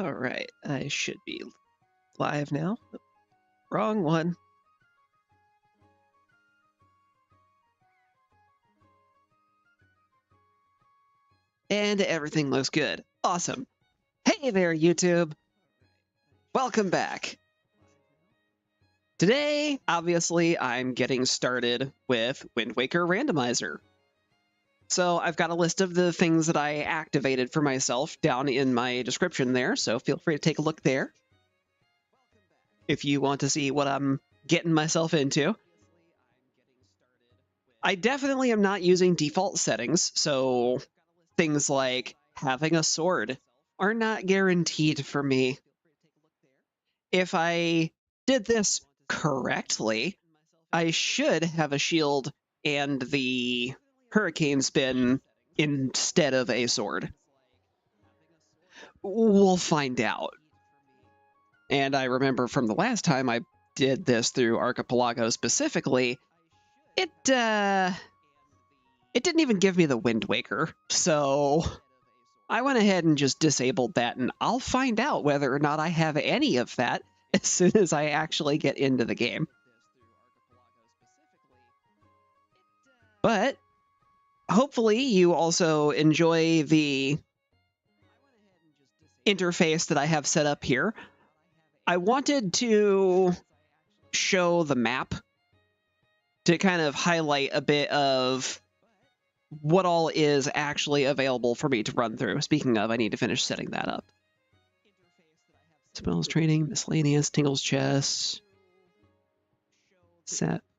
All right, I should be live now. Wrong one. And everything looks good. Awesome. Hey there, YouTube. Welcome back. Today, obviously, I'm getting started with Wind Waker Randomizer. So I've got a list of the things that I activated for myself down in my description there, so feel free to take a look there if you want to see what I'm getting myself into. I definitely am not using default settings, so things like having a sword are not guaranteed for me. If I did this correctly, I should have a shield and the hurricane spin instead of a sword. We'll find out. And I remember from the last time I did this through Archipelago specifically, it didn't even give me the Wind Waker, so I went ahead and just disabled that, and I'll find out whether or not I have any of that as soon as I actually get into the game. But hopefully you also enjoy the interface that I have set up here. I wanted to show the map to kind of highlight a bit of what all is actually available for me to run through. Speaking of, I need to finish setting that up. Spells training, miscellaneous, Tingle's chests.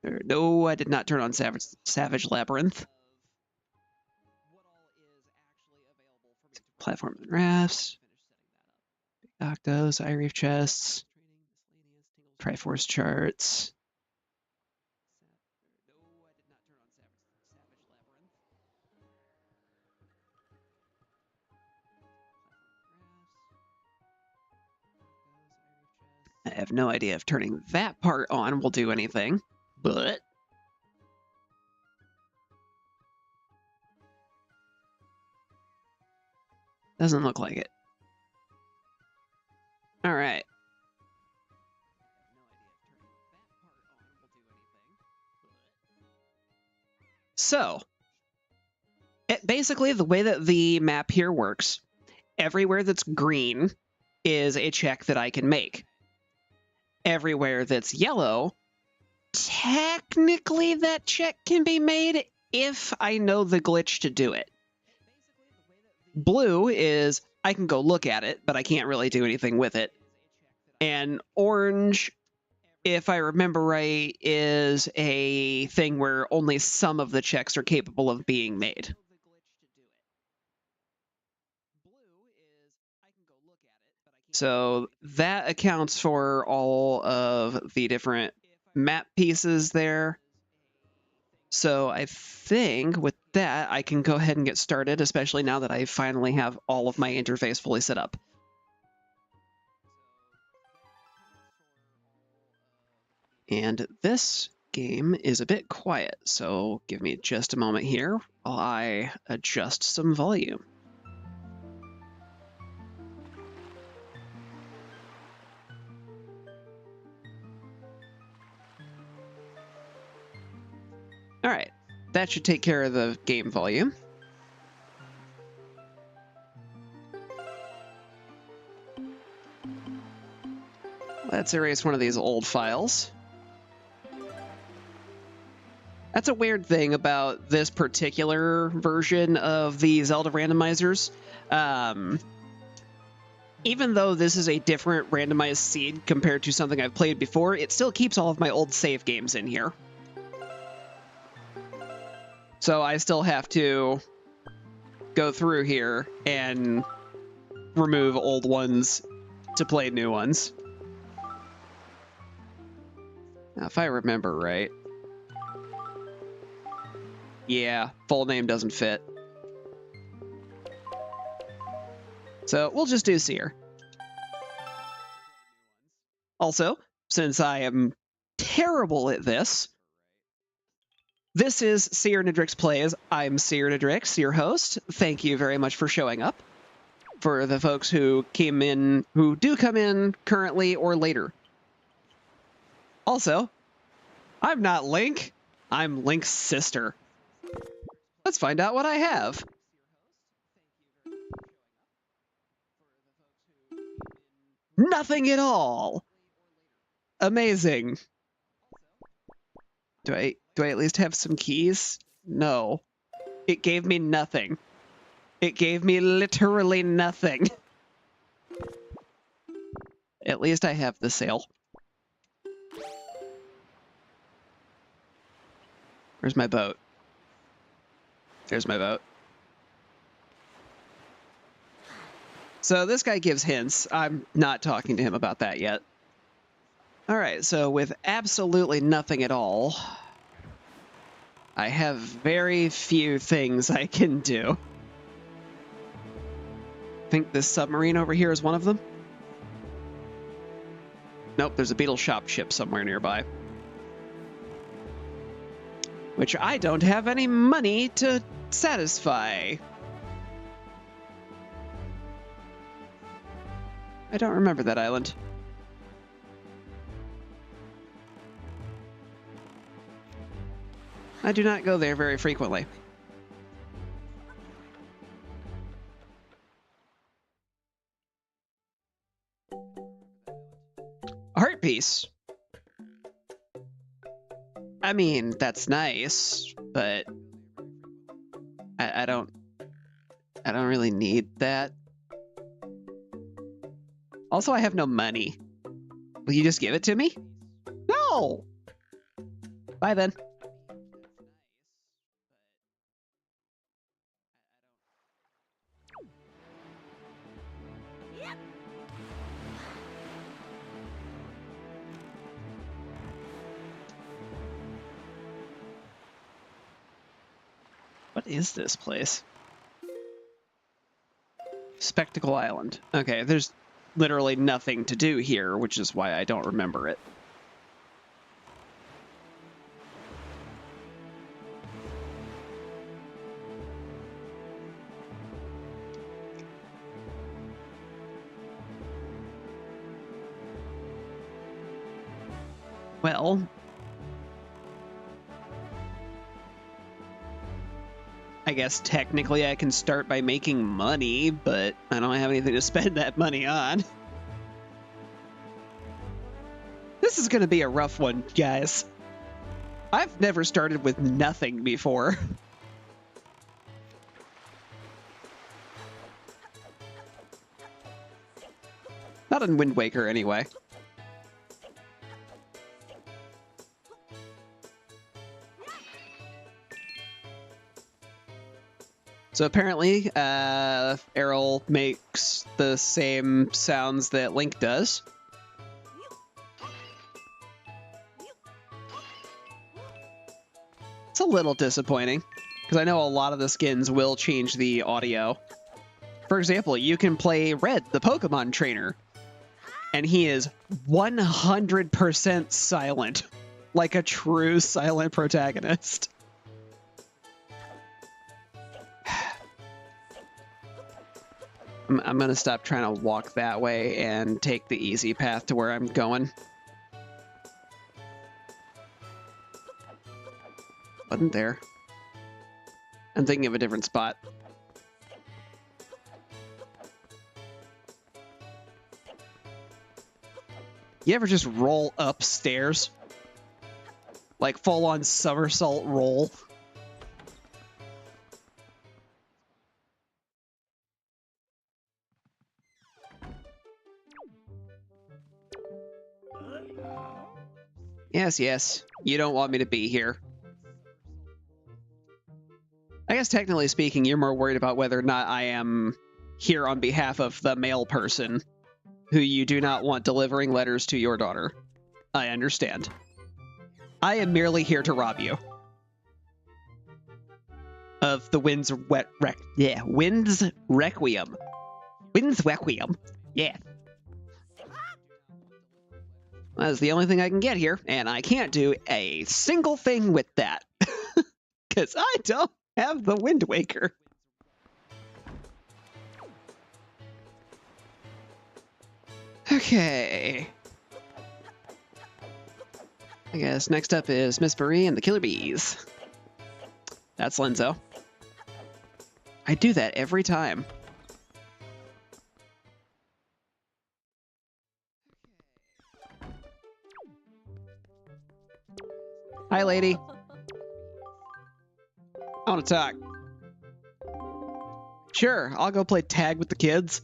No, I did not turn on Savage Labyrinth. Platforms and rafts. Octos, Reef chests. Triforce charts. I have no idea if turning that part on will do anything, but doesn't look like it. All right. So, basically the way that the map here works, everywhere that's green is a check that I can make. Everywhere that's yellow, technically that check can be made if I know the glitch to do it. Blue is I can go look at it, but I can't really do anything with it. And orange, if I remember right, is a thing where only some of the checks are capable of being made. So that accounts for all of the different map pieces there. So I think with that, I can go ahead and get started, especially now that I finally have all of my interface fully set up. And this game is a bit quiet, so give me just a moment here while I adjust some volume. All right, that should take care of the game volume. Let's erase one of these old files. That's a weird thing about this particular version of the Zelda randomizers. Even though this is a different randomized seed compared to something I've played before, it still keeps all of my old save games in here. So I still have to go through here and remove old ones to play new ones. Now, if I remember right, yeah, full name doesn't fit. So we'll just do Sear. Also, since I am terrible at this, this is Searnadrix Plays. I'm Searnadrix, your host. Thank you very much for showing up. for the folks who do come in currently or later. Also, I'm not Link. I'm Link's sister. Let's find out what I have. Nothing at all. Amazing. Do I at least have some keys? No. It gave me nothing. It gave me literally nothing. At least I have the sail. Where's my boat? There's my boat. So this guy gives hints. I'm not talking to him about that yet. All right, so with absolutely nothing at all, I have very few things I can do. I think this submarine over here is one of them. Nope, there's a beetle shop ship somewhere nearby. Which I don't have any money to satisfy. I don't remember that island. I do not go there very frequently. A heart piece. I mean, that's nice, but I don't really need that. Also, I have no money. Will you just give it to me? No! Bye then. What is this place? Spectacle Island. Okay, there's literally nothing to do here, which is why I don't remember it. Well, I guess technically I can start by making money, but I don't have anything to spend that money on. This is going to be a rough one, guys. I've never started with nothing before. Not in Wind Waker, anyway. So apparently, Errol makes the same sounds that Link does. It's a little disappointing, because I know a lot of the skins will change the audio. For example, you can play Red, the Pokemon trainer, and he is 100% silent, like a true silent protagonist. I'm gonna stop trying to walk that way and take the easy path to where I'm going. Wasn't there? I'm thinking of a different spot. You ever just roll upstairs? Like full-on somersault roll? Yes, yes. You don't want me to be here. I guess technically speaking, you're more worried about whether or not I am here on behalf of the male person who you do not want delivering letters to your daughter. I understand. I am merely here to rob you of the Wind's Wind's Requiem. Wind's Requiem. Yeah. That's the only thing I can get here, and I can't do a single thing with that. Because I don't have the Wind Waker. Okay. I guess next up is Miss Marie and the Killer Bees. That's Lenzo. I do that every time. Hi, lady. I want to talk. Sure, I'll go play tag with the kids.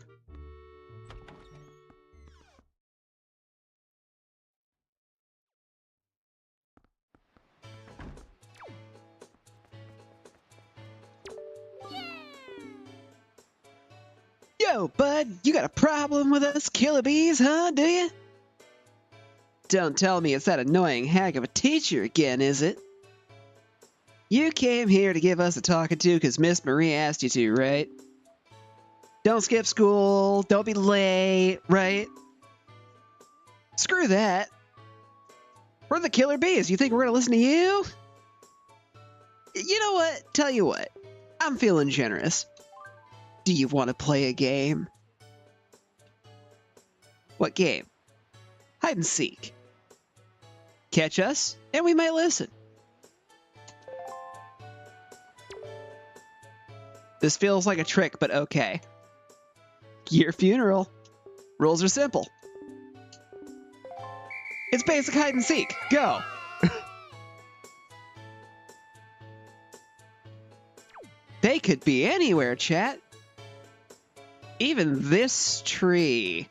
Yo, bud, you got a problem with us killer bees, huh, do you? Don't tell me it's that annoying hack of a teacher again, is it? You came here to give us a talking to because Miss Marie asked you to, right? Don't skip school, don't be late, right? Screw that. We're the killer bees. You think we're gonna listen to you? You know what? Tell you what. I'm feeling generous. Do you want to play a game? What game? Hide and seek. Catch us, and we might listen. This feels like a trick, but okay. Your funeral. Rules are simple. It's basic hide and seek. Go! They could be anywhere, chat. Even this tree.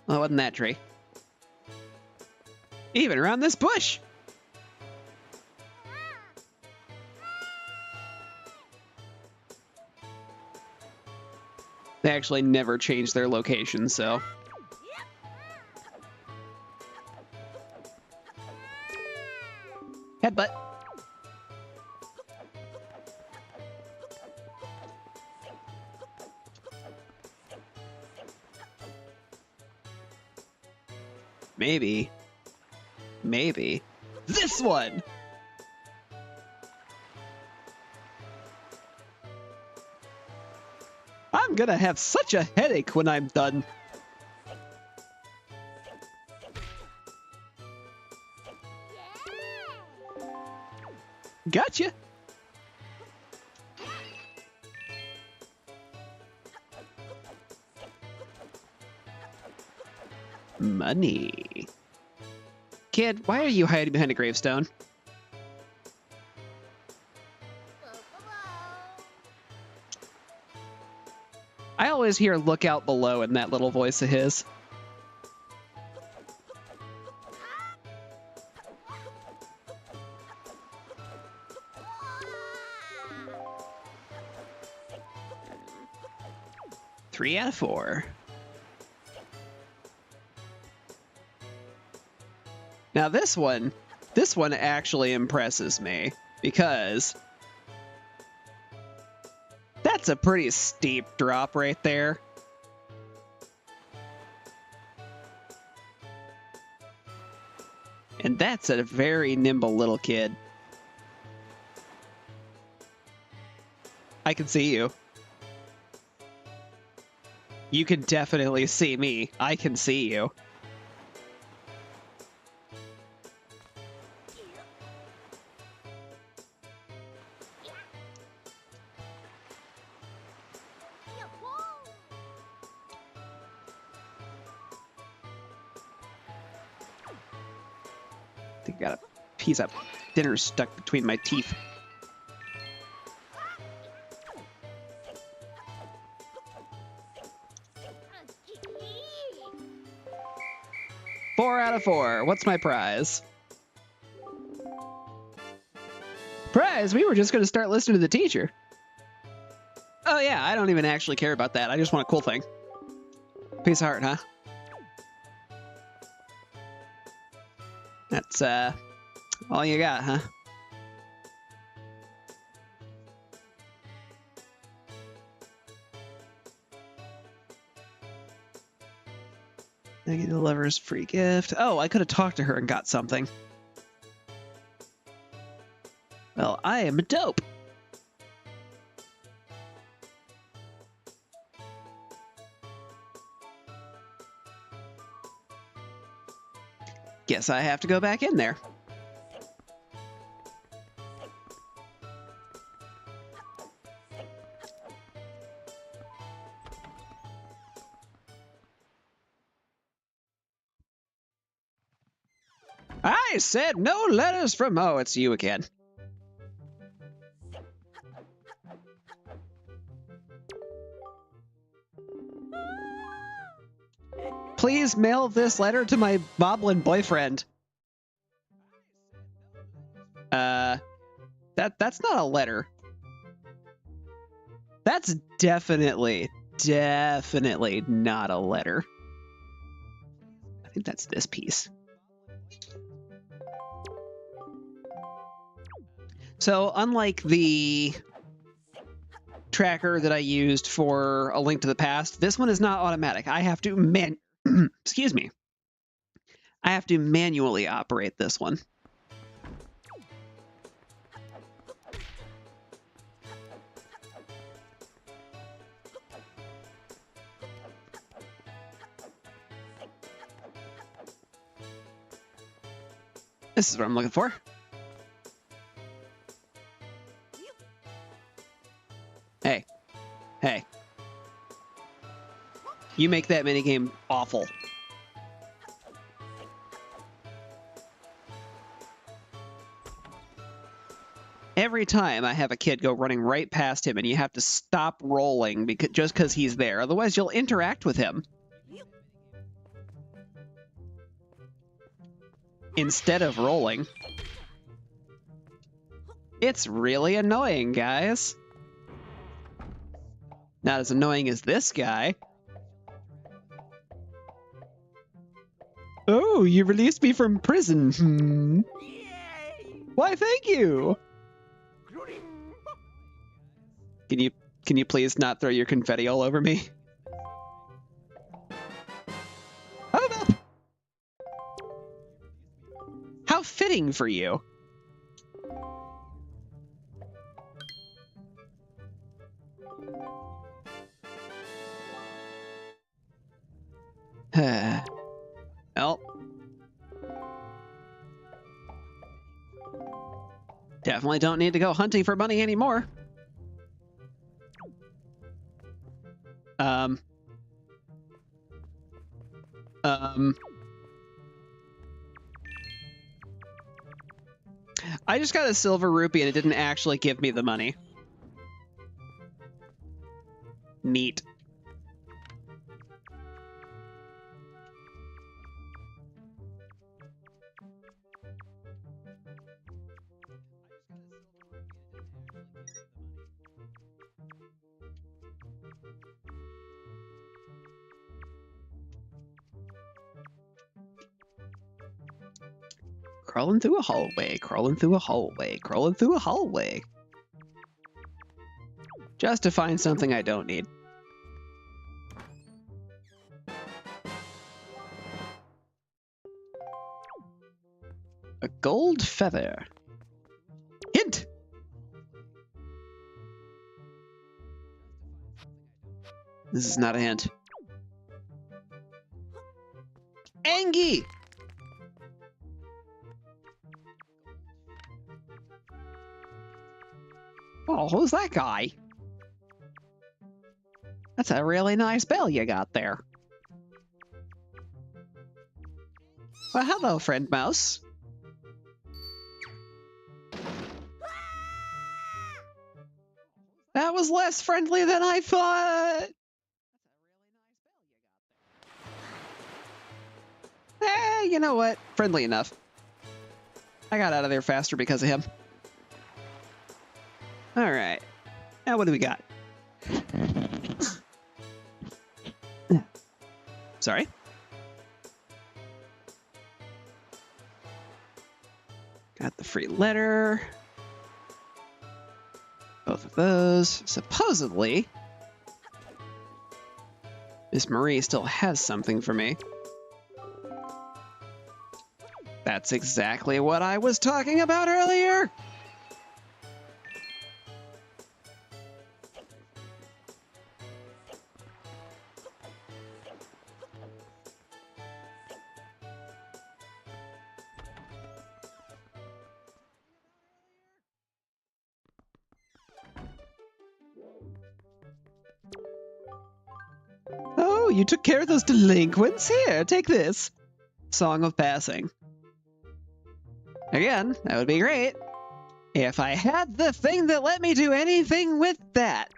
Well, it wasn't that tree. Even around this bush. They actually never changed their location, so. Headbutt. Maybe. Maybe. This one! I'm gonna have such a headache when I'm done. Gotcha! Money. Kid, why are you hiding behind a gravestone? I always hear "look out below" in that little voice of his. Three out of 4. Now this one actually impresses me because that's a pretty steep drop right there. And that's a very nimble little kid. I can see you. You can definitely see me. I can see you. I think I got a piece of dinner stuck between my teeth. Four out of 4. What's my prize? Prize? We were just going to start listening to the teacher. Oh yeah, I don't even actually care about that. I just want a cool thing. Piece of heart, huh? That's all you got, huh? Negative lover's free gift. Oh, I could have talked to her and got something. Well, I am a dope. Guess I have to go back in there. I said no letters from... Oh, it's you again. Please mail this letter to my Moblin boyfriend. That's not a letter. That's definitely not a letter. I think that's this piece. So, unlike the tracker that I used for A Link to the Past, this one is not automatic. I have to excuse me. I have to manually operate this one. This is what I'm looking for. Hey. Hey. You make that minigame awful. Every time I have a kid go running right past him and you have to stop rolling just because he's there. Otherwise, you'll interact with him. Instead of rolling. It's really annoying, guys. Not as annoying as this guy. Oh, you released me from prison. Why, thank you. Can you please not throw your confetti all over me? Oh, no. How fitting for you. Well. Definitely don't need to go hunting for money anymore. I just got a silver rupee and it didn't actually give me the money. Neat. Crawling through a hallway, crawling through a hallway, crawling through a hallway. Just to find something I don't need. A gold feather. Hint! This is not a hint. Angie! Oh, who's that guy? That's a really nice bell you got there. Well, hello, friend mouse. That was less friendly than I thought. Eh, you know what? Friendly enough. I got out of there faster because of him. All right. Now what do we got? Sorry. Got the free letter. Both of those. Supposedly, Miss Marie still has something for me. That's exactly what I was talking about earlier. you took care of those delinquents? Here, take this. Song of Passing. Again, that would be great if I had the thing that let me do anything with that.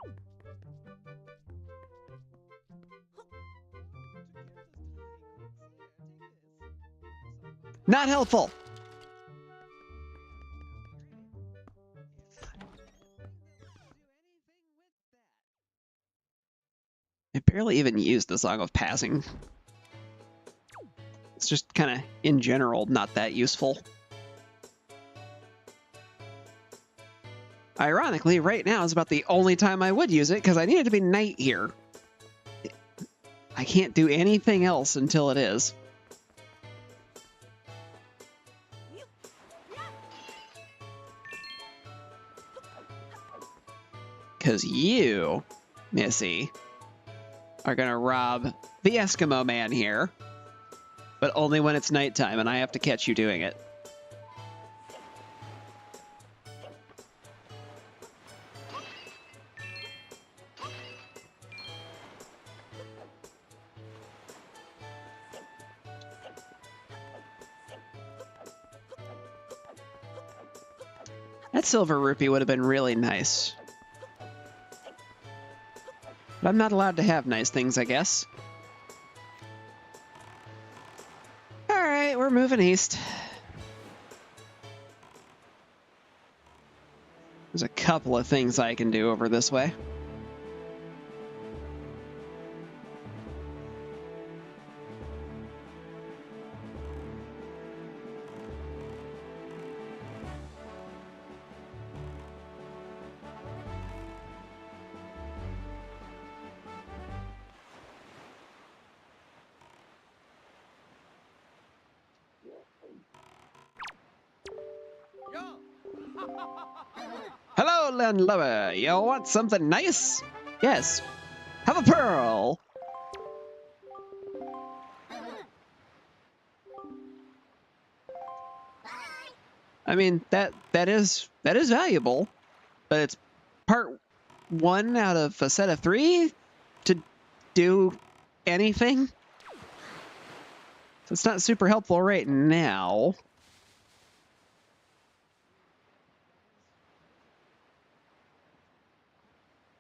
Not helpful. I barely even used the Song of Passing. It's just kind of, in general, not that useful. Ironically, right now is about the only time I would use it because I need it to be night here. I can't do anything else until it is. Because you, Missy, are going to rob the Eskimo man here, but only when it's nighttime, and I have to catch you doing it. That silver rupee would have been really nice. But I'm not allowed to have nice things, I guess. Alright, we're moving east. There's a couple of things I can do over this way. Hello, landlubber. You want something nice? Yes. Have a pearl. I mean, that is valuable, but it's part 1 out of a set of 3 to do anything. So it's not super helpful right now.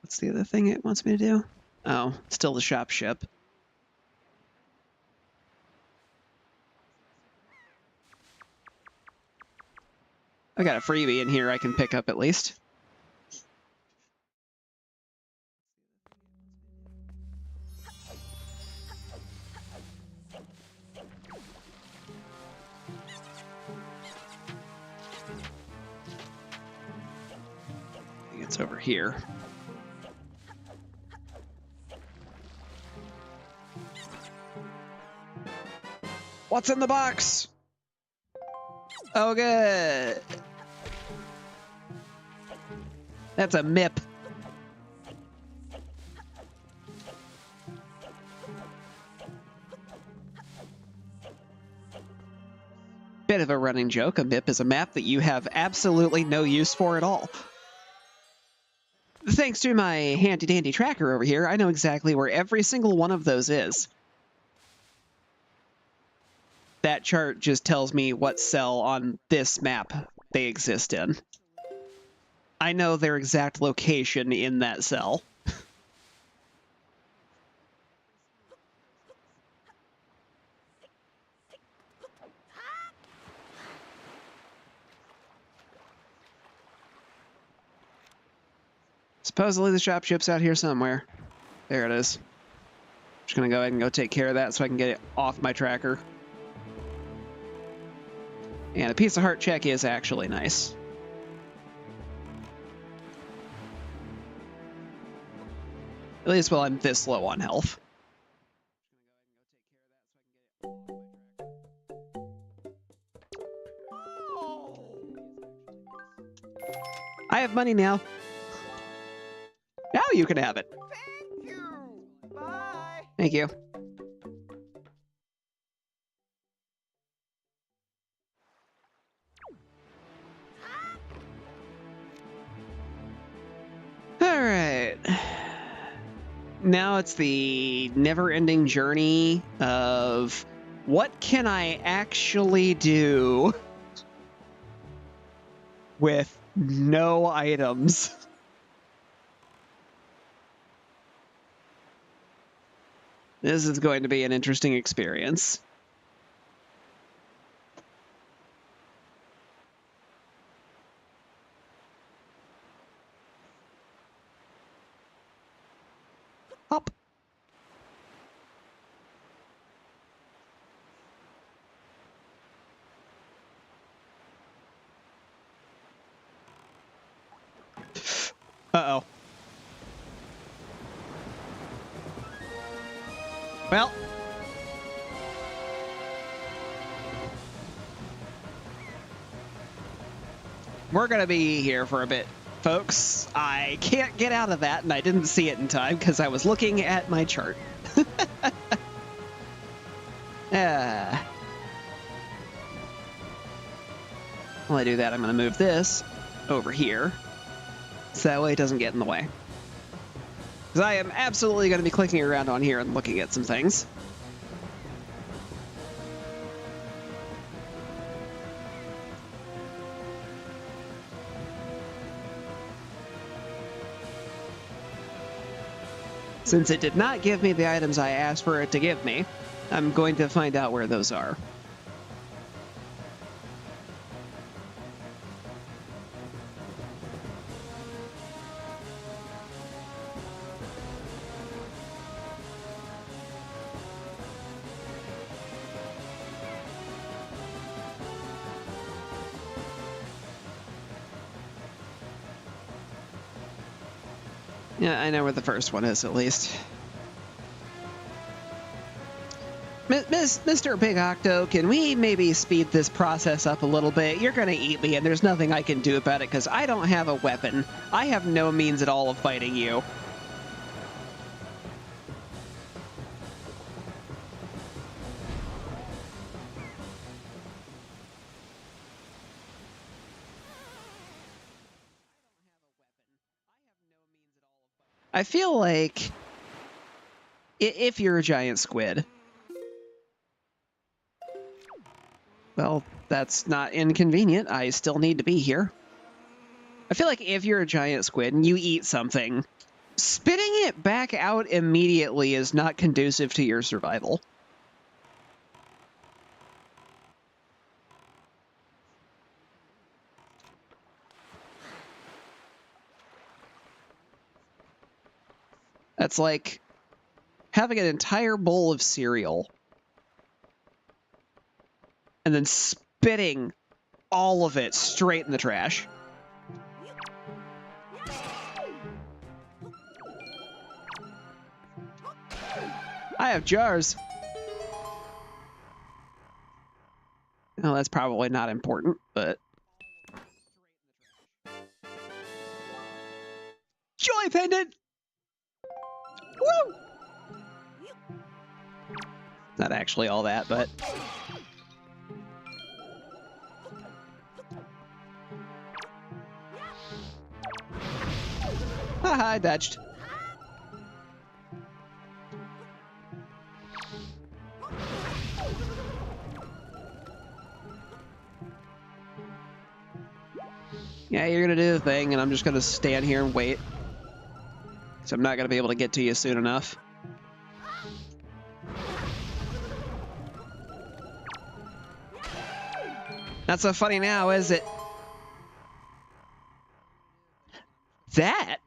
What's the other thing it wants me to do? Oh, still the shop ship. I got a freebie in here I can pick up at least. I think it's over here. What's in the box? Oh, good. That's a MIP. Bit of a running joke. A MIP is a map that you have absolutely no use for at all. Thanks to my handy-dandy tracker over here, I know exactly where every single one of those is. That chart just tells me what cell on this map they exist in. I know their exact location in that cell. Supposedly the shop ship's out here somewhere. There it is. Just gonna go ahead and go take care of that so I can get it off my tracker. And a piece of heart check is actually nice. At least while I'm this low on health. I have money now. Now you can have it. Thank you. Bye. Thank you. now it's the never-ending journey of what can I actually do with no items. This is going to be an interesting experience. Hop. Uh-oh. Well. We're going to be here for a bit, folks. I can't get out of that, and I didn't see it in time because I was looking at my chart. While I do that, I'm going to move this over here so that way it doesn't get in the way. Because I am absolutely going to be clicking around on here and looking at some things. Since it did not give me the items I asked for it to give me, I'm going to find out where those are. Yeah, I know where the first one is, at least. Mr. Big Octo, can we maybe speed this process up a little bit? You're gonna eat me, and there's nothing I can do about it, because I don't have a weapon. I have no means at all of fighting you. I feel like if you're a giant squid, well, that's not inconvenient. I still need to be here. I feel like if you're a giant squid and you eat something, spitting it back out immediately is not conducive to your survival. That's like having an entire bowl of cereal and then spitting all of it straight in the trash. I have jars. Well, that's probably not important, but... Joy pendant! Woo! Not actually all that, but... Haha, I dodged. Yeah, you're gonna do the thing, and I'm just gonna stand here and wait. So I'm not gonna be able to get to you soon enough. Not so funny now, is it? That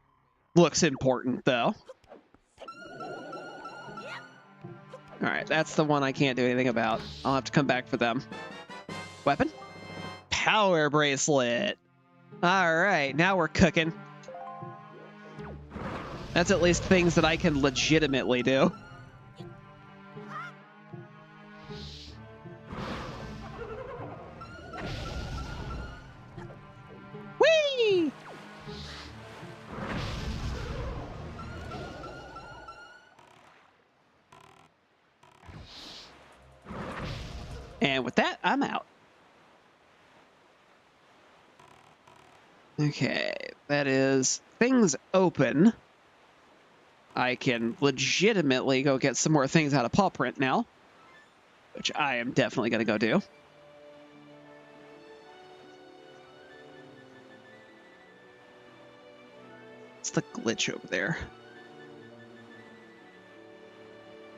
looks important, though. Alright, that's the one I can't do anything about. I'll have to come back for them. Weapon? Power bracelet! Alright, now we're cooking. That's at least things that I can legitimately do. Whee! And with that, I'm out. Okay, that is things open. I can legitimately go get some more things out of paw print now, which I am definitely going to go do. What's the glitch over there?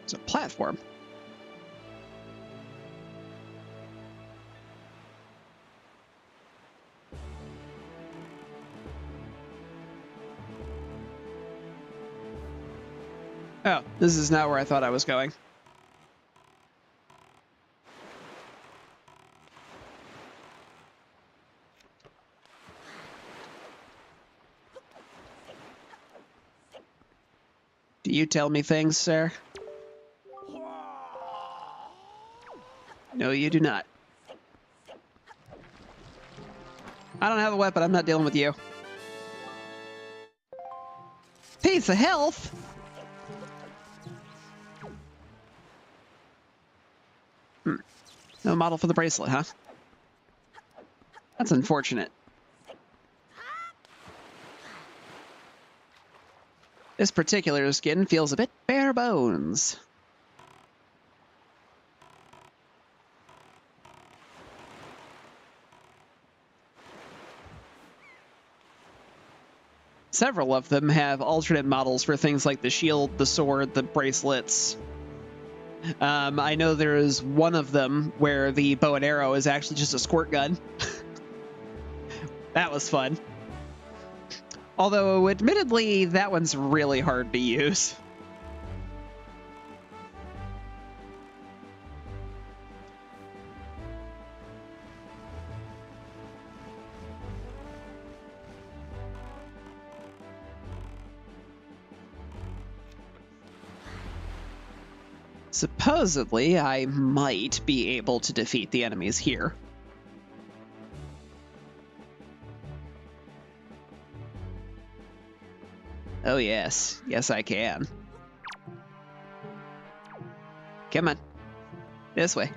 It's a platform. Oh, this is not where I thought I was going. Do you tell me things, sir? No, you do not. I don't have a weapon. I'm not dealing with you. Piece of health? No model for the bracelet, huh? That's unfortunate. This particular skin feels a bit bare bones. Several of them have alternate models for things like the shield, the sword, the bracelets. I know there is one of them where the bow and arrow is actually just a squirt gun. That was fun. Although, admittedly, that one's really hard to use. Supposedly, I might be able to defeat the enemies here. Oh yes, yes I can. Come on, this way.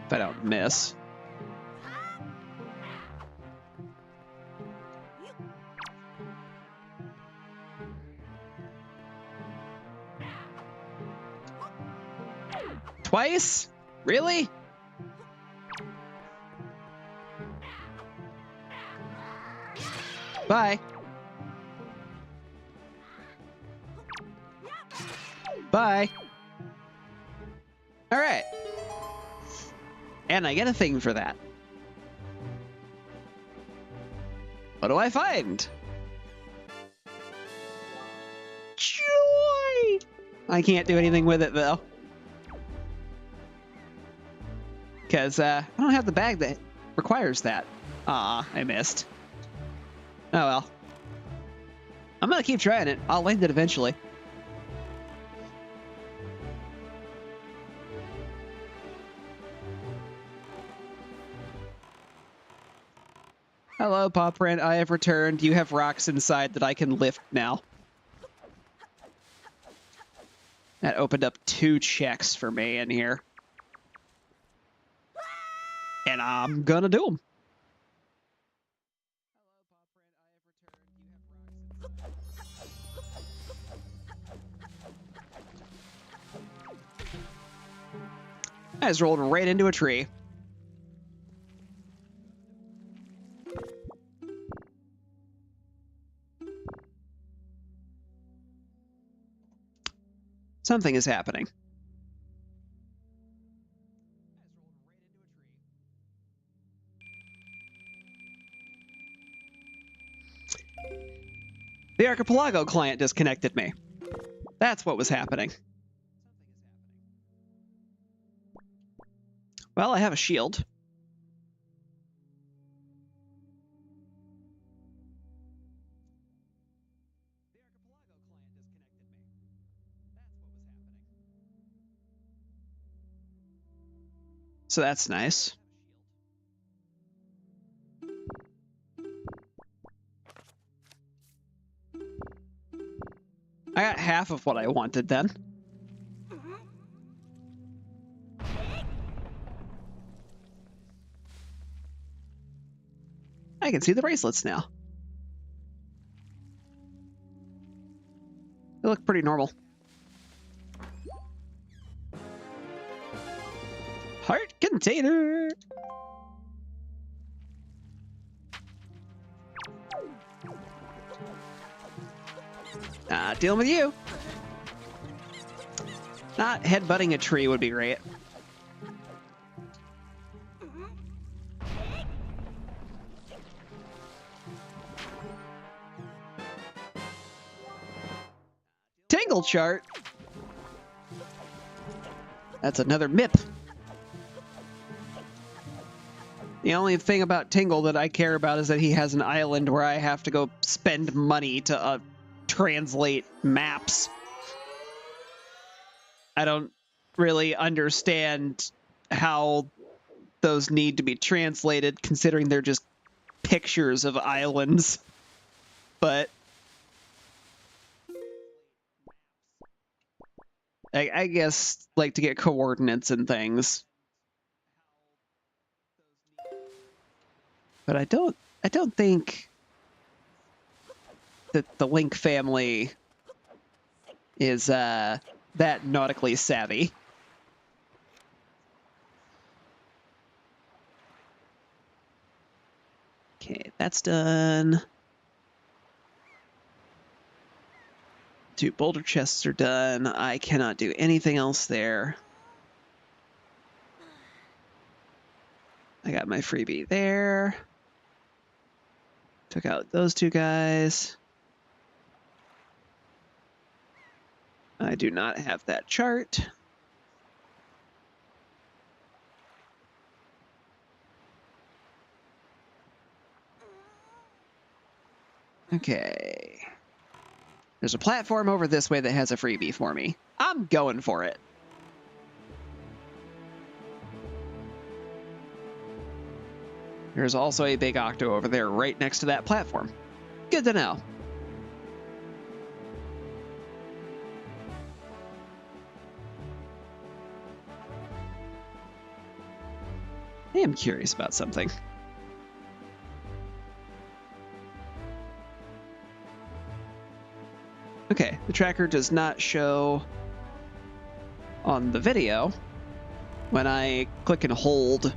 If I don't miss. Twice? Really? Bye. Bye. All right. And I get a thing for that. What do I find? Joy! I can't do anything with it, though. Because I don't have the bag that requires that. Aw, I missed. Oh well. I'm gonna keep trying it. I'll land it eventually. Hello, Paw Print. I have returned. You have rocks inside that I can lift now. That opened up 2 checks for me in here. And I'm gonna do them. I just rolled right into a tree. Something is happening. The Archipelago client disconnected me. That's what was happening. Well, I have a shield. So that's nice. I got half of what I wanted then. I can see the bracelets now. They look pretty normal. Heart container! Dealing with you. Not headbutting a tree would be great. Tingle chart. That's another MIP. The only thing about Tingle that I care about is that he has an island where I have to go spend money to translate maps. I don't really understand how those need to be translated, considering they're just pictures of islands. But I guess, like, to get coordinates and things. But I don't think that the Link family is that nautically savvy. Okay, that's done. 2 boulder chests are done. I cannot do anything else there. I got my freebie there. Took out those 2 guys. I do not have that chart. Okay. There's a platform over this way that has a freebie for me. I'm going for it. There's also a big octo over there right next to that platform. Good to know. I am curious about something. Okay, the tracker does not show on the video when I click and hold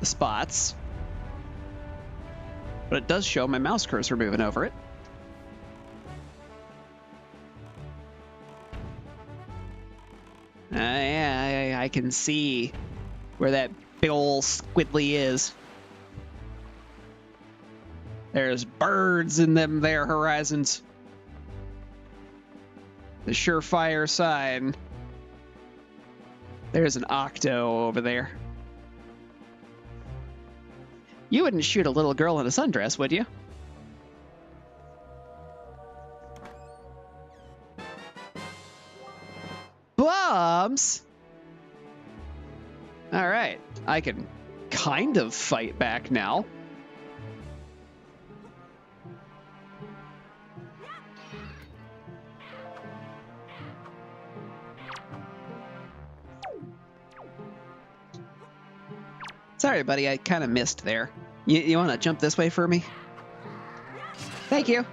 the spots, but it does show my mouse cursor moving over it. Yeah, I can see where that big ol' squiddly is. There's birds in them there horizons. The surefire sign. There's an octo over there. You wouldn't shoot a little girl in a sundress, would you? Bombs! Alright, I can kind of fight back now. Sorry, buddy, I kind of missed there. You want to jump this way for me? Thank you.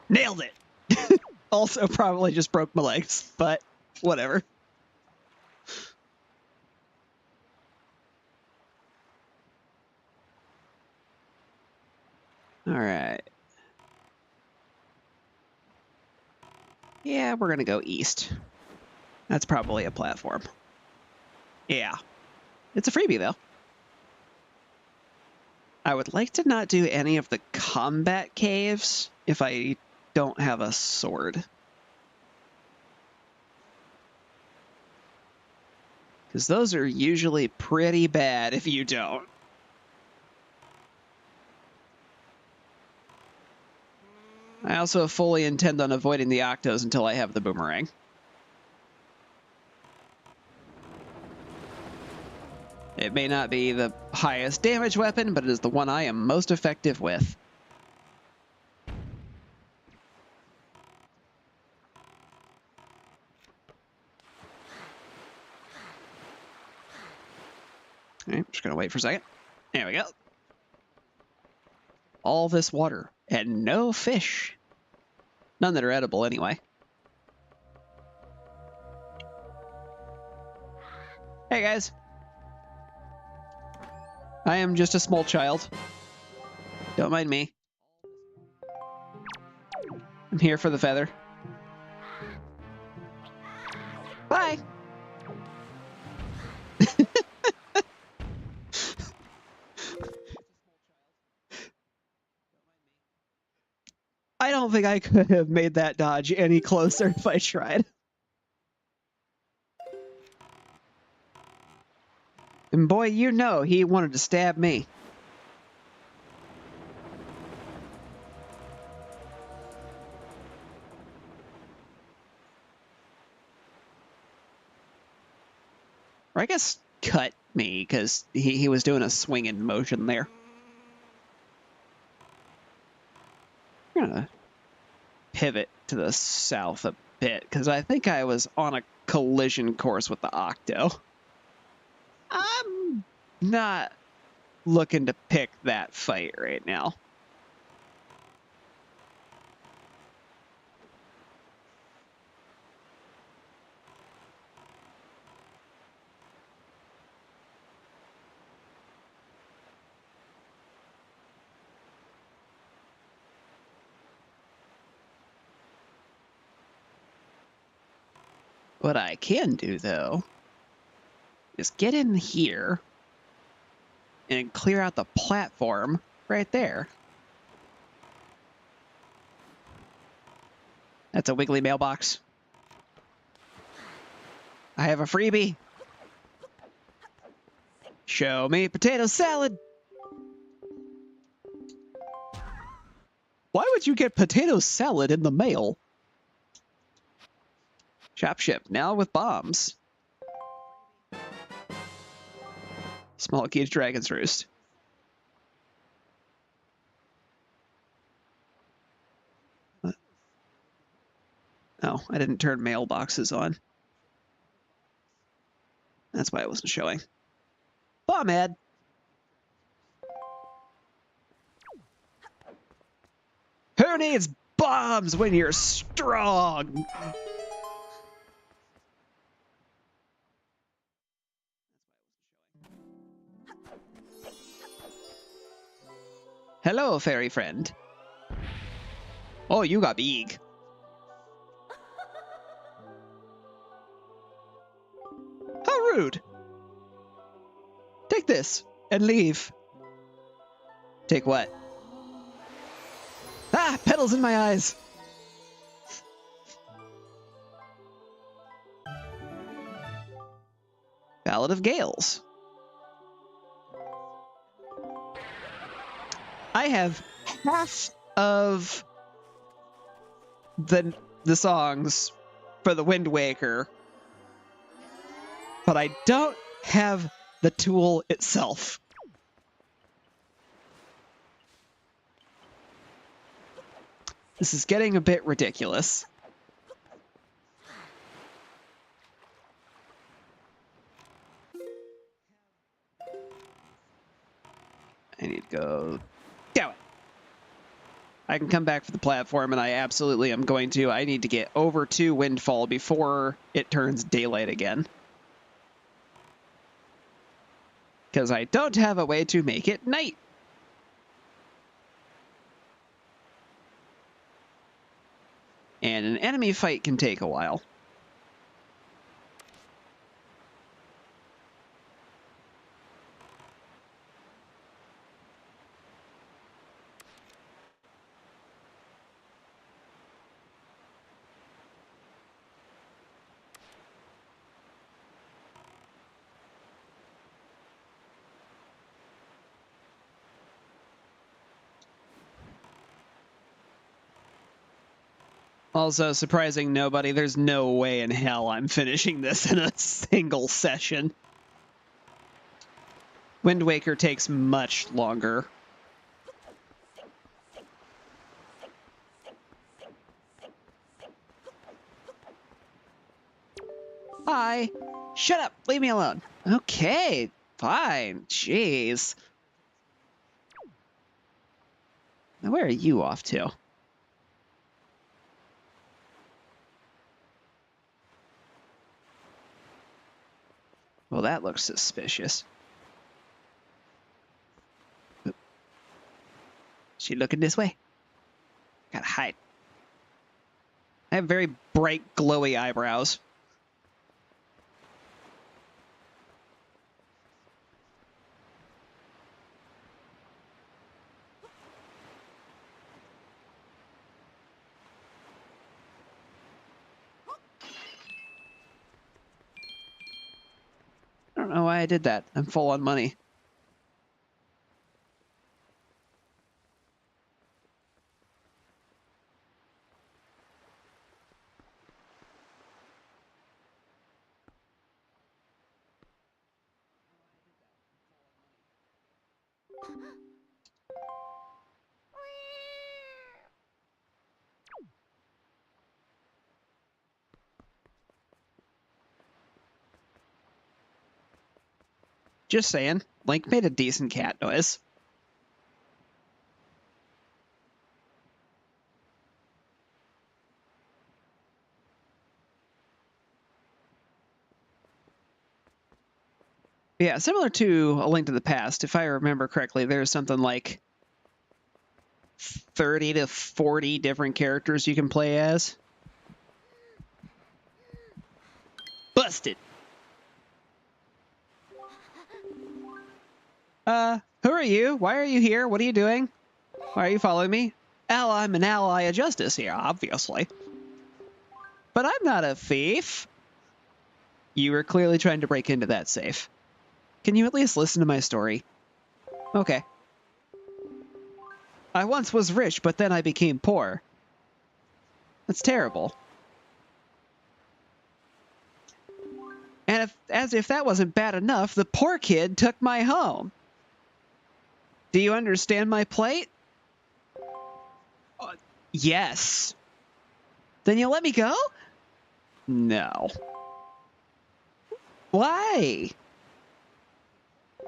Nailed it! Also probably just broke my legs, but whatever. All right. Yeah, we're gonna go east. That's probably a platform. Yeah. It's a freebie, though. I would like to not do any of the combat caves if I don't have a sword. Because those are usually pretty bad if you don't. I also fully intend on avoiding the octos until I have the boomerang. It may not be the highest damage weapon, but it is the one I am most effective with. Okay, I'm just gonna wait for a second. There we go. All this water and no fish. None that are edible anyway. Hey guys. I am just a small child. Don't mind me. I'm here for the feather. Bye. I don't think I could have made that dodge any closer if I tried. And boy, you know he wanted to stab me. Or I guess cut me, because he was doing a swinging motion there. I'm gonna pivot to the south a bit, because I think I was on a collision course with the octo. I'm not looking to pick that fight right now. What I can do, though, is get in here and clear out the platform right there. That's a wiggly mailbox. I have a freebie. Show me potato salad. Why would you get potato salad in the mail? Shop ship, now with bombs. Small cage dragon's roost. What? Oh, I didn't turn mailboxes on. That's why it wasn't showing. Bomb ad. Who needs bombs when you're strong? Hello, fairy friend. Oh, you got big. How rude. Take this and leave. Take what? Ah, petals in my eyes. Ballad of Gales. I have half of the songs for the Wind Waker, but I don't have the tool itself. This is getting a bit ridiculous. I need to go. Damn it. I can come back for the platform, and I absolutely am going to. I need to get over to Windfall before it turns daylight again. Because I don't have a way to make it night. And an enemy fight can take a while. Also, surprising nobody, there's no way in hell I'm finishing this in a single session. Wind Waker takes much longer. Hi! Shut up! Leave me alone! Okay, fine. Jeez. Now, where are you off to? Well, that looks suspicious. She looking this way? Gotta hide. I have very bright, glowy eyebrows. I don't know why I did that. I'm full on money. Just saying. Link made a decent cat noise. Yeah, similar to A Link to the Past, if I remember correctly, there's something like 30 to 40 different characters you can play as. Busted! Who are you? Why are you here? What are you doing? Why are you following me? I'm an ally of justice here, obviously. But I'm not a thief. You were clearly trying to break into that safe. Can you at least listen to my story? Okay. I once was rich, but then I became poor. That's terrible. And as if that wasn't bad enough, the poor kid took my home. Do you understand my plight? Yes. Then you'll let me go? No. Why?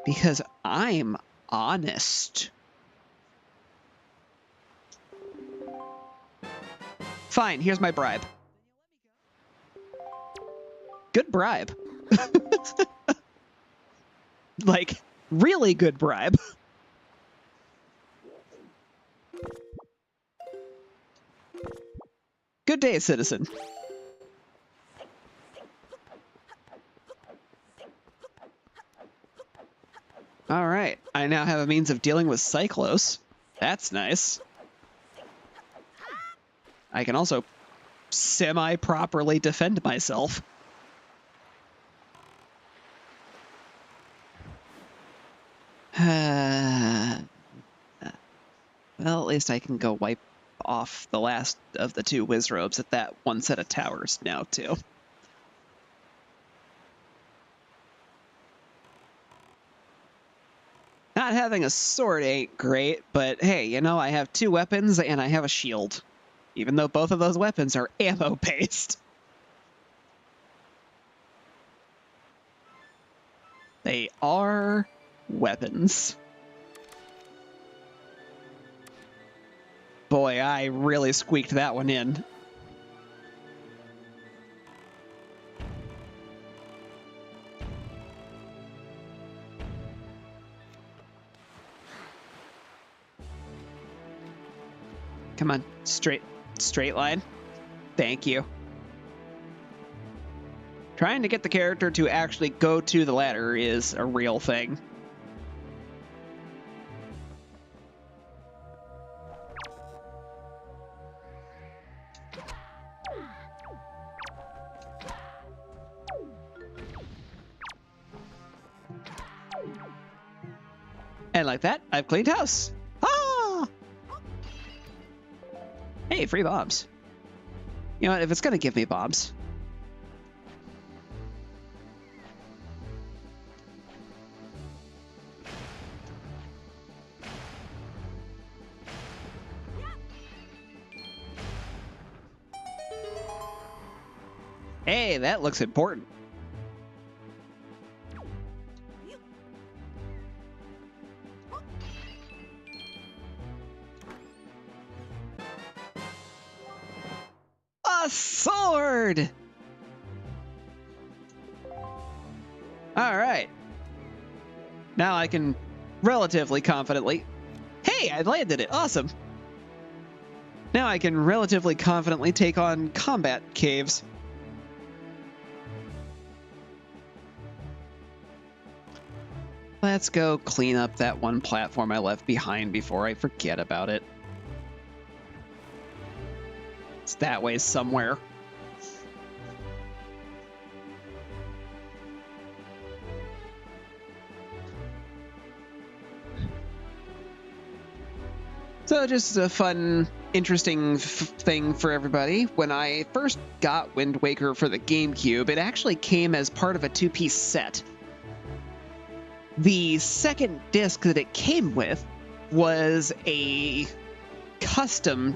Because I'm honest. Fine, here's my bribe. Good bribe. Like, really good bribe. Good day, citizen. All right, I now have a means of dealing with Cyclos. That's nice. I can also semi-properly defend myself. Well, at least I can go wipe off the last of the two Wizrobes at that one set of towers now, too. Not having a sword ain't great, but hey, you know, I have two weapons and I have a shield. Even though both of those weapons are ammo-based. They are weapons. Boy, I really squeaked that one in. Come on, straight line. Thank you. Trying to get the character to actually go to the ladder is a real thing. And like that, I've cleaned house. Ah! Hey, free bombs. You know what, if it's gonna give me bombs. Hey, that looks important. A sword! Alright. Now I can relatively confidently... Hey, I landed it. Awesome. Now I can relatively confidently take on combat caves. Let's go clean up that one platform I left behind before I forget about it. It's that way somewhere. So just a fun, interesting thing for everybody. When I first got Wind Waker for the GameCube, it actually came as part of a two-piece set. The second disc that it came with was a custom,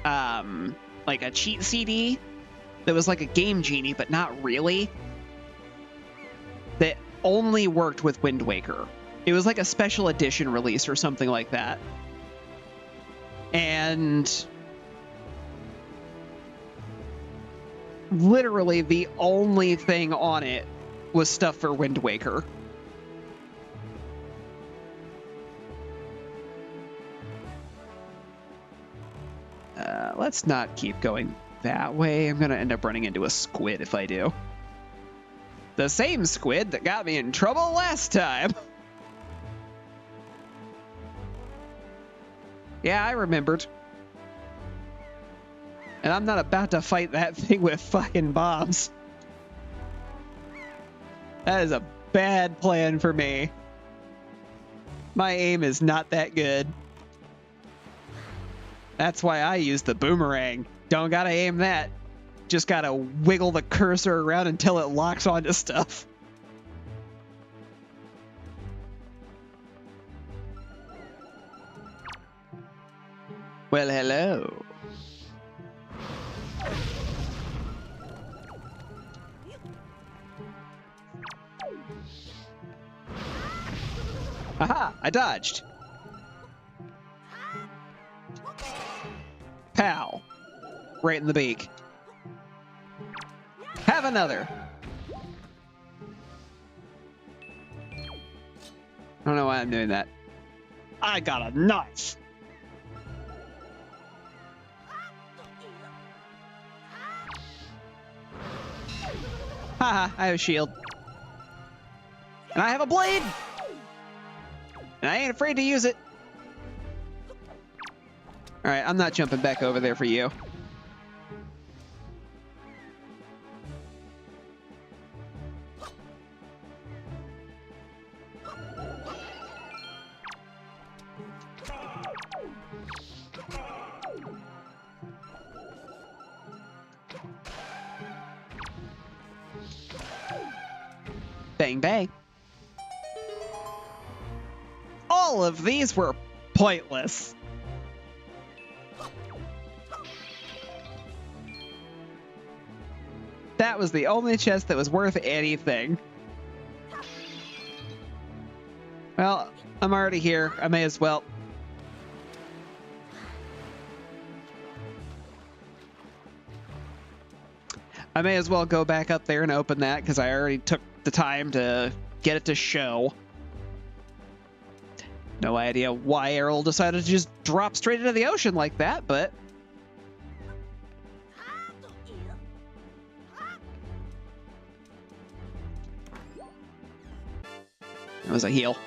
like a cheat CD that was like a Game Genie, but not really, that only worked with Wind Waker. It was like a special edition release or something like that. And literally the only thing on it was stuff for Wind Waker. Let's not keep going that way. I'm going to end up running into a squid if I do. The same squid that got me in trouble last time. Yeah, I remembered. And I'm not about to fight that thing with fucking bombs. That is a bad plan for me. My aim is not that good. That's why I use the boomerang. Don't gotta aim that. Just gotta wiggle the cursor around until it locks onto stuff. Well, hello. Aha! I dodged. Pow. Right in the beak. Have another. I don't know why I'm doing that. I got a knife. Haha, I have a shield. And I have a blade! And I ain't afraid to use it. Alright, I'm not jumping back over there for you. Bang, bang. All of these were pointless. That was the only chest that was worth anything. Well, I'm already here. I may as well. I may as well go back up there and open that because I already took the time to get it to show. No idea why Errol decided to just drop straight into the ocean like that, but... That was a heal.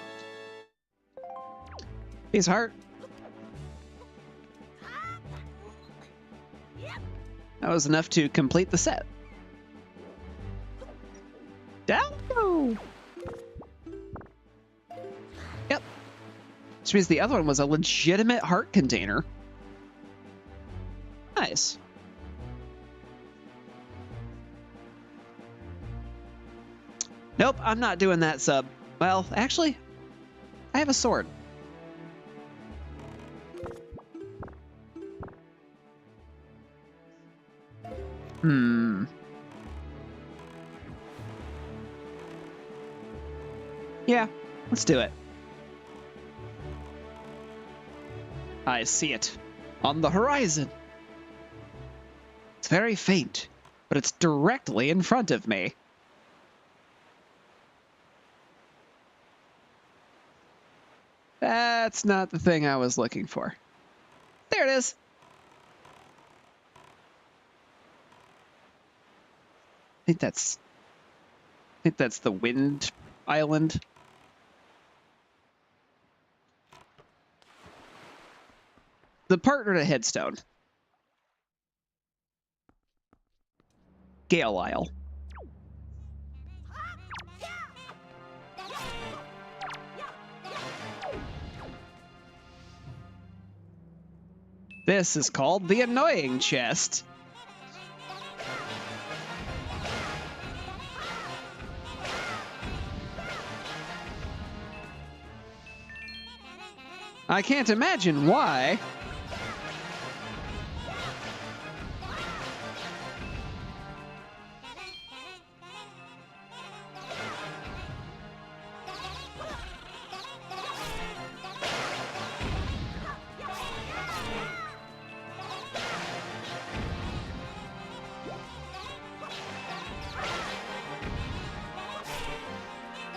His heart. That was enough to complete the set. Down. Yep. Which means the other one was a legitimate heart container. Nice. Nope, I'm not doing that sub. Well, actually, I have a sword. Yeah, let's do it. I see it on the horizon. It's very faint, but it's directly in front of me. That's not the thing I was looking for. There it is. I think that's the wind island. The partner to Headstone. Gale Isle. This is called the annoying chest. I can't imagine why.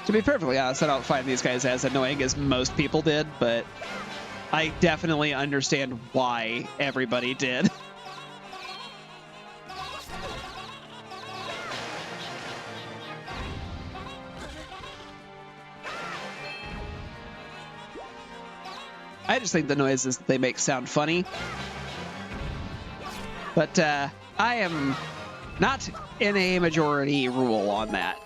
To be perfectly honest, I don't find these guys as annoying as most people did, but I definitely understand why everybody did. I just think the noises that they make sound funny. But I am not in a majority rule on that.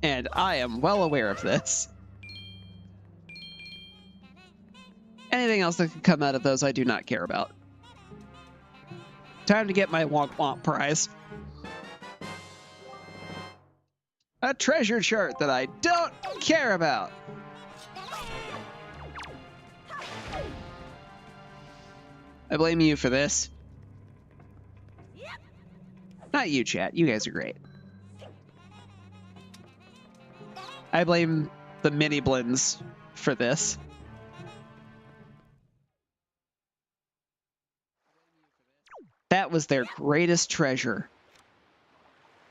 And I am well aware of this. Anything else that could come out of those, I do not care about. Time to get my womp womp prize. A treasure chart that I don't care about. I blame you for this. Not you, chat. You guys are great. I blame the mini blends for this. That was their greatest treasure.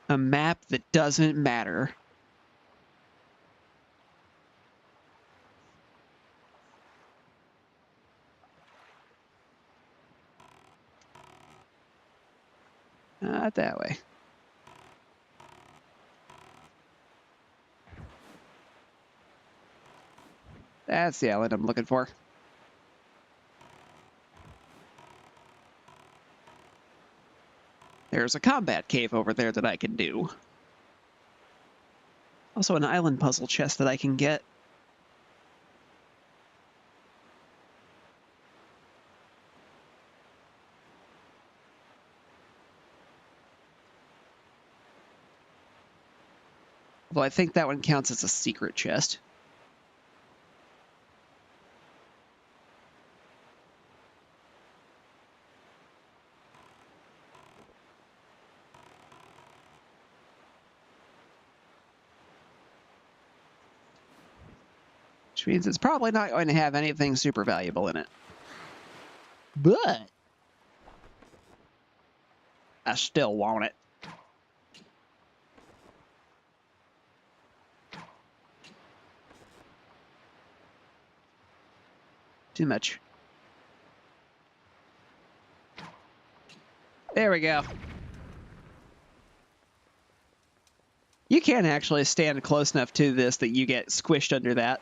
A map that doesn't matter. Not that way. That's the island I'm looking for. There's a combat cave over there that I can do. Also an island puzzle chest that I can get. Well, I think that one counts as a secret chest. Which means it's probably not going to have anything super valuable in it. But I still want it. Too much. There we go. You can actually stand close enough to this that you get squished under that.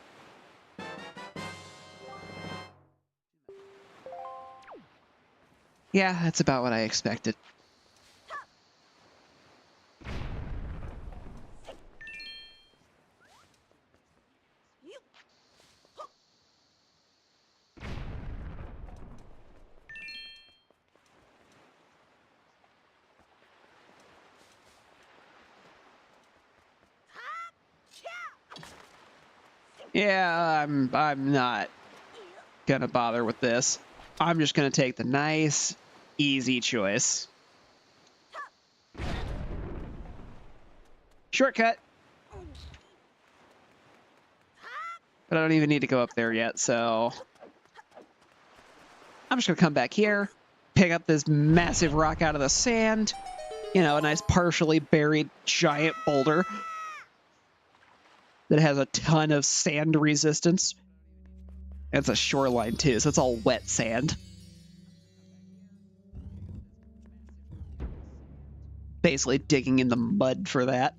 Yeah, that's about what I expected. Yeah, I'm not gonna bother with this. I'm just gonna take the nice, easy choice. Shortcut. But I don't even need to go up there yet, so I'm just going to come back here, pick up this massive rock out of the sand. You know, a nice partially buried giant boulder that has a ton of sand resistance. It's a shoreline too, so it's all wet sand. Basically digging in the mud for that.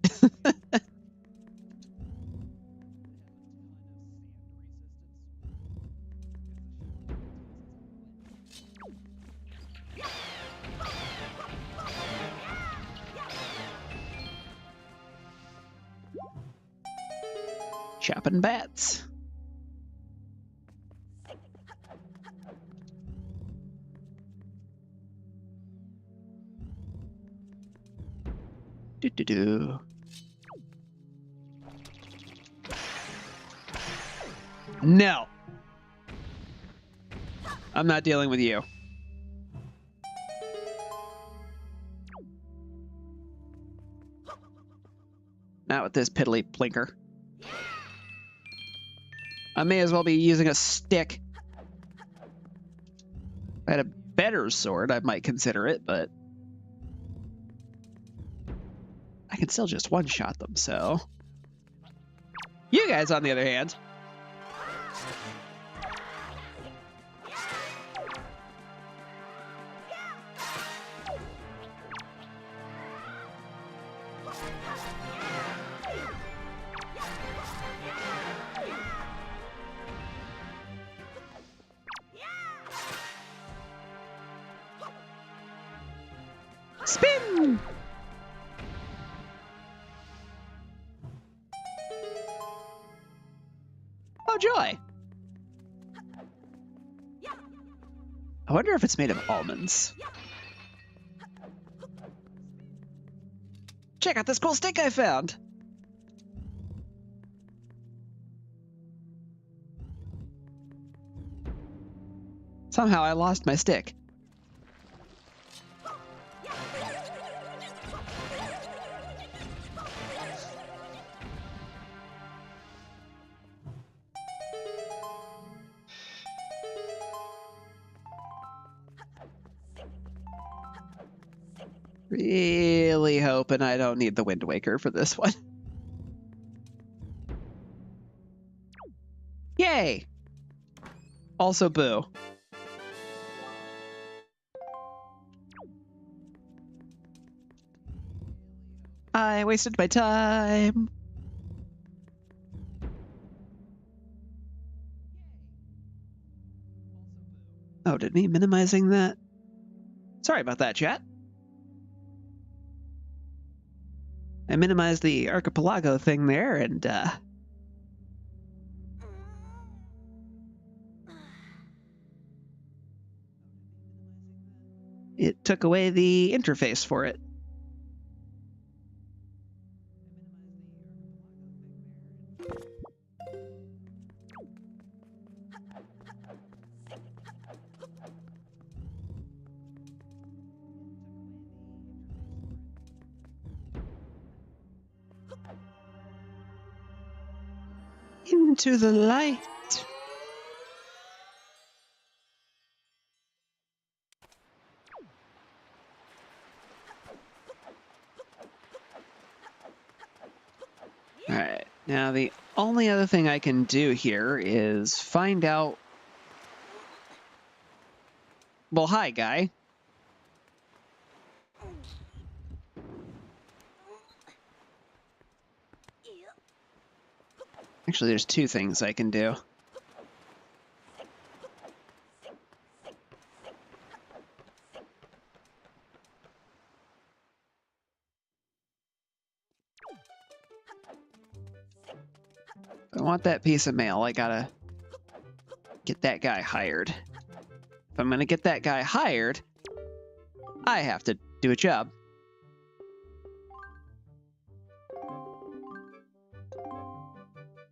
Chopping bats. Do. No. I'm not dealing with you. Not with this piddly blinker. I may as well be using a stick. If I had a better sword, I might consider it, but I can still just one-shot them, so. You guys, on the other hand. Spin! Oh, joy! I wonder if it's made of almonds. Check out this cool stick I found! Somehow I lost my stick. Really hoping I don't need the Wind Waker for this one. Yay! Also boo. I wasted my time. Oh, did me minimizing that? Sorry about that, chat. I minimized the archipelago thing there, and it took away the interface for it. Into the light. All right, now the only other thing I can do here is find out. Well, hi, guy. Actually, there's two things I can do. If I want that piece of mail, I gotta get that guy hired. If I'm gonna get that guy hired, I have to do a job.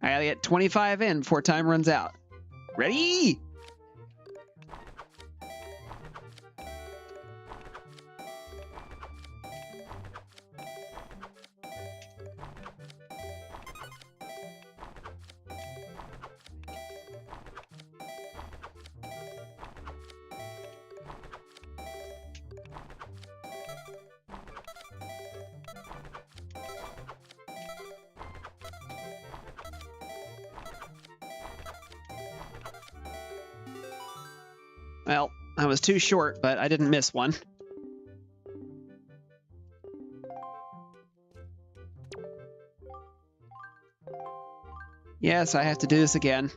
I gotta get 25 in before time runs out. Ready? Well, I was too short, but I didn't miss one. Yes, I have to do this again.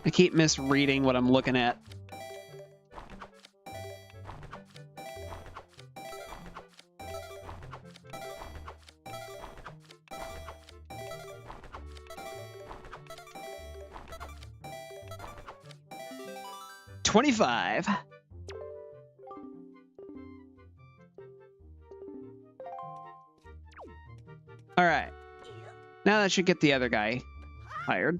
I keep misreading what I'm looking at. $25. All right. Now that should get the other guy hired.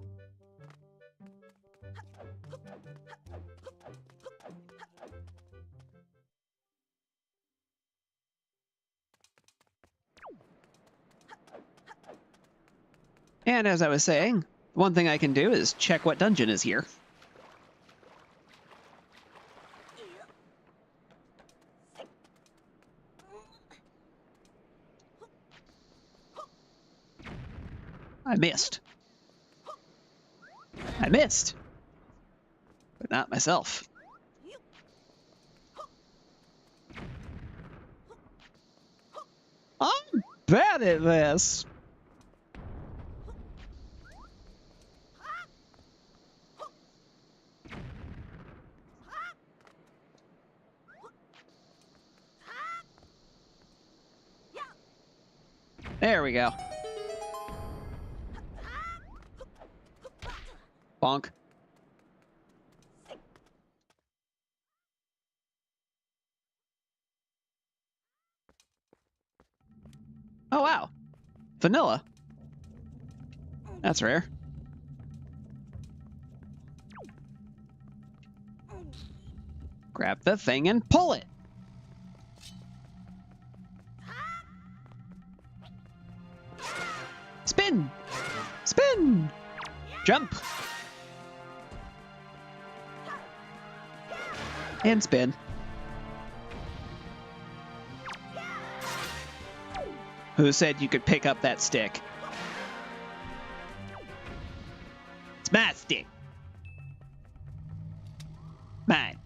And as I was saying, one thing I can do is check what dungeon is here. I missed. I missed. But not myself. I'm bad at this. There we go. Bonk. Oh, wow. Vanilla. That's rare. Grab the thing and pull it. Spin! Spin! Jump! And spin. Who said you could pick up that stick? It's my stick. Mine.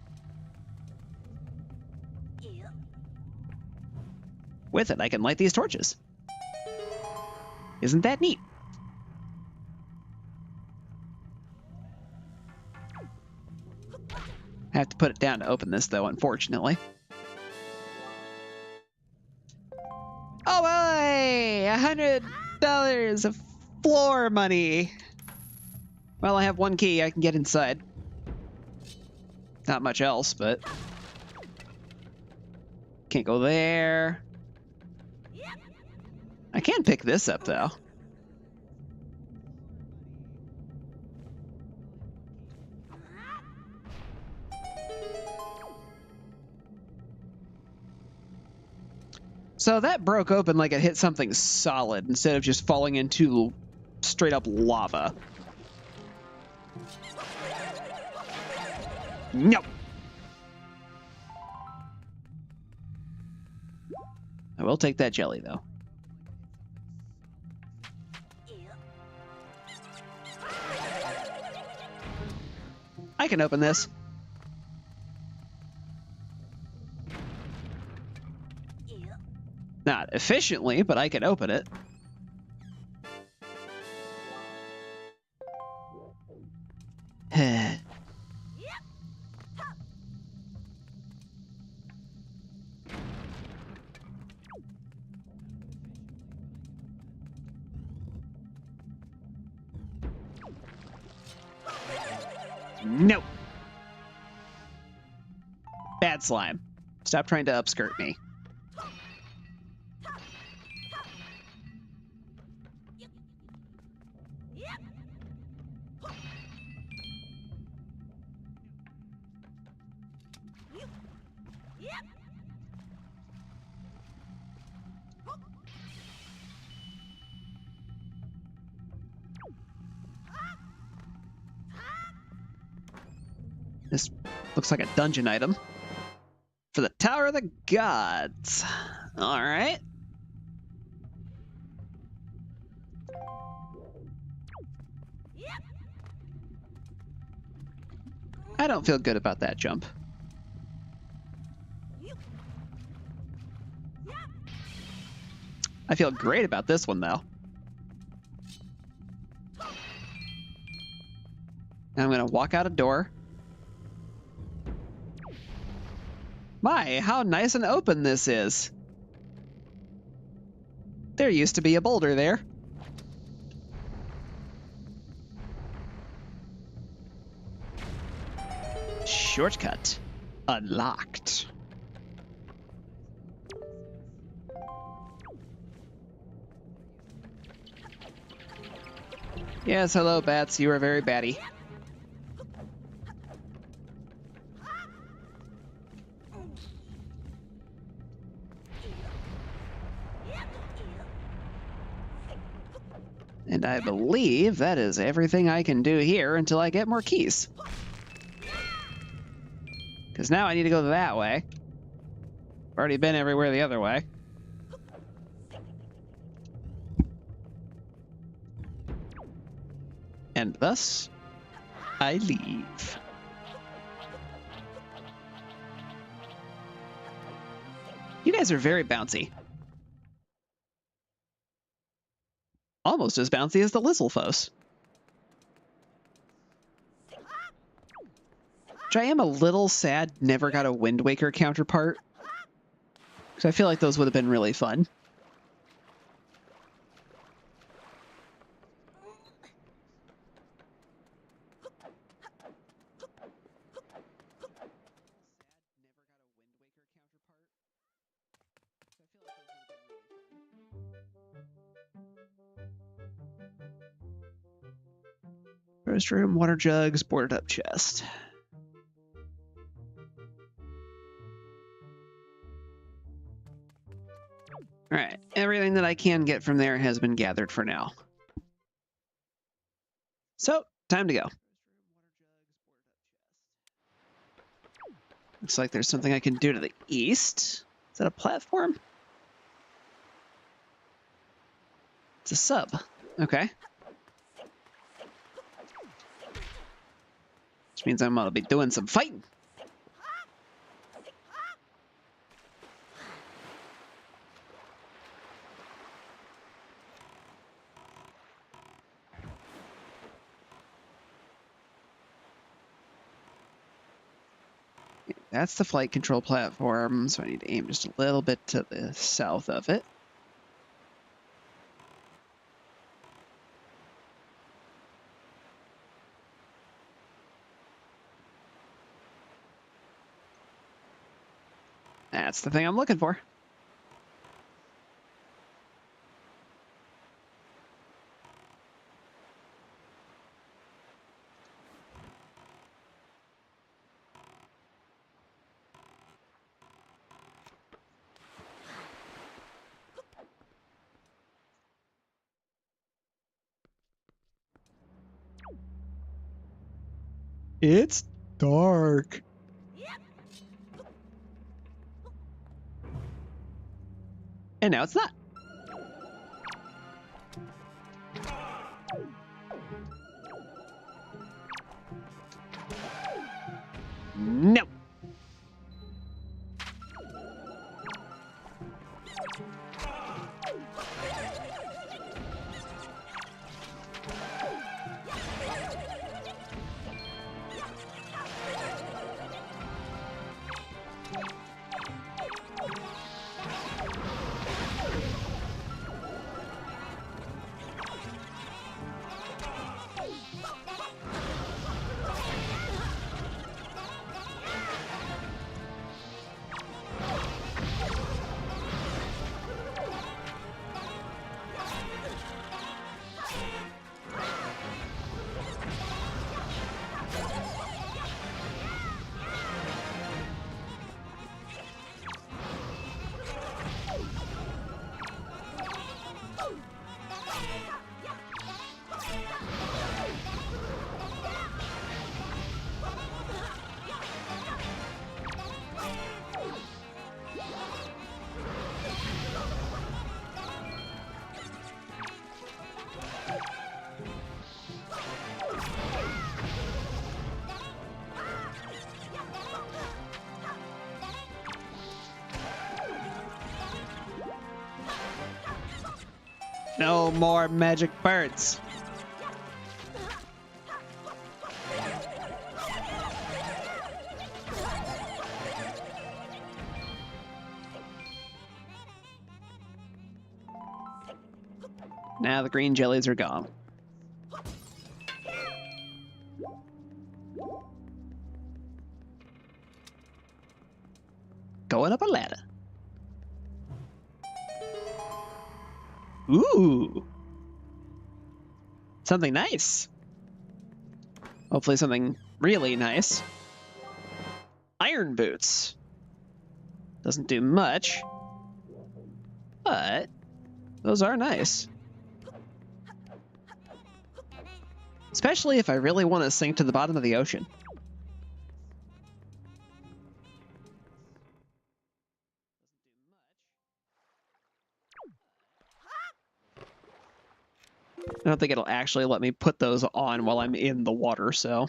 With it, I can light these torches. Isn't that neat? I have to put it down to open this, though, unfortunately. Oh boy! $100 of floor money! Well, I have one key. I can get inside. Not much else, but... Can't go there. I can pick this up, though. So that broke open like it hit something solid instead of just falling into straight up lava. No. I will take that jelly, though. I can open this. Not efficiently, but I can open it. No. Bad slime. Stop trying to upskirt me. This looks like a dungeon item. For the Tower of the Gods. All right. I don't feel good about that jump. I feel great about this one, though. Now I'm going to walk out a door. My, how nice and open this is. There used to be a boulder there. Shortcut unlocked. Yes, hello, bats. You are very batty. And I believe that is everything I can do here until I get more keys. Because now I need to go that way. I've already been everywhere the other way. And thus, I leave. You guys are very bouncy. Almost as bouncy as the Lizalfos. Which I am a little sad never got a Wind Waker counterpart. Because I feel like those would have been really fun. Restroom, water jugs, boarded up chest. Alright, everything that I can get from there has been gathered for now. So, time to go. Looks like there's something I can do to the east. Is that a platform? It's a sub. Okay. Which means I'm gonna be doing some fighting. That's the flight control platform, so I need to aim just a little bit to the south of it. That's the thing I'm looking for. It's dark. And now it's not. No. No more magic birds. Now the green jellies are gone. Going up a ladder. Ooh. Something nice. Hopefully something really nice. Iron boots. Doesn't do much, but those are nice. Especially if I really want to sink to the bottom of the ocean. I don't think it'll actually let me put those on while I'm in the water, so.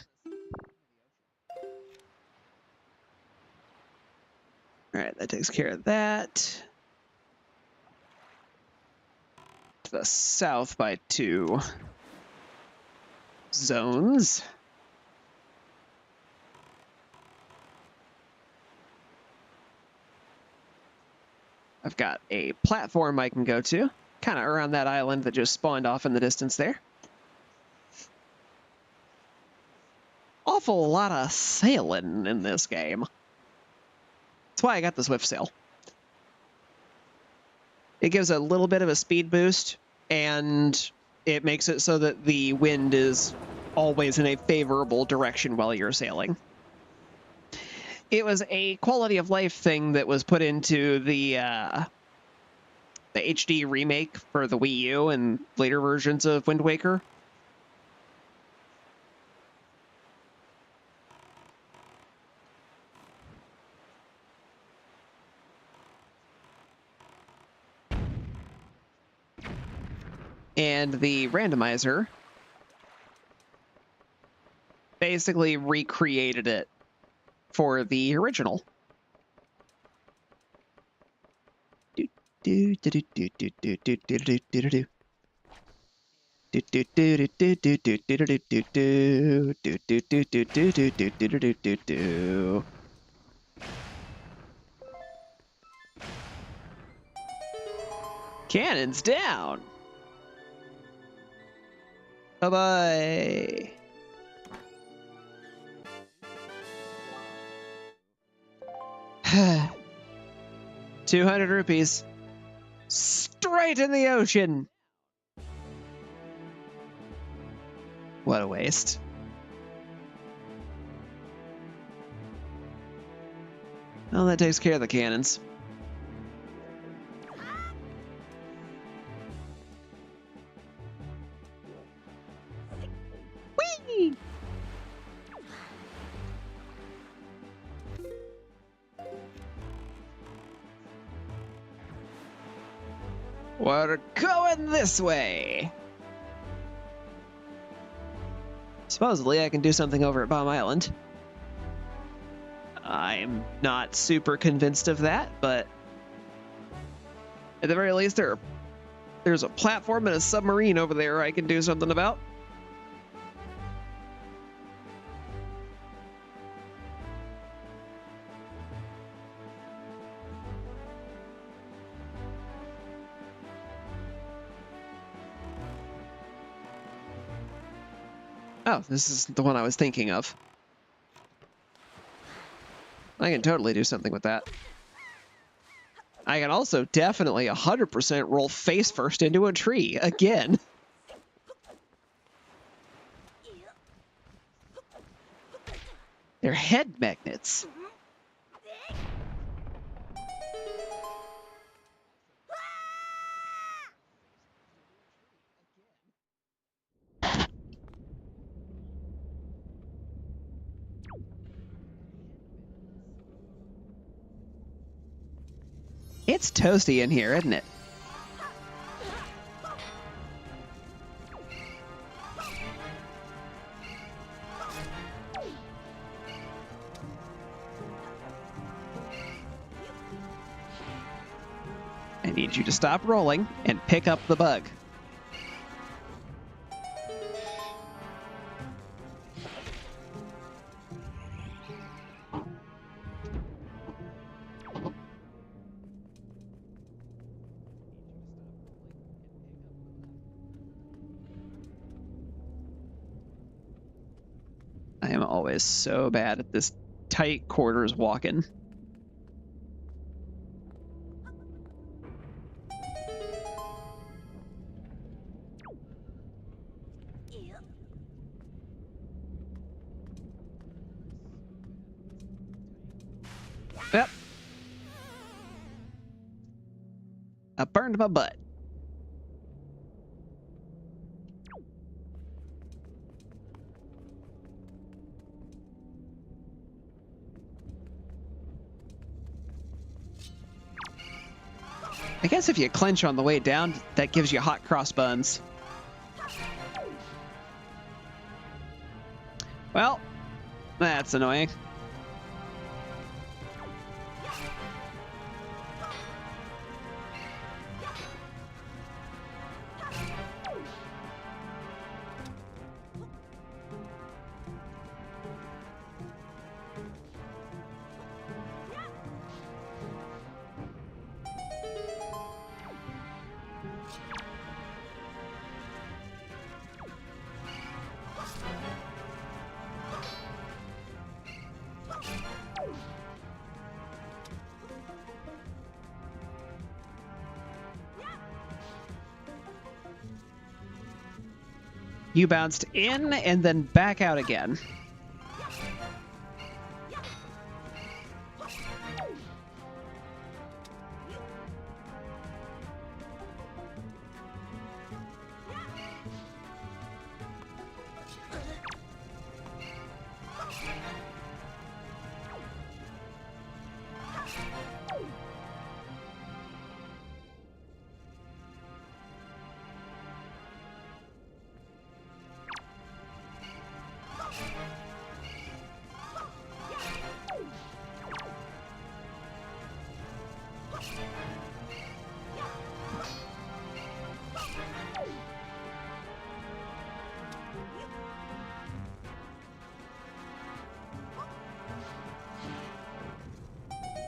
Alright, that takes care of that. To the south by 2 zones. I've got a platform I can go to, kind of around that island that just spawned off in the distance there. Awful lot of sailing in this game. That's why I got the Swift Sail. It gives a little bit of a speed boost, and it makes it so that the wind is always in a favorable direction while you're sailing. It was a quality of life thing that was put into the HD remake for the Wii U and later versions of Wind Waker. And the Randomizer basically recreated it for the original. Cannons down. Bye-bye. $200. Straight in the ocean. What a waste. Well, that takes care of the cannons. Whee! We're going this way. Supposedly, I can do something over at Bomb Island. I'm not super convinced of that, but at the very least, there's a platform and a submarine over there I can do something about. Oh, this is the one I was thinking of. I can totally do something with that. I can also definitely 100% roll face first into a tree again. They're head magnets. It's toasty in here, isn't it? I need you to stop rolling and pick up the bug. I am always so bad at this tight quarters walking. Yep. I burned my butt. I guess if you clench on the way down, that gives you hot cross buns. Well, that's annoying. You bounced in and then back out again.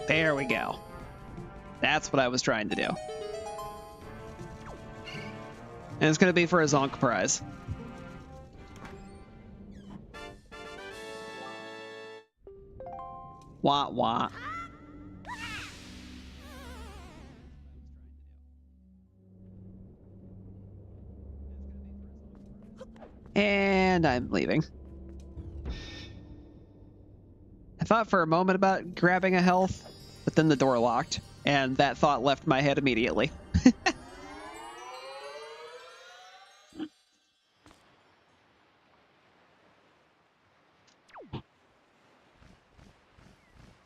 There we go. That's what I was trying to do. And it's going to be for a Zonk prize. Wah wah. And I'm leaving. I thought for a moment about grabbing a health, but then the door locked, and that thought left my head immediately.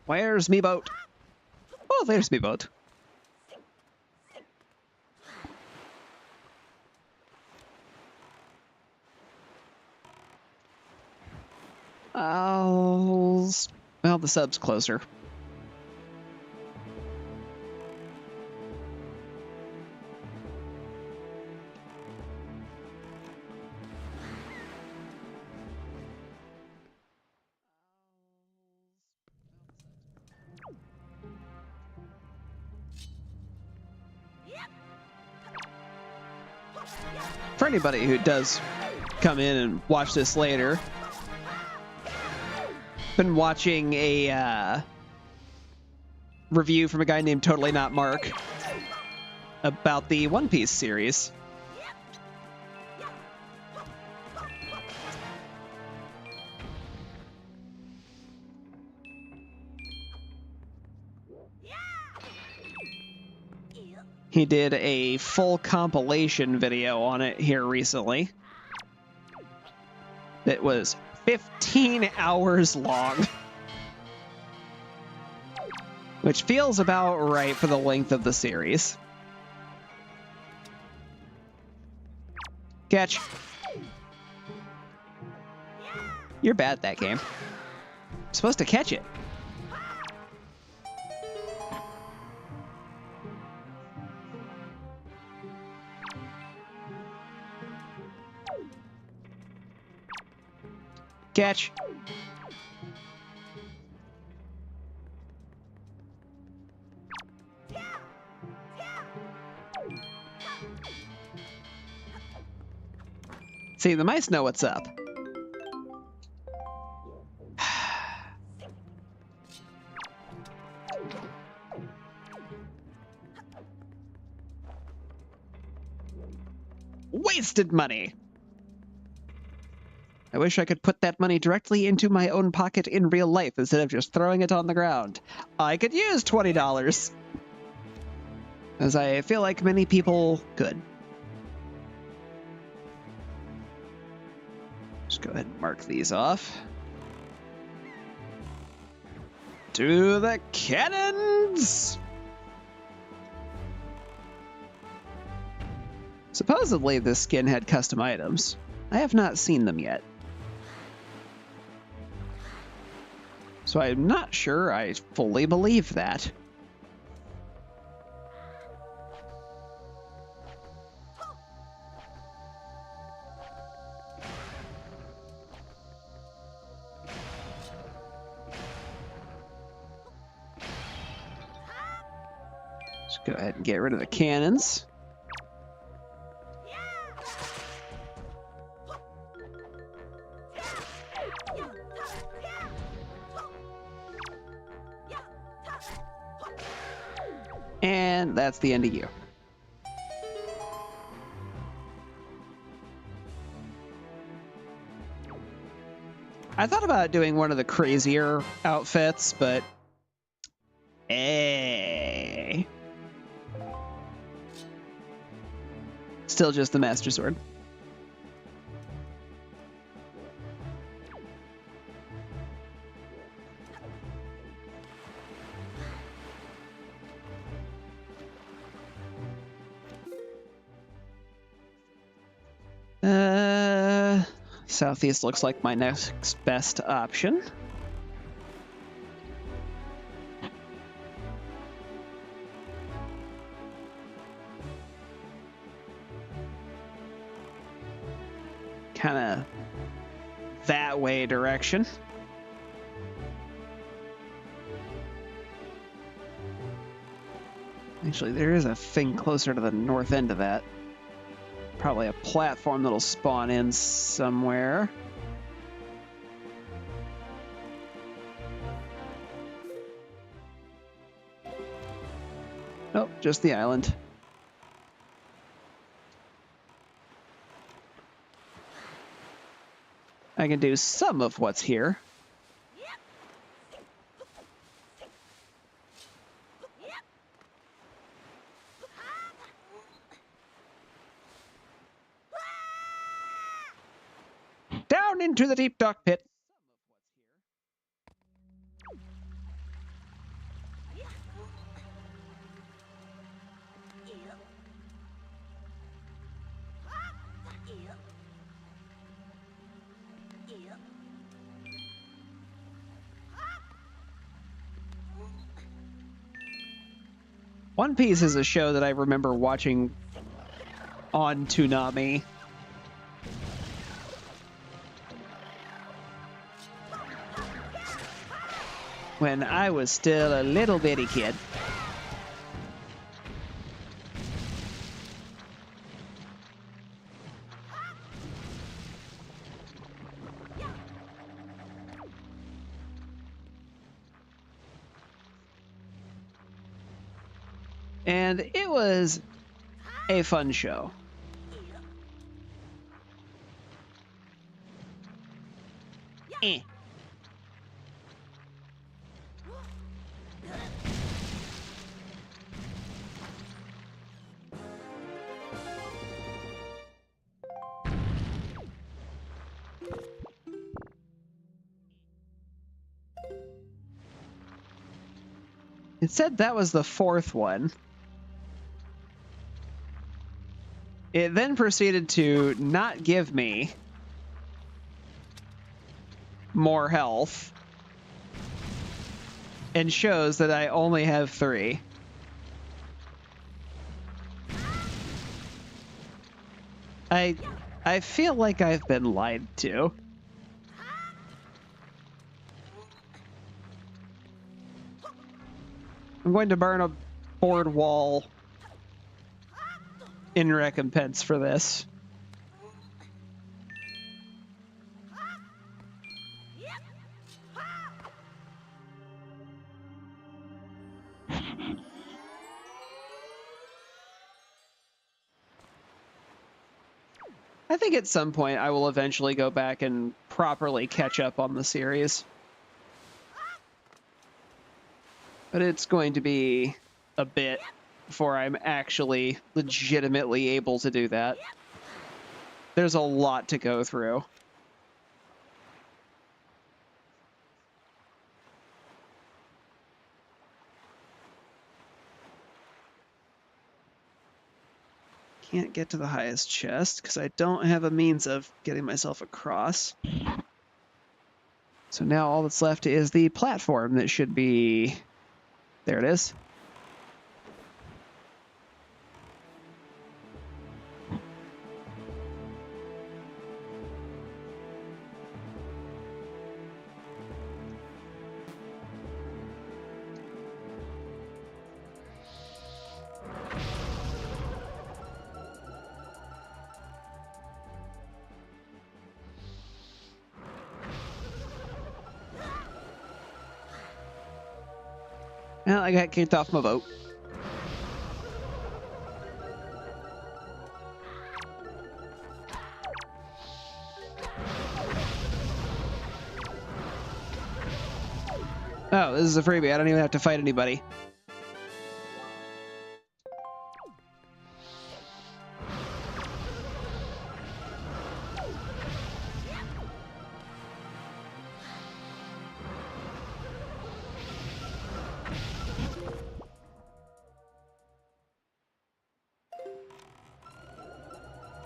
Where's me boat? Oh, there's me boat. Well, the sub's closer. For anybody who does come in and watch this later, been watching a review from a guy named Totally Not Mark about the One Piece series. He did a full compilation video on it here recently. It was 15 hours long, which feels about right for the length of the series. Catch. You're bad at that game. You're supposed to catch it. Catch. See, the mice know what's up. wasted money. I wish I could put that money directly into my own pocket in real life instead of just throwing it on the ground. I could use $20. As I feel like many people could. Just go ahead and mark these off. To the cannons! Supposedly this skin had custom items. I have not seen them yet. So I'm not sure I fully believe that. Let's go ahead and get rid of the cannons. And that's the end of you. I thought about doing one of the crazier outfits, but still just the Master Sword. Southeast looks like my next best option. Kind of that way direction. Actually, there is a thing closer to the north end of that. Probably a platform that'll spawn in somewhere. Nope, just the island. I can do some of what's here. Down into the deep dark pit. One Piece is a show that I remember watching on Toonami. When I was still a little bitty kid. And it was a fun show. It said that was the fourth one. It then proceeded to not give me more health and shows that I only have 3. I feel like I've been lied to. I'm going to burn a board wall in recompense for this. I think at some point I will eventually go back and properly catch up on the series. But it's going to be a bit before I'm actually legitimately able to do that. There's a lot to go through. Can't get to the highest chest because I don't have a means of getting myself across. So now all that's left is the platform that should be... There it is. Well, I got kicked off my boat. Oh, this is a freebie. I don't even have to fight anybody.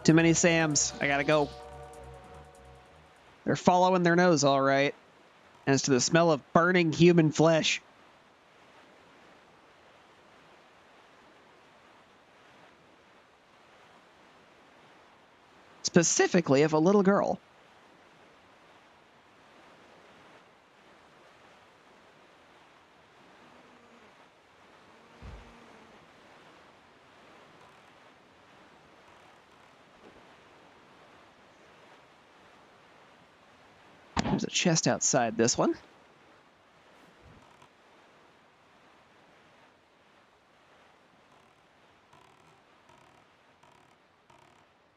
Too many Sams. I gotta go. They're following their nose all right. As to the smell of burning human flesh. Specifically of a little girl. There's a chest outside this one.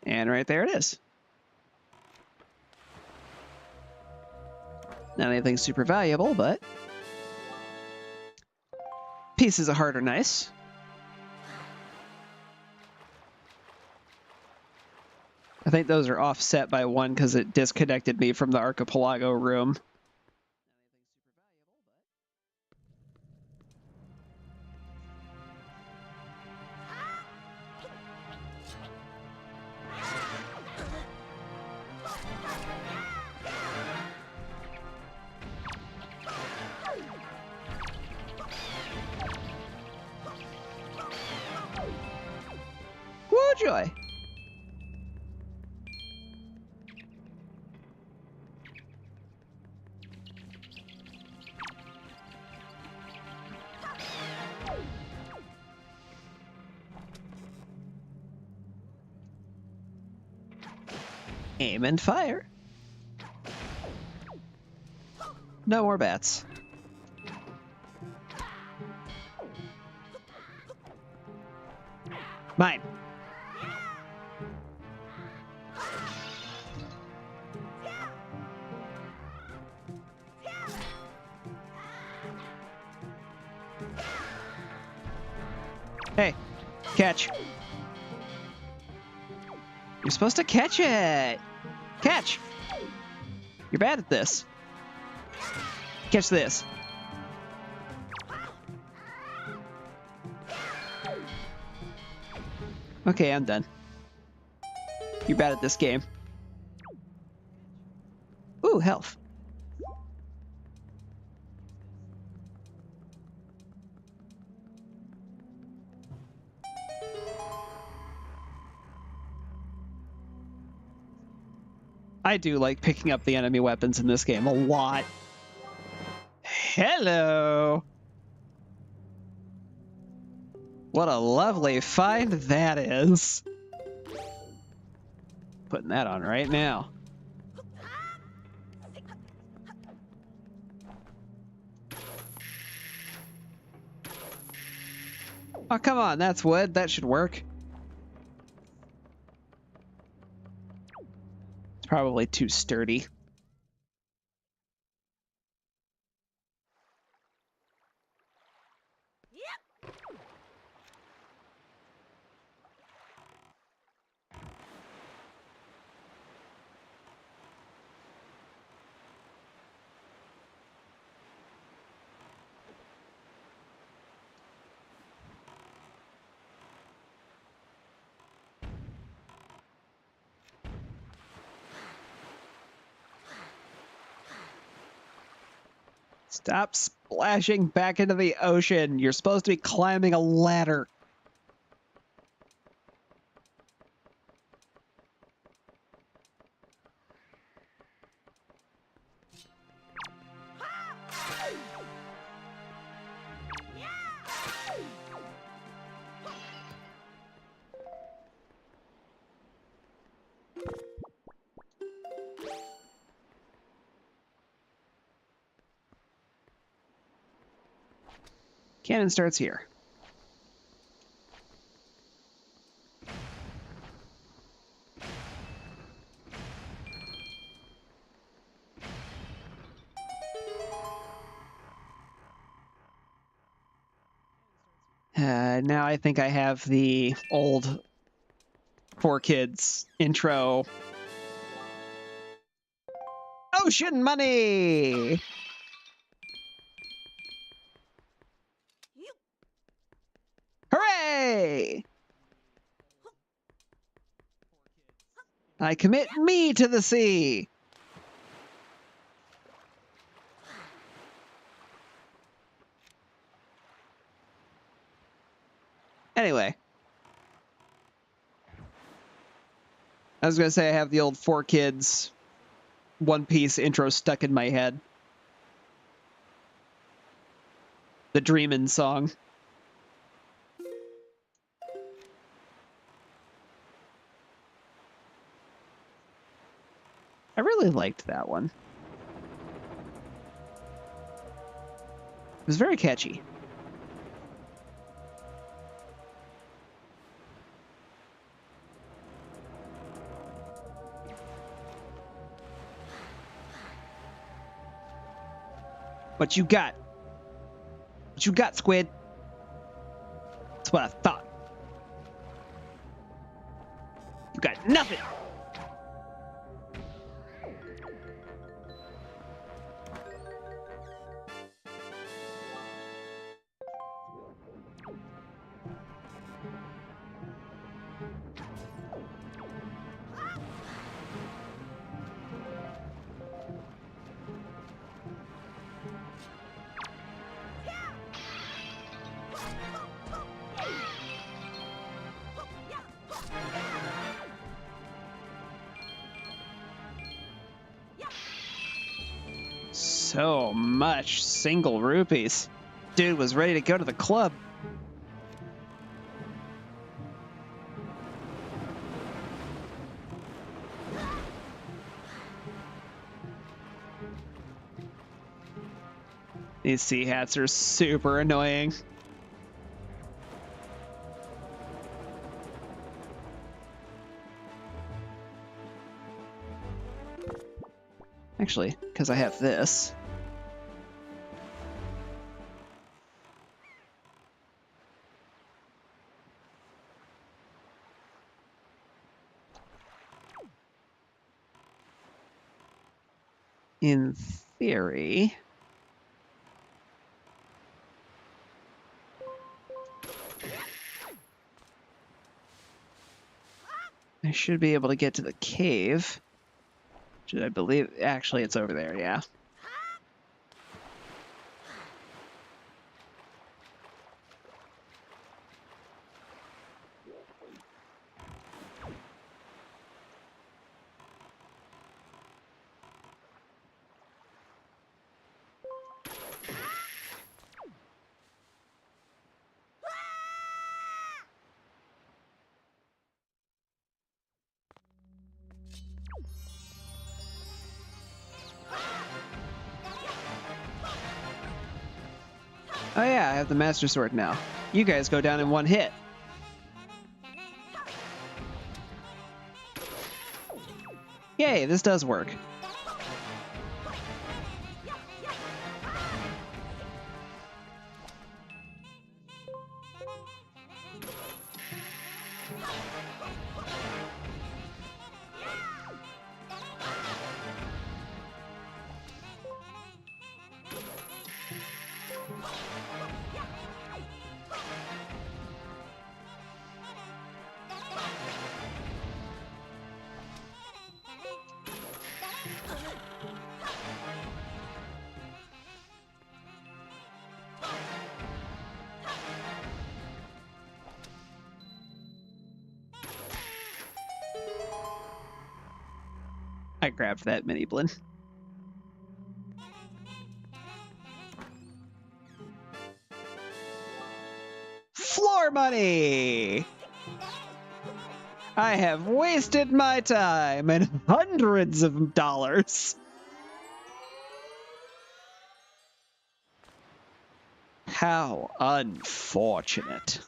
And right there it is. Not anything super valuable, but pieces of heart are nice. I think those are offset by one because it disconnected me from the archipelago room. Woo joy! Aim and fire. No more bats. Mine. Hey, catch. You're supposed to catch it. Catch. You're bad at this. Catch this. Okay, I'm done. You're bad at this game. Ooh, health. I do like picking up the enemy weapons in this game a lot. Hello! What a lovely find that is. Putting that on right now. Oh, come on, that's wood. That should work. Probably too sturdy. Stop splashing back into the ocean. You're supposed to be climbing a ladder. Cannon starts here. Now I think I have the old 4Kids intro. Ocean money! Hooray! I commit me to the sea! Anyway. I was going to say I have the old 4Kids One Piece intro stuck in my head. The Dreamin' song. I really liked that one. It was very catchy. What you got? What you got, Squid? That's what I thought. You got nothing! So much single rupees. Dude was ready to go to the club. These sea hats are super annoying. Actually, because I have this. In theory, I should be able to get to the cave. Should I believe? Actually, it's over there, yeah. Oh yeah, I have the Master Sword now. You guys go down in one hit. Yay, this does work. I grabbed that mini blend. Floor money! I have wasted my time and hundreds of dollars. How unfortunate.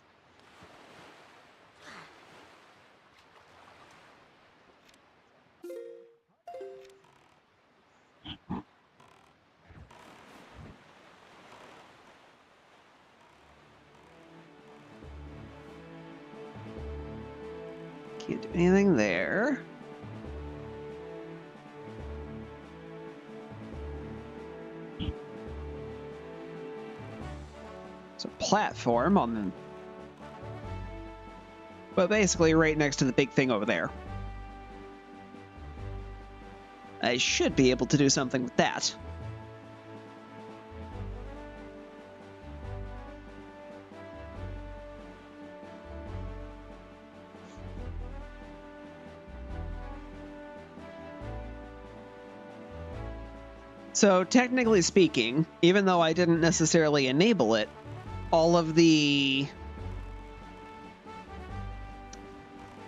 Can't do anything there. It's a platform on the... but basically right next to the big thing over there. I should be able to do something with that. So technically speaking, even though I didn't necessarily enable it, all of the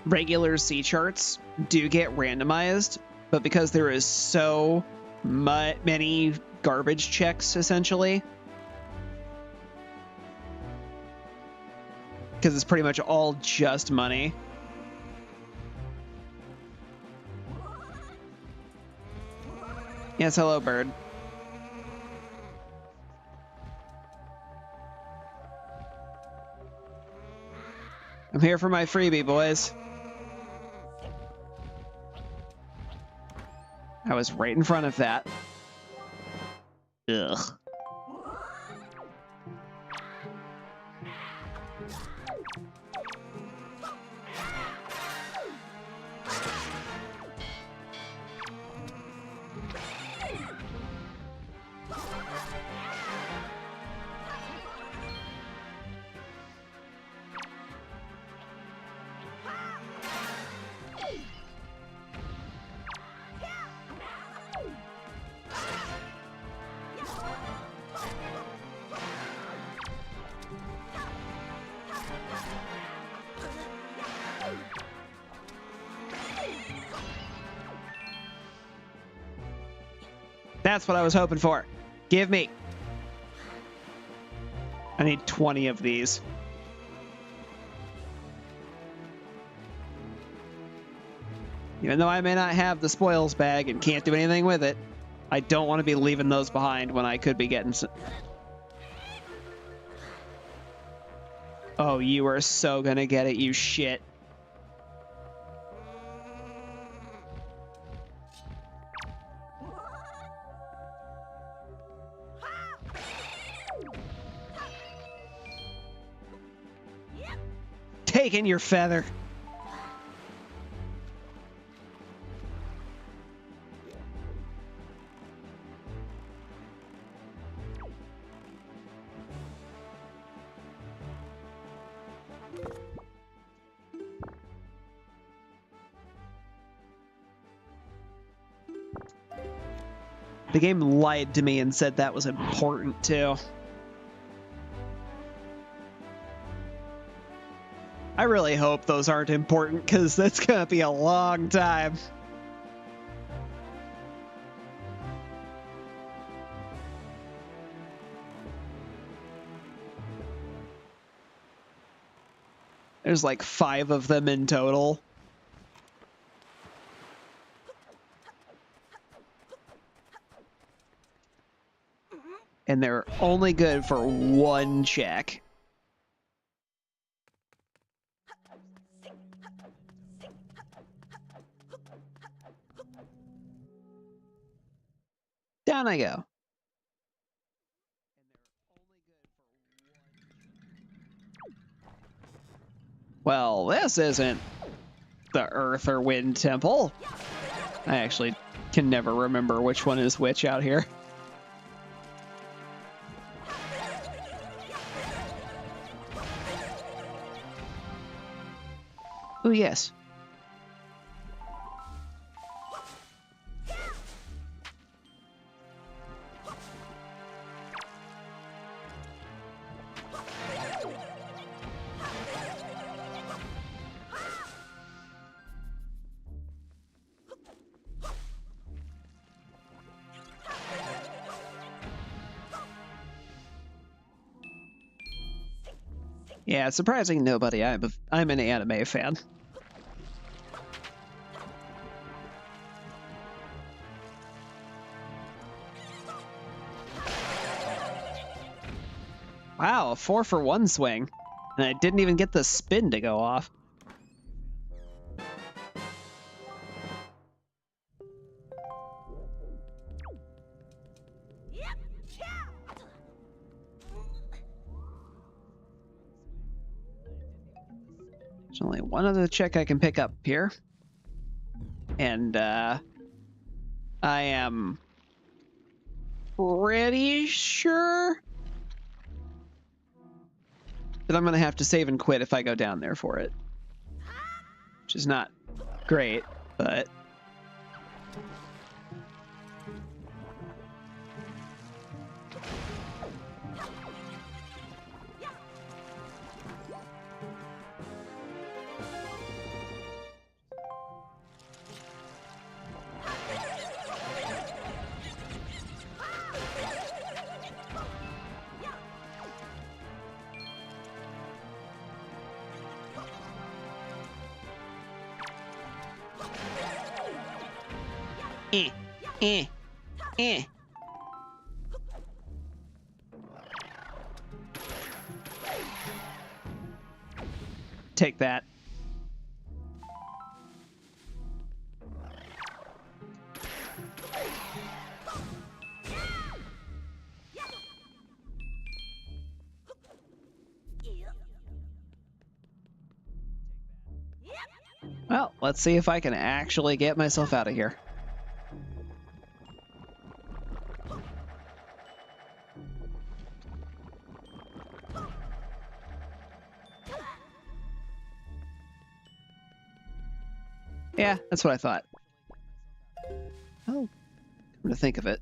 regular sea charts do get randomized, but because there is so many garbage checks, essentially, because it's pretty much all just money. Yes, hello, bird. I'm here for my freebie, boys. I was right in front of that. Ugh. That's what I was hoping for. Give me. I need 20 of these. Even though I may not have the spoils bag and can't do anything with it, I don't want to be leaving those behind when I could be getting some. Oh, you are so gonna get it, you shit. Taking your feather. The game lied to me and said that was important too. I really hope those aren't important, because that's gonna be a long time. There's like 5 of them in total. and they're only good for one check. Down I go. Well, this isn't the Earth or Wind Temple. I actually can never remember which one is which out here. Oh, yes. Yeah, it's surprising nobody. I'm an anime fan. Wow, a 4-for-1 swing. And I didn't even get the spin to go off. There's only one other check I can pick up here. And I am pretty sure that I'm going to have to save and quit if I go down there for it. Which is not great, but... Take that. Well, let's see if I can actually get myself out of here. Yeah, that's what I thought. Oh, come to think of it.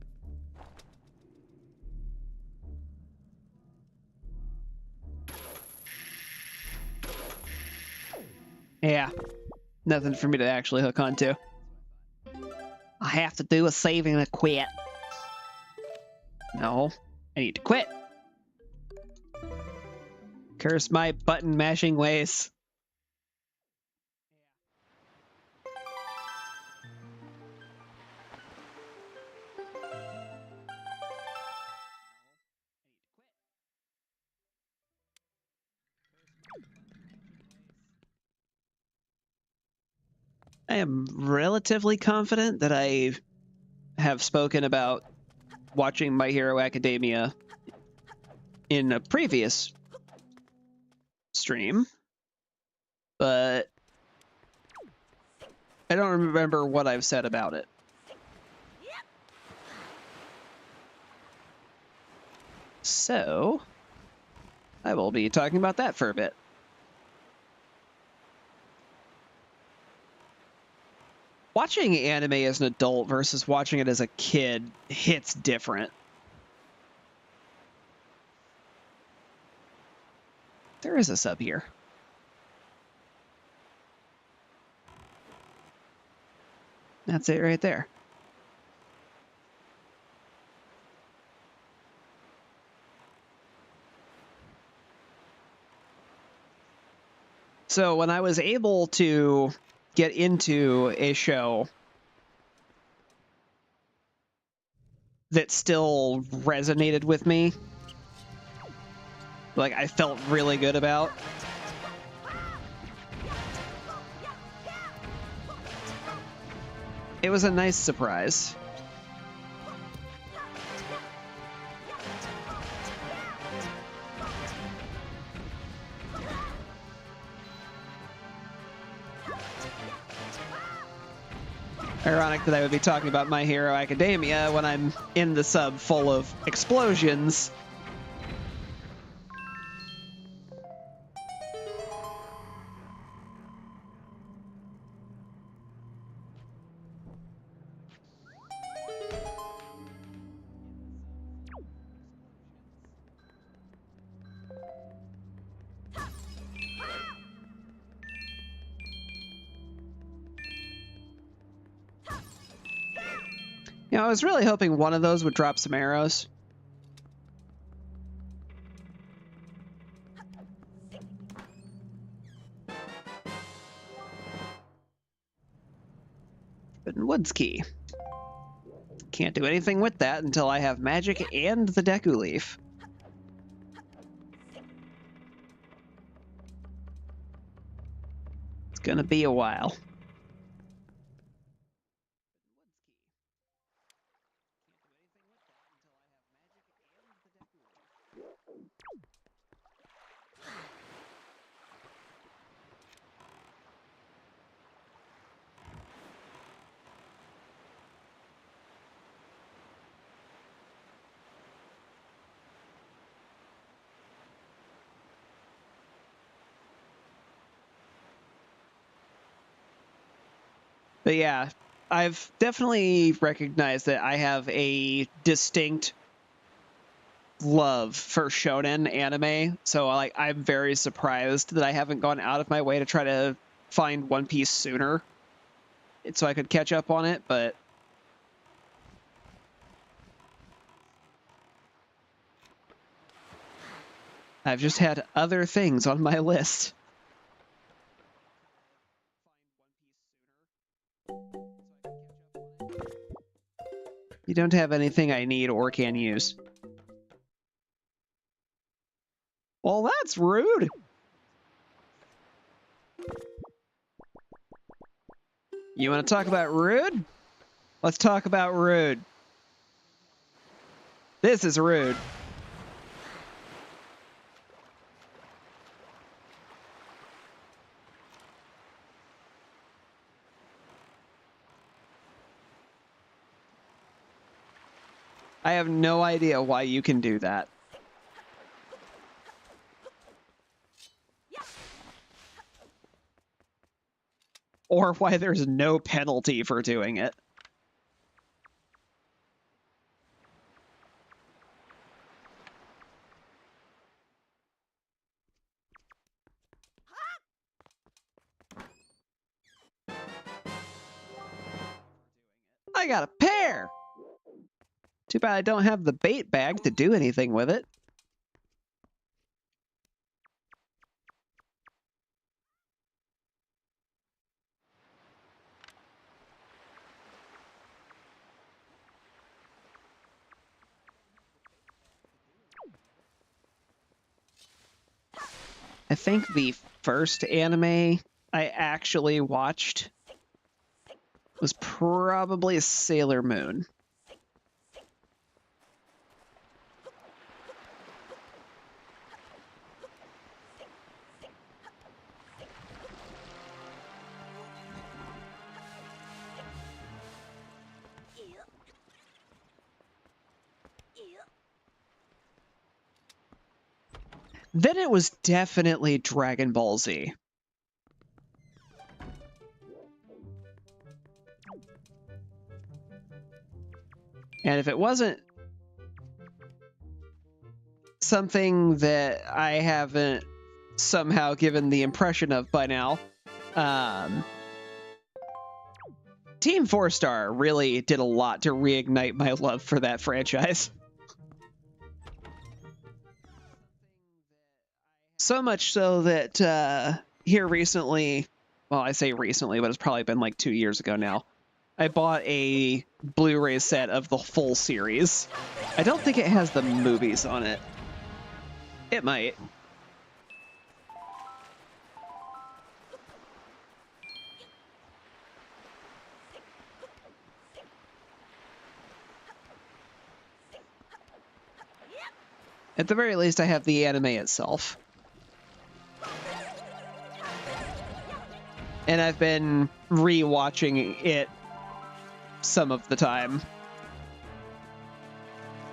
Yeah, nothing for me to actually hook onto. I have to do a saving and a quit. No, I need to quit. Curse my button mashing ways. I am relatively confident that I have spoken about watching My Hero Academia in a previous stream, but I don't remember what I've said about it. So I will be talking about that for a bit. Watching anime as an adult versus watching it as a kid hits different. There is a sub here. That's it right there. So when I was able to get into a show that still resonated with me. Like, I felt really good about. It was a nice surprise. Ironic that I would be talking about My Hero Academia when I'm in the sub full of explosions. You know, I was really hoping one of those would drop some arrows. Forbidden Woods key. Can't do anything with that until I have magic and the Deku Leaf. It's gonna be a while. But yeah, I've definitely recognized that I have a distinct love for shonen anime, so like I'm very surprised that I haven't gone out of my way to try to find One Piece sooner so I could catch up on it, but I've just had other things on my list. You don't have anything I need or can use. Well, that's rude. You want to talk about rude? Let's talk about rude. This is rude. I have no idea why you can do that. Or why there's no penalty for doing it. I got a pair! Too bad I don't have the bait bag to do anything with it. I think the first anime I actually watched was probably Sailor Moon. Then it was definitely Dragon Ball Z. And if it wasn't something that I haven't somehow given the impression of by now, Team 4-Star really did a lot to reignite my love for that franchise. So much so that here recently, well, I say recently, but it's probably been like 2 years ago now, I bought a Blu-ray set of the full series. I don't think it has the movies on it. It might. At the very least, I have the anime itself. And I've been re-watching it some of the time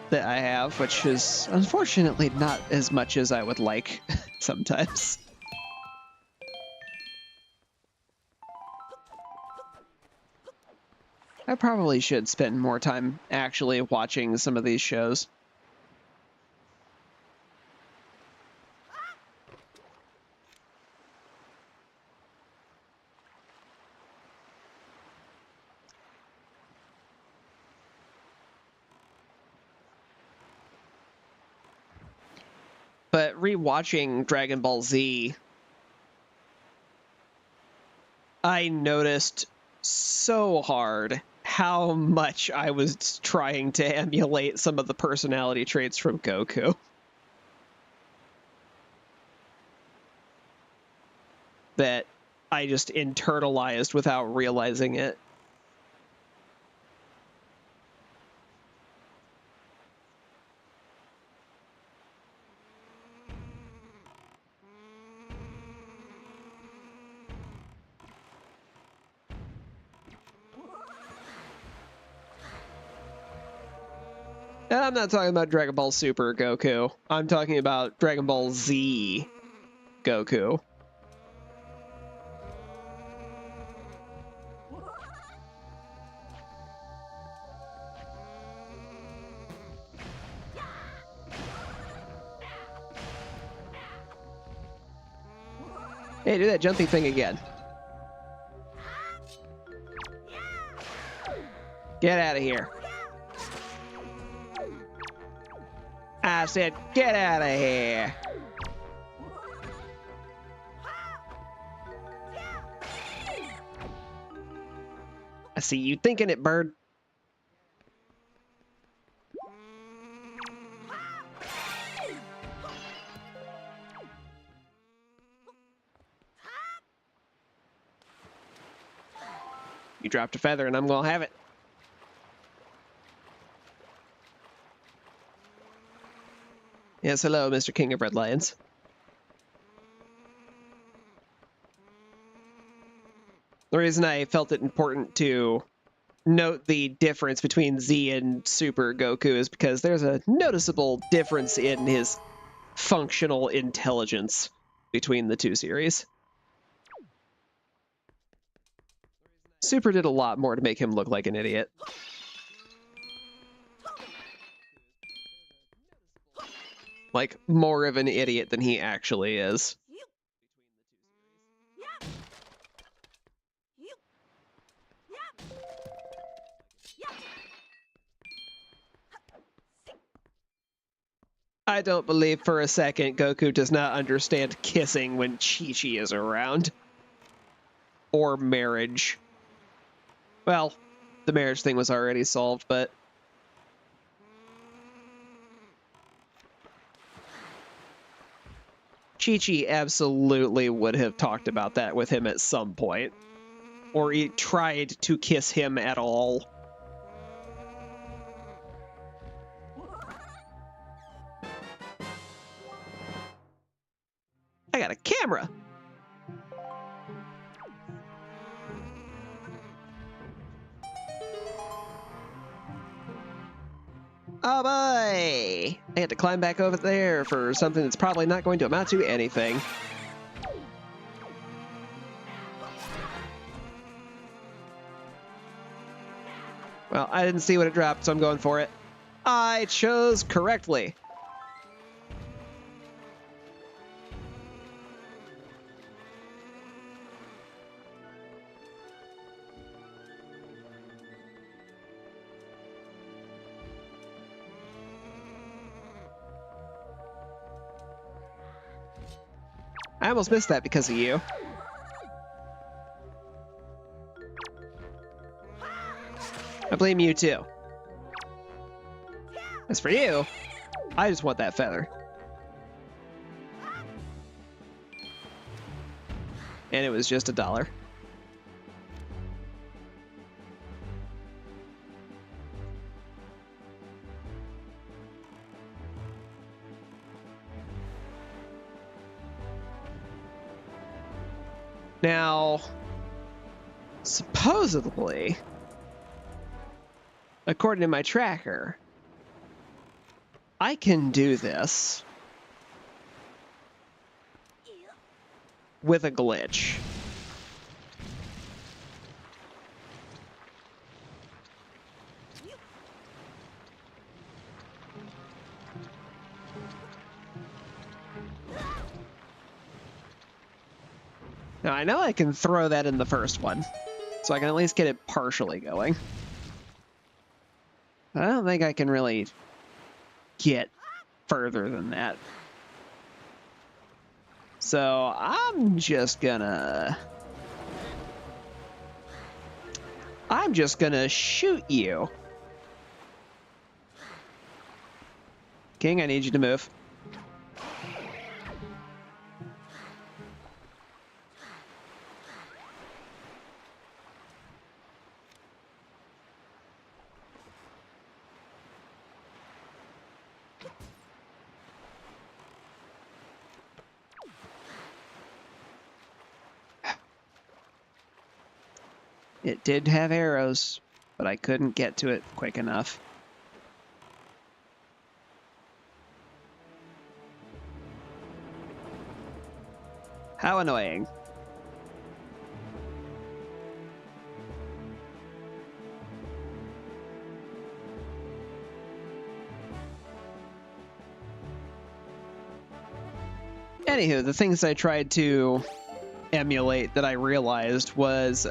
that I have, which is unfortunately not as much as I would like sometimes. I probably should spend more time actually watching some of these shows. But rewatching Dragon Ball Z, I noticed so hard how much I was trying to emulate some of the personality traits from Goku. That I just internalized without realizing it. And I'm not talking about Dragon Ball Super Goku. I'm talking about Dragon Ball Z Goku. Hey, do that jumping thing again. Get out of here. I said, get out of here. I see you thinking it, bird. You dropped a feather and I'm gonna have it. Yes, hello, Mr. King of Red Lions. The reason I felt it important to note the difference between Z and Super Goku is because there's a noticeable difference in his functional intelligence between the two series. Super did a lot more to make him look like an idiot. Like, more of an idiot than he actually is. I don't believe for a second Goku does not understand kissing when Chi-Chi is around. Or marriage. Well, the marriage thing was already solved, but... Chi-Chi absolutely would have talked about that with him at some point. Or he tried to kiss him at all. I got a camera! Oh boy! I had to climb back over there for something that's probably not going to amount to anything. Well, I didn't see what it dropped, so I'm going for it. I chose correctly. I almost missed that because of you. I blame you too. As for you, I just want that feather. And it was just $1. Now, supposedly, according to my tracker, I can do this with a glitch. Now, I know I can throw that in the first one, so I can at least get it partially going. I don't think I can really get further than that. So I'm just gonna shoot you. King, I need you to move. It did have arrows, but I couldn't get to it quick enough. How annoying. Anywho, the things I tried to emulate that I realized was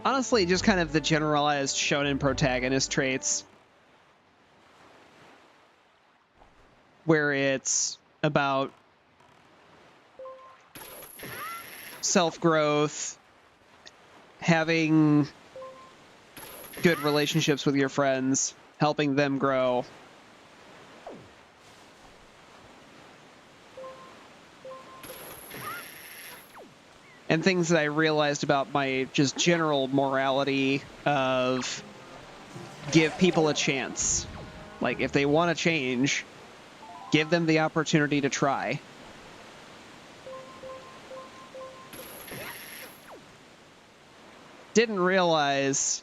honestly just kind of the generalized shonen protagonist traits, where it's about self-growth, having good relationships with your friends, helping them grow. And things that I realized about my just general morality of give people a chance. Like, if they want to change, give them the opportunity to try. Didn't realize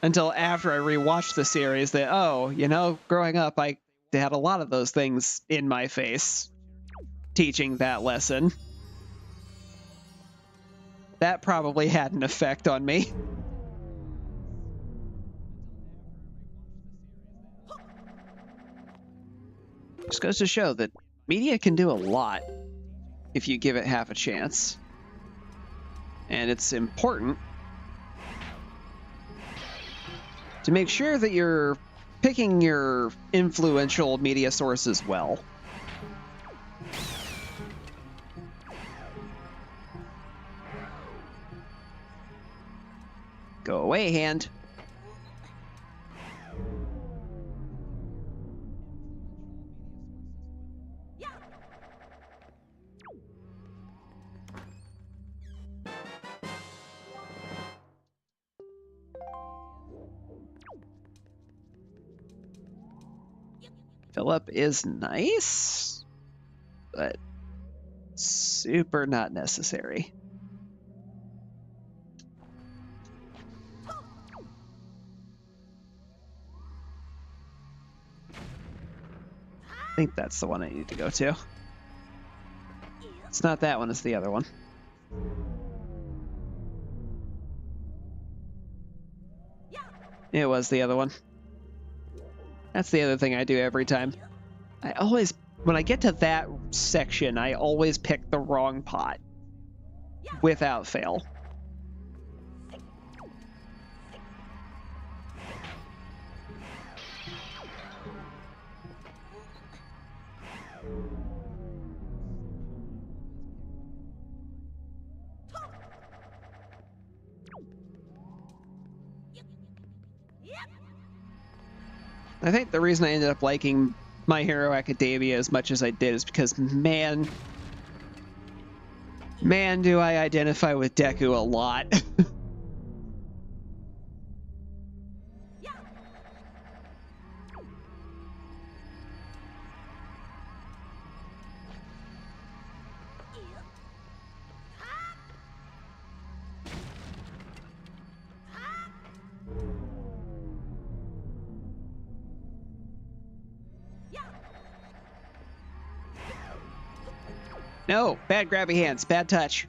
until after I rewatched the series that, oh, you know, growing up, I had a lot of those things in my face teaching that lesson. That probably had an effect on me. Just goes to show that media can do a lot if you give it half a chance. And it's important to make sure that you're picking your influential media sources well. Go away, hand. Philip is nice, but super not necessary. I think that's the one I need to go to. It's not that one, it's the other one. It was the other one. That's the other thing I do every time. I always, when I get to that section, I always pick the wrong pot. Without fail. I think the reason I ended up liking My Hero Academia as much as I did is because, man, do I identify with Deku a lot. No, bad grabby hands, bad touch.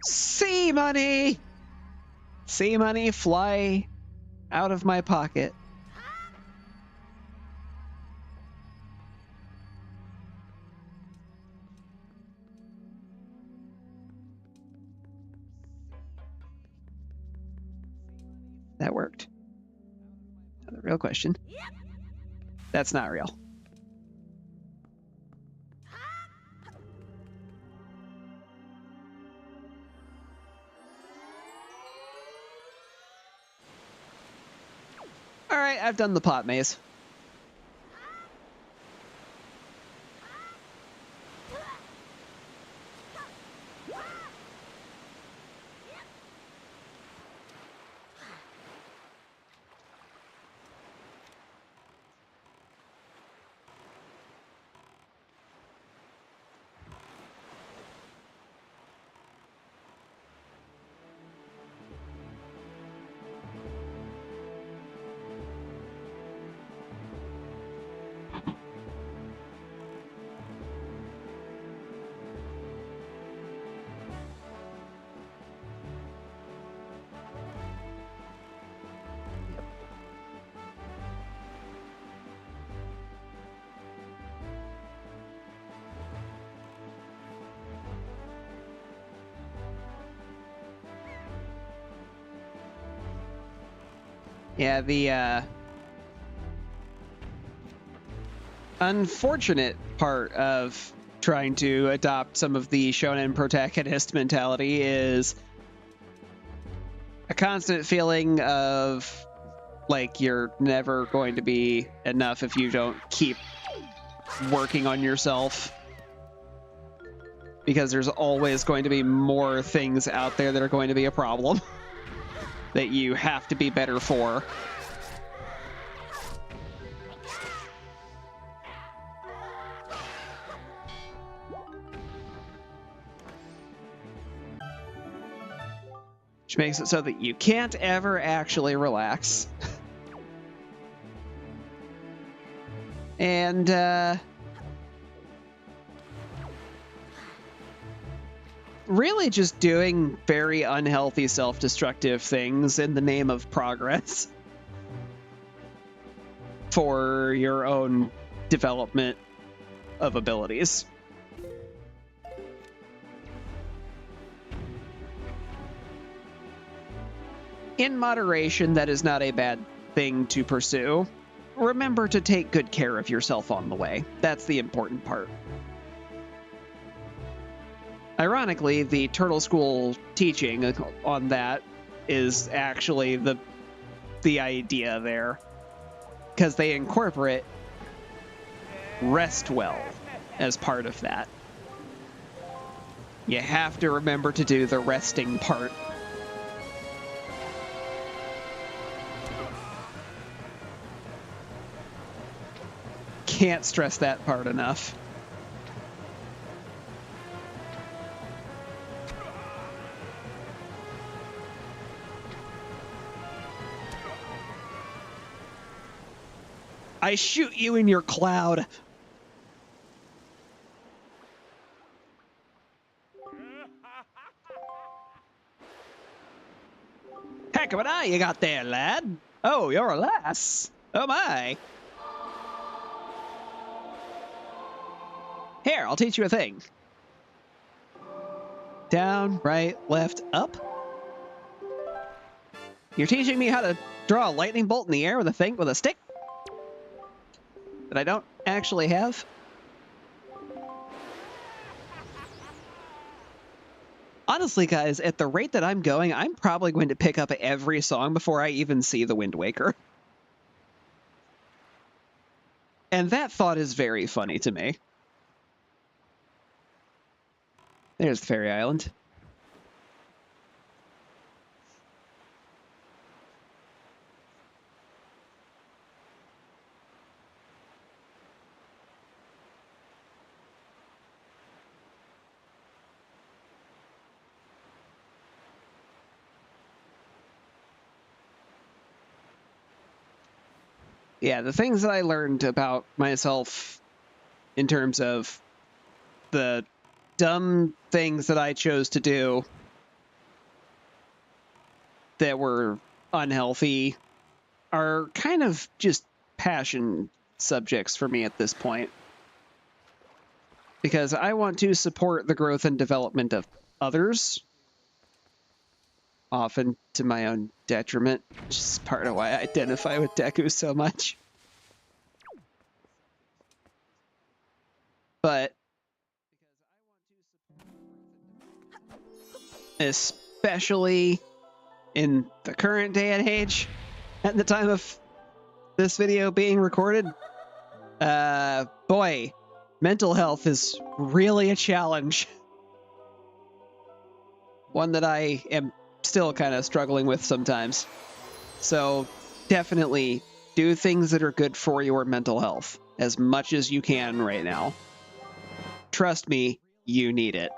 Sea money! Sea money, fly out of my pocket. That worked. Now the real question. That's not real. All right, I've done the pot maze. Yeah, the unfortunate part of trying to adopt some of the shonen protagonist mentality is a constant feeling of like you're never going to be enough if you don't keep working on yourself, because there's always going to be more things out there that are going to be a problem that you have to be better for. Which makes it so that you can't ever actually relax. And, really just doing very unhealthy, self-destructive things in the name of progress for your own development of abilities. In moderation, that is not a bad thing to pursue. Remember to take good care of yourself on the way. That's the important part. Ironically, the Turtle School teaching on that is actually the idea there, because they incorporate rest well as part of that. You have to remember to do the resting part. Can't stress that part enough. I shoot you in your cloud. Heck of an eye you got there, lad. Oh, you're a lass. Oh my. Here, I'll teach you a thing. Down, right, left, up. You're teaching me how to draw a lightning bolt in the air with a stick? That I don't actually have? Honestly, guys, at the rate that I'm going, I'm probably going to pick up every song before I even see the Wind Waker. And that thought is very funny to me. There's the Fairy Island. Yeah, the things that I learned about myself in terms of the dumb things that I chose to do that were unhealthy are kind of just passion subjects for me at this point. Because I want to support the growth and development of others, often to my own detriment, which is part of why I identify with Deku so much. But especially in the current day and age, at the time of this video being recorded, boy, mental health is really a challenge. One that I am still kind of struggling with sometimes. So definitely do things that are good for your mental health as much as you can right now. Trust me, you need it.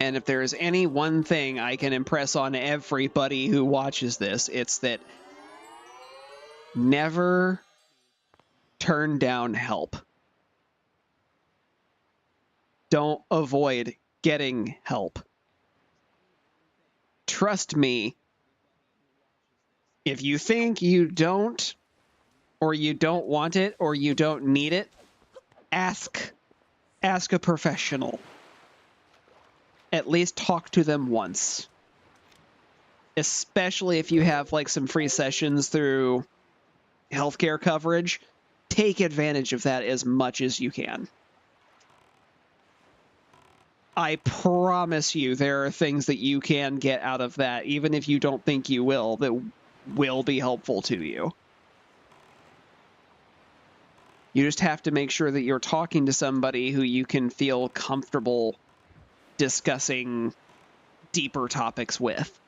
And if there is any one thing I can impress on everybody who watches this, it's that never turn down help. Don't avoid getting help. Trust me, if you think you don't, or you don't want it, or you don't need it, ask a professional. At least talk to them once. Especially if you have like some free sessions through healthcare coverage, take advantage of that as much as you can. I promise you there are things that you can get out of that, even if you don't think you will, that will be helpful to you. You just have to make sure that you're talking to somebody who you can feel comfortable discussing deeper topics with.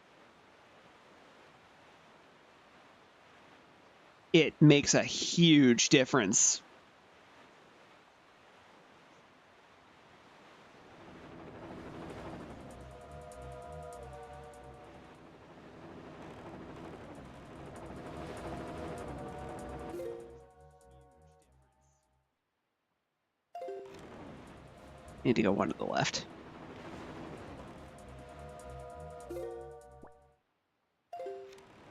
It makes a huge difference. Need to go one to the left.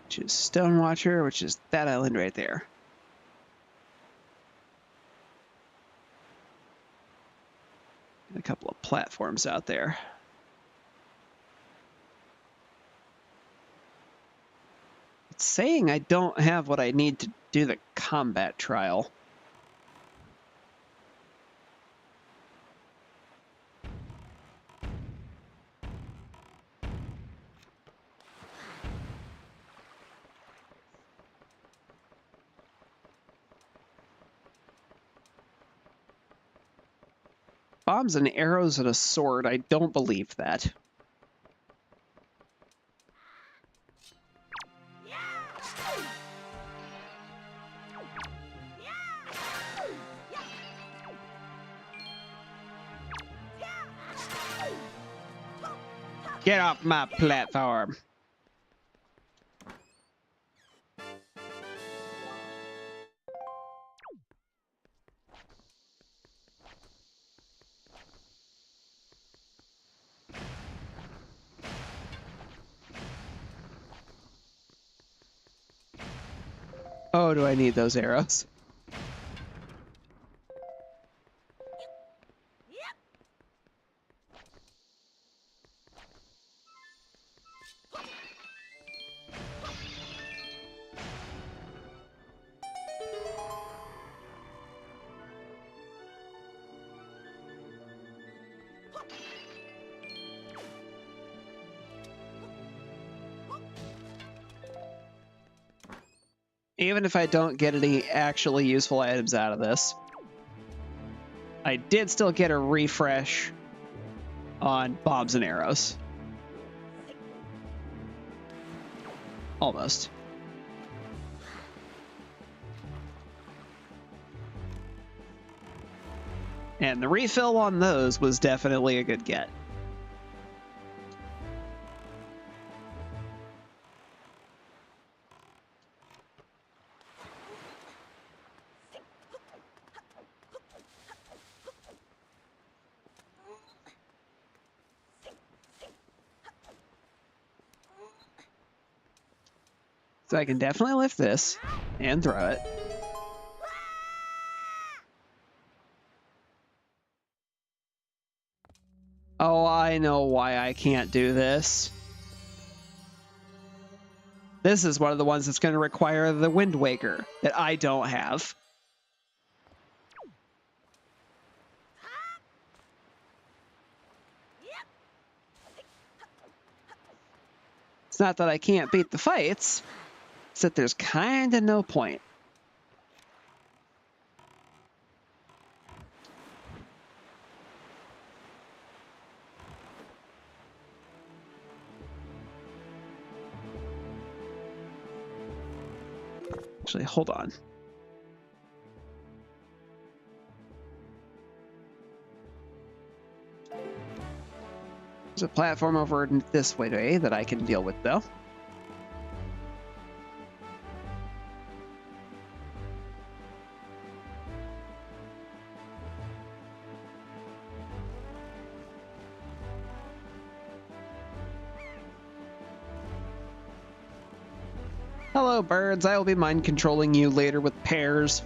Which is Stonewatcher, which is that island right there. A couple of platforms out there. It's saying I don't have what I need to do the combat trial. Bombs and arrows and a sword. I don't believe that. Get off my platform. Oh, do I need those arrows? Even if I don't get any actually useful items out of this, I did still get a refresh on bombs and arrows. Almost. And the refill on those was definitely a good get. So I can definitely lift this and throw it. Oh, I know why I can't do this. This is one of the ones that's going to require the Wind Waker that I don't have. It's not that I can't beat the fights, it's that there's kind of no point. Actually, hold on. There's a platform over this way that I can deal with, though. Hello, birds. I will be mind controlling you later with pairs.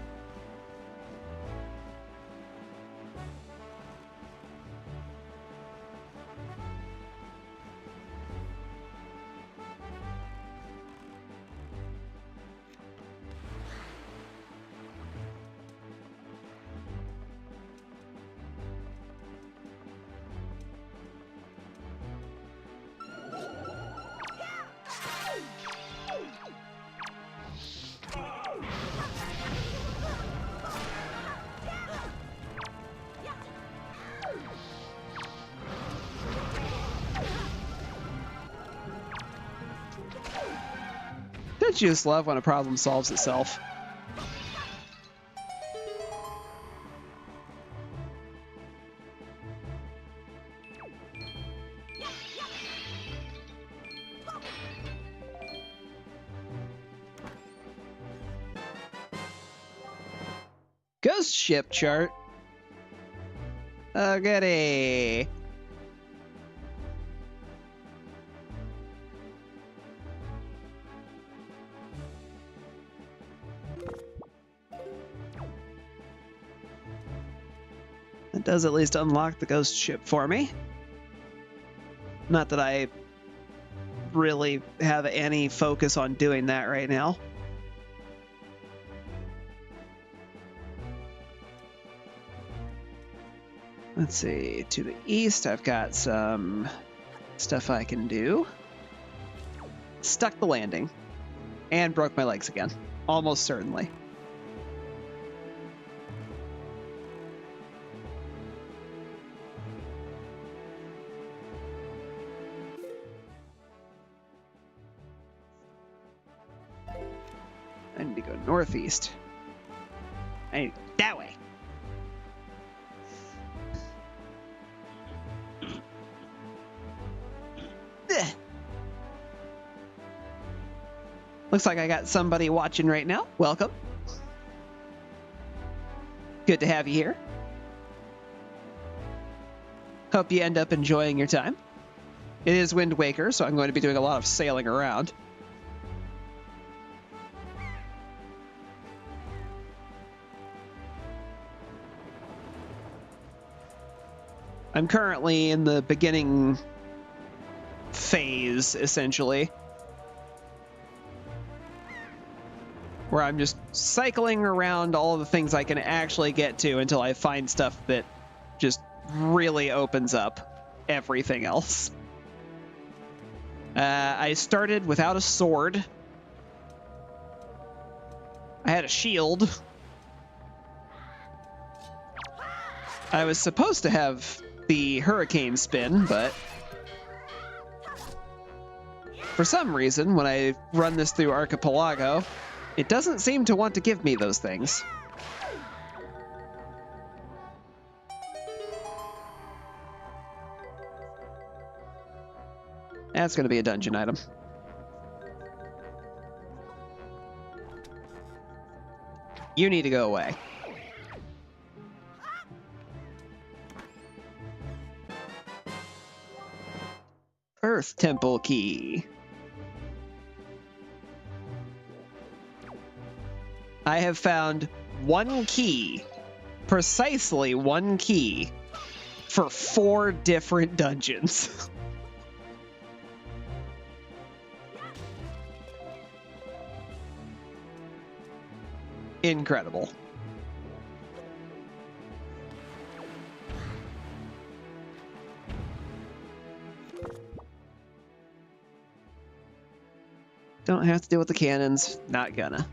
Don't you just love when a problem solves itself? Ghost ship chart. Oh, goody. That does at least unlock the ghost ship for me. Not that I really have any focus on doing that right now. Let's see, to the east I've got some stuff I can do. Stuck the landing and broke my legs again, almost certainly. I need to go northeast. I need to go that way. Looks like I got somebody watching right now. Welcome. Good to have you here. Hope you end up enjoying your time. It is Wind Waker, so I'm going to be doing a lot of sailing around. I'm currently in the beginning phase, essentially, where I'm just cycling around all of the things I can actually get to until I find stuff that just really opens up. everything else. I started without a sword. I had a shield. I was supposed to have the hurricane spin, but for some reason, when I run this through Archipelago, it doesn't seem to want to give me those things. That's going to be a dungeon item. You need to go away. Earth Temple Key. I have found one key, precisely one key, for 4 different dungeons. Incredible. Don't have to deal with the cannons. Not gonna.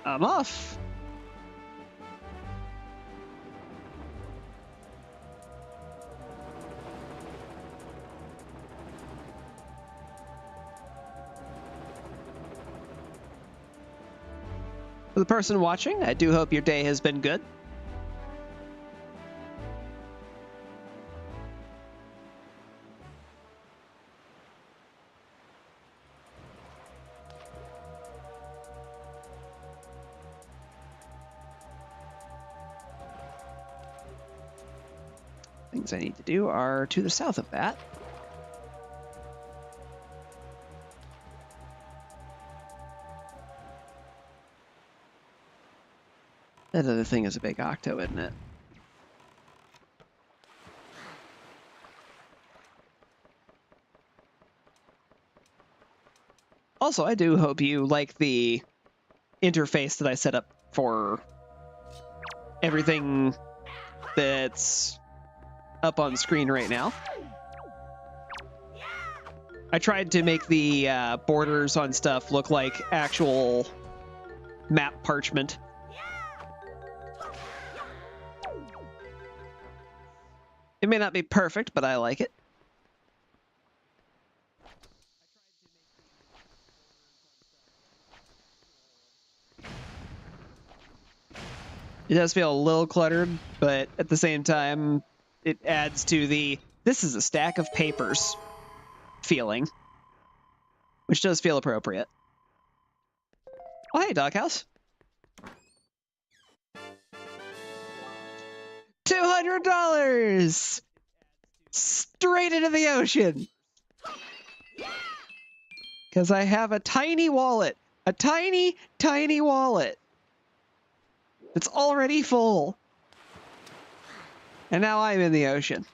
I'm off. For the person watching, I do hope your day has been good. Things I need to do are to the south of that. That other thing is a big octo, isn't it? Also, I do hope you like the interface that I set up for everything that's up on screen right now. I tried to make the borders on stuff look like actual map parchment. It may not be perfect, but I like it. It does feel a little cluttered, but at the same time, it adds to the "this is a stack of papers" feeling, which does feel appropriate. Oh, hey, Doghouse. $200! Straight into the ocean! Because I have a tiny wallet. A tiny, tiny wallet. It's already full. And now I'm in the ocean.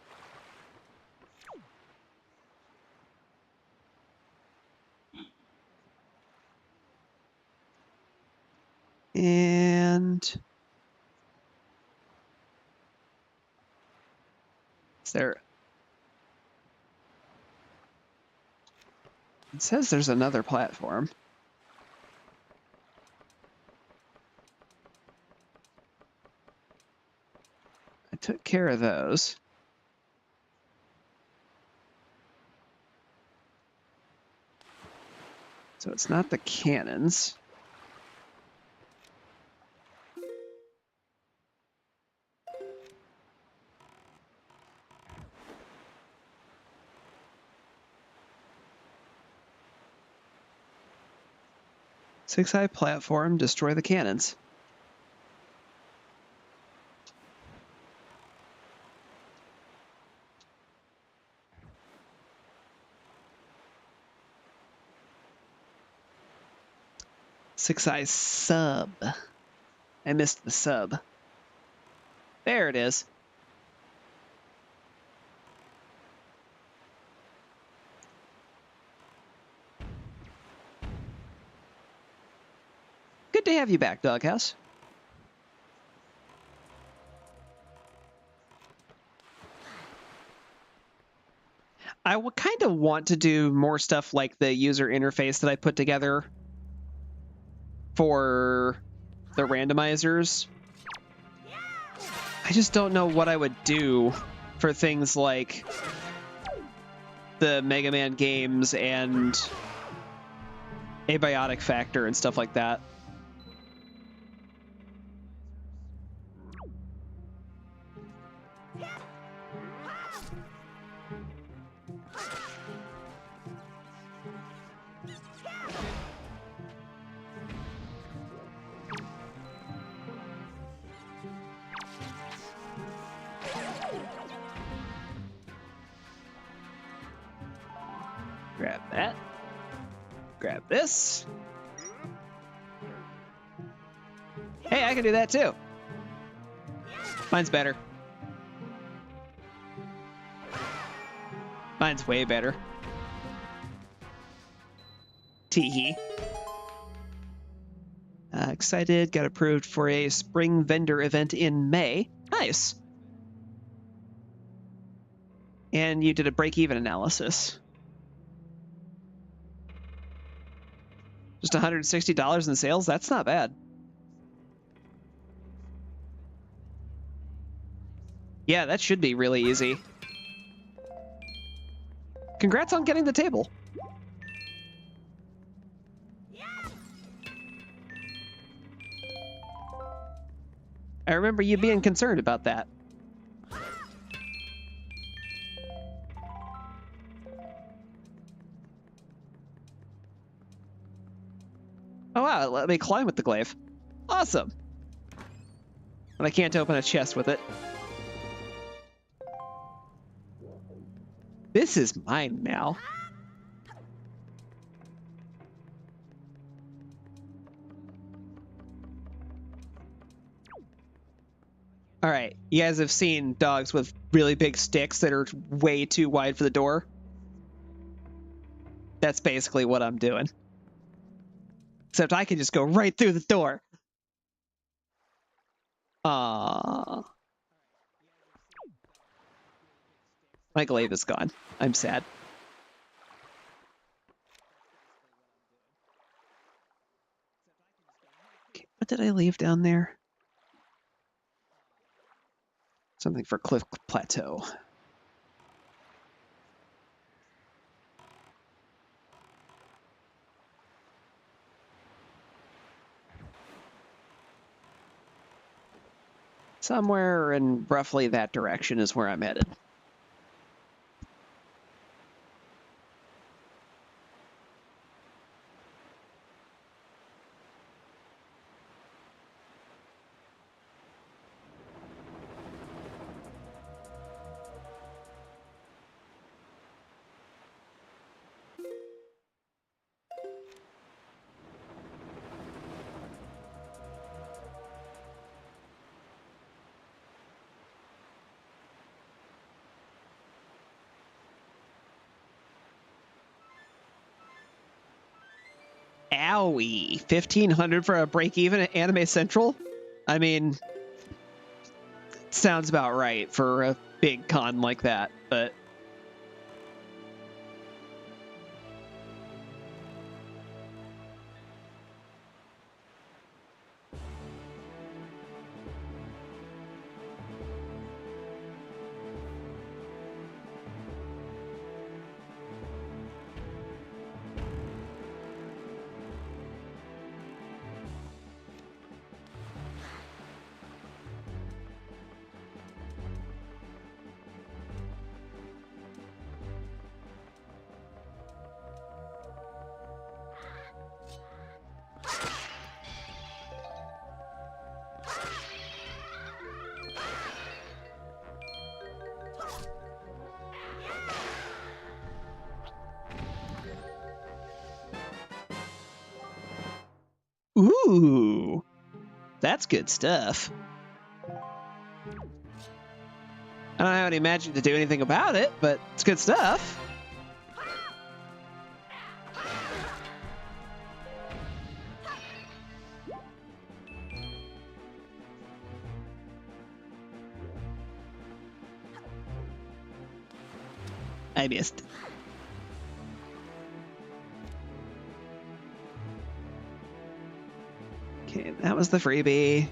And is there... It says there's another platform. I took care of those. So it's not the cannons. Six-eye platform, destroy the cannons. Six-eye sub. I missed the sub. There it is. Good to have you back, Doghouse. I would kind of want to do more stuff like the user interface that I put together for the randomizers. I just don't know what I would do for things like the Mega Man games and abiotic factor and stuff like that. Grab that. Grab this. Hey, I can do that too. Mine's better. Mine's way better. Teehee. Excited. Got approved for a spring vendor event in May. Nice. And you did a break-even analysis. Just $160 in sales? That's not bad. Yeah, that should be really easy. Congrats on getting the table. I remember you being concerned about that. Oh wow, let me climb with the glaive. Awesome. But I can't open a chest with it. This is mine now. All right, you guys have seen dogs with really big sticks that are way too wide for the door. That's basically what I'm doing. Except I can just go right through the door. Aww. My glaive is gone. I'm sad. Okay, what did I leave down there? Something for Cliff Plateau. Somewhere in roughly that direction is where I'm headed. Owie, 1,500 for a break-even at Anime Central? I mean, sounds about right for a big con like that, but... Ooh, that's good stuff. I don't have any magic to do anything about it, but it's good stuff. I missed. Okay, that was the freebie.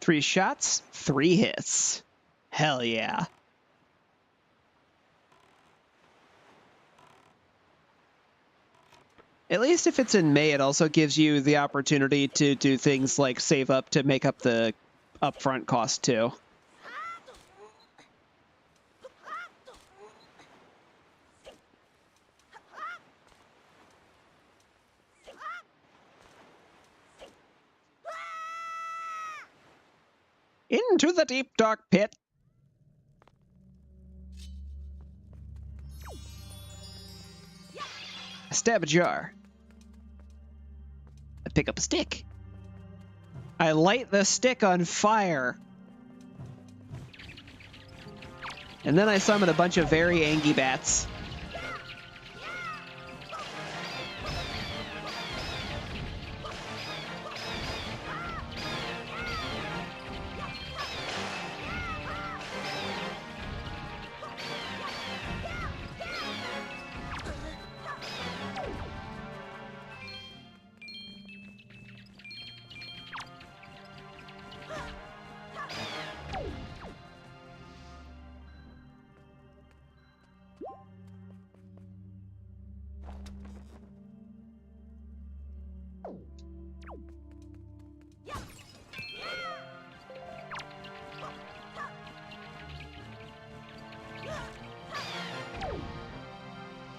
Three shots, 3 hits. Hell yeah. At least if it's in May, it also gives you the opportunity to do things like save up to make up the upfront cost too. Into the deep dark pit. I stab a jar. I pick up a stick. I light the stick on fire. And then I summon a bunch of very angry bats.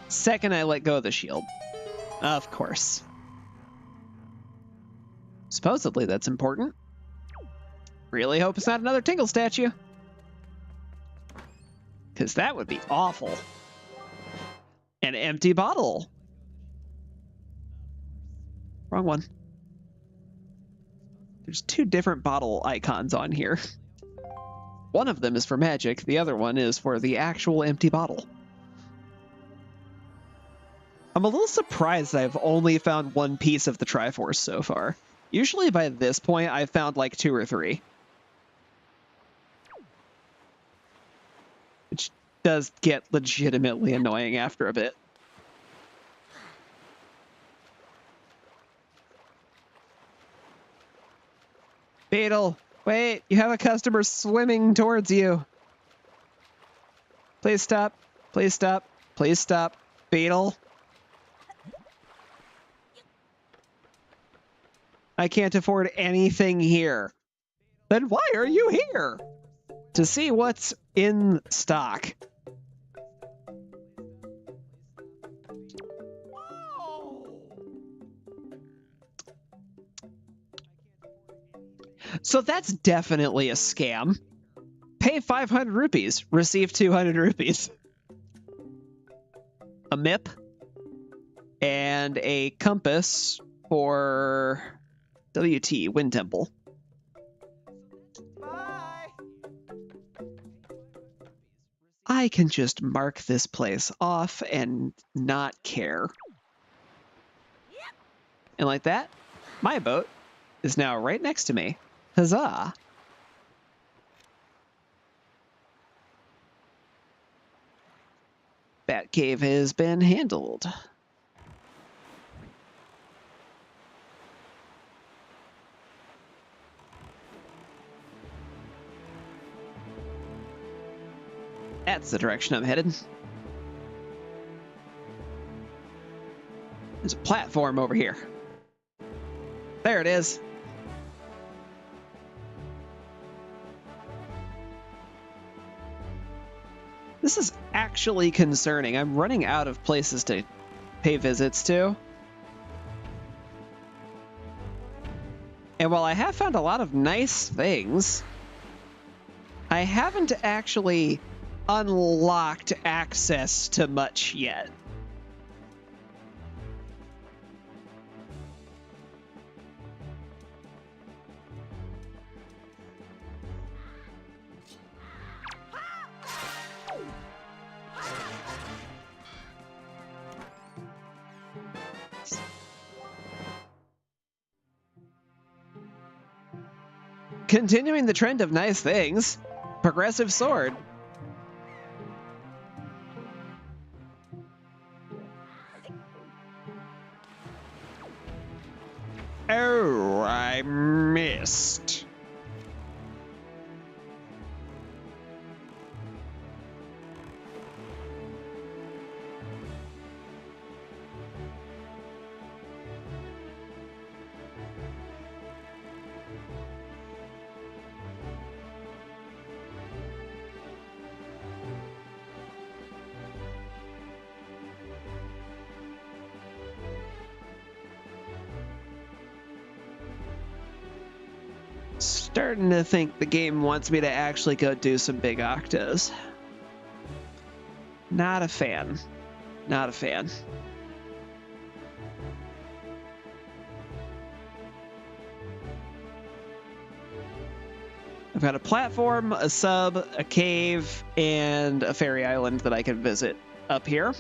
Second, I let go of the shield. Of course. Supposedly that's important. Really hope it's not another Tingle statue. Because that would be awful. An empty bottle. Wrong one. There's 2 different bottle icons on here. One of them is for magic, the other one is for the actual empty bottle. I'm a little surprised I've only found 1 piece of the Triforce so far. Usually by this point, I've found like 2 or 3. Which does get legitimately annoying after a bit. Beetle, wait, you have a customer swimming towards you. Please stop, please stop, please stop. Beetle. I can't afford anything here. Then why are you here? To see what's in stock. So that's definitely a scam. Pay 500 rupees, receive 200 rupees. A MIP and a compass for WT, Wind Temple. Bye. I can just mark this place off and not care. And like that, my boat is now right next to me. Huzzah! Batcave has been handled. That's the direction I'm headed. There's a platform over here. There it is. This is actually concerning. I'm running out of places to pay visits to. And while I have found a lot of nice things, I haven't actually unlocked access to much yet. Continuing the trend of nice things, progressive sword. Oh, I missed. Starting to think the game wants me to actually go do some big octos. Not a fan. Not a fan. I've got a platform, a sub, a cave, and a fairy island that I can visit up here.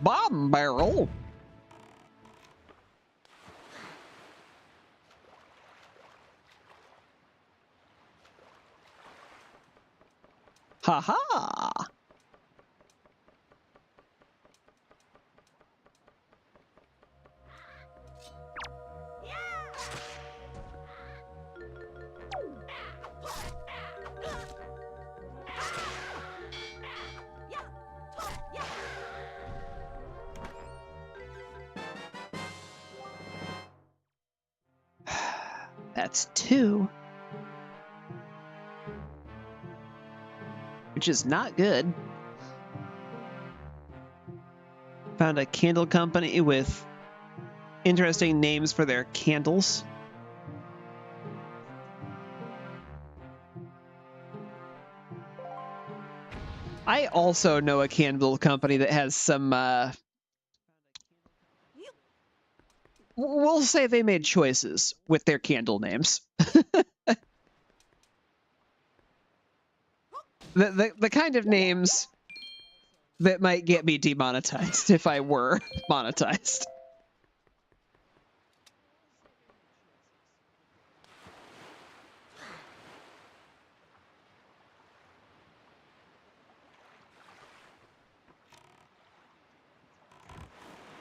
Bomb barrel. Ha ha. That's 2. Which is not good. Found a candle company with interesting names for their candles. I also know a candle company that has some we'll say they made choices with their candle names. the kind of names that might get me demonetized if I were monetized.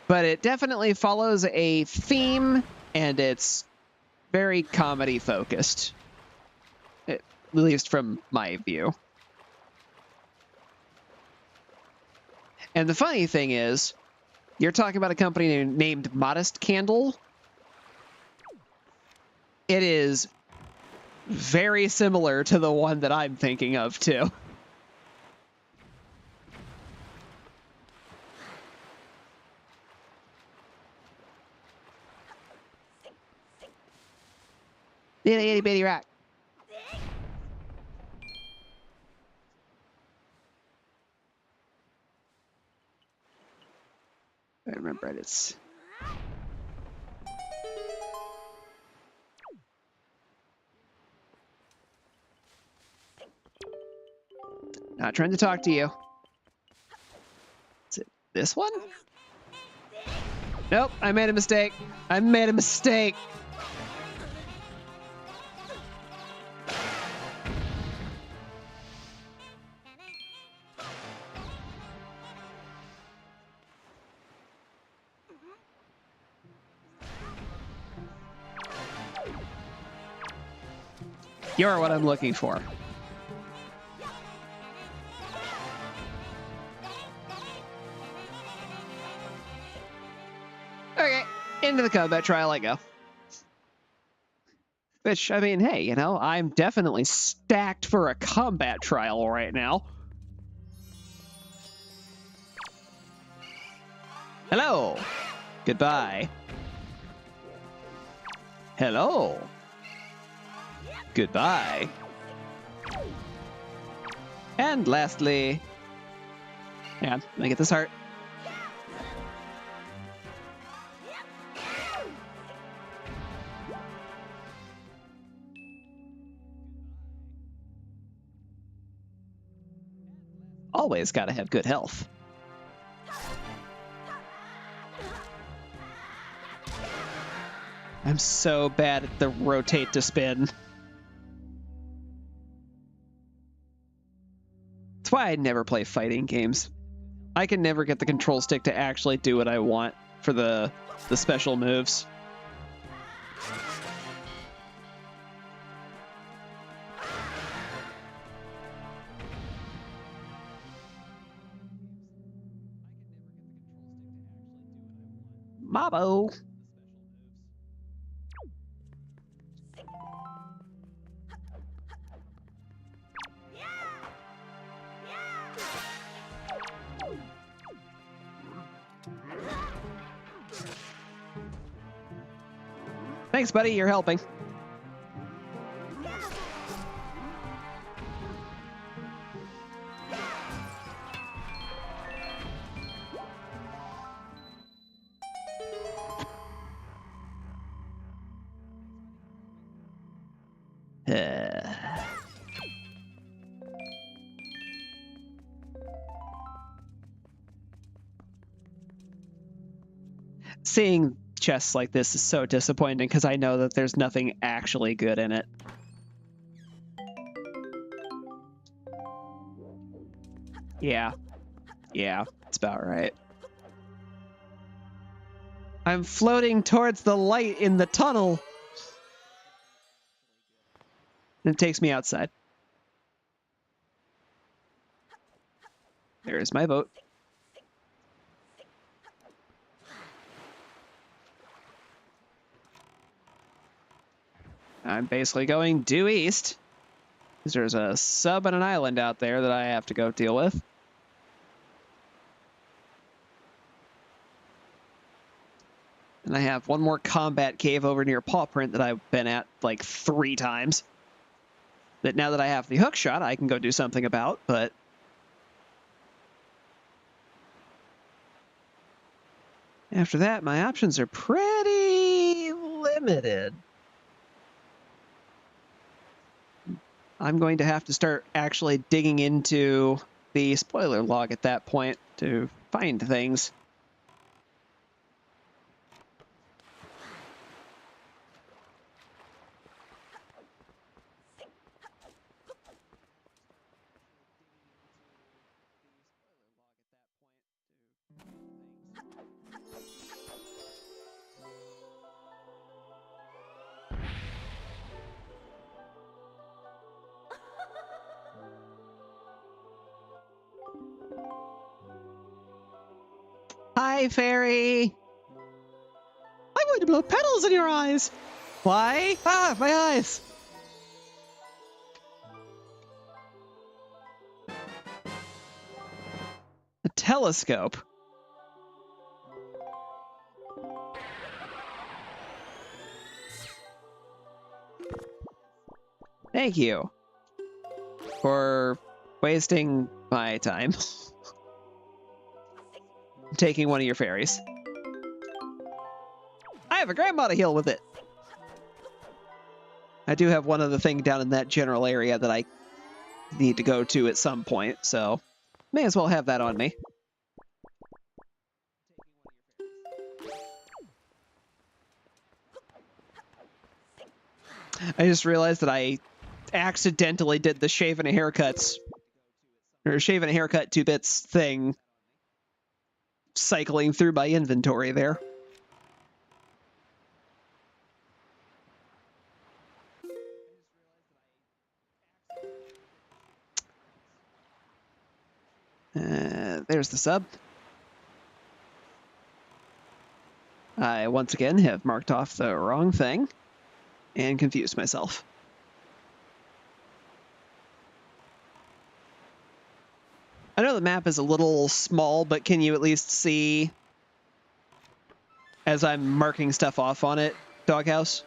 But it definitely follows a theme, and it's very comedy focused, at least from my view. And the funny thing is, you're talking about a company named Modest Candle. It is very similar to the one that I'm thinking of, too. Itty itty bitty rock. I remember it. It's not trying to talk to you. Is it this one? Nope, I made a mistake. I made a mistake. You're what I'm looking for. Okay, into the combat trial I go. Which, I mean, hey, you know, I'm definitely stacked for a combat trial right now. Hello. Goodbye. Hello. Goodbye. And lastly... Hang on, let me get this heart. Always gotta have good health. I'm so bad at the rotate to spin. That's why I never play fighting games. I can never get the control stick to actually do what I want for the special moves. Mabo. Thanks, buddy. You're helping. Seeing chests like this is so disappointing because I know that there's nothing actually good in it. Yeah, that's about right. I'm floating towards the light in the tunnel. And it takes me outside. There's my boat. I'm basically going due east. Because there's a sub and an island out there that I have to go deal with. And I have one more combat cave over near Paw Print that I've been at like 3 times. That now that I have the hook shot, I can go do something about, but... After that, my options are pretty limited. I'm going to have to start actually digging into the spoiler log at that point to find things. Hi, fairy! I'm going to blow petals in your eyes! Why? Ah, my eyes! A telescope. Thank you for wasting my time. Taking one of your fairies. I have a grandma to heal with it. I do have one other thing down in that general area that I need to go to at some point, so may as well have that on me. I just realized that I accidentally did the shave and a haircut 2 bits thing, cycling through my inventory there. there's the sub. I once again have marked off the wrong thing and confused myself. I know the map is a little small, but can you at least see as I'm marking stuff off on it, Doghouse?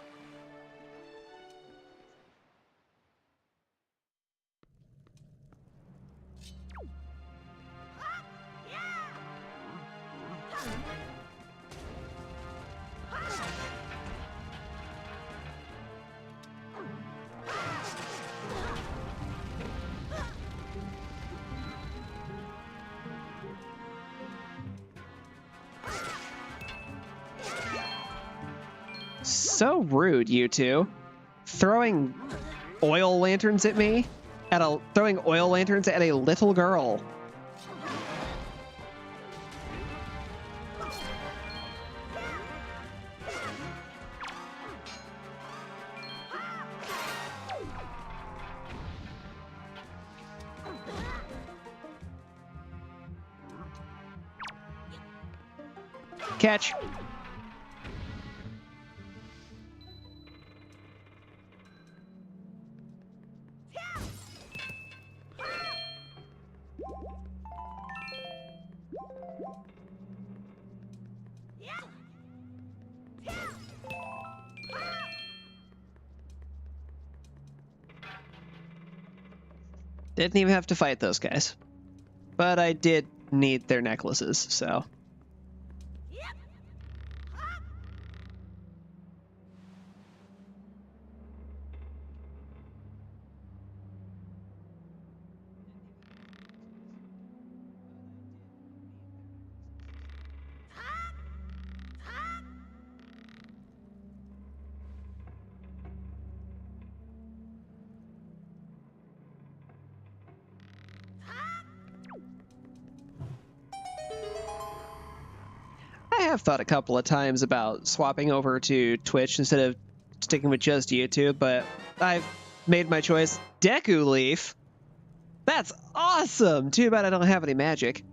So rude, you two. Throwing oil lanterns at me? Throwing oil lanterns at a little girl. Catch. Didn't even have to fight those guys. But I did need their necklaces, so... I have thought a couple of times about swapping over to Twitch instead of sticking with just YouTube, but I've made my choice. Deku Leaf? That's awesome! Too bad I don't have any magic.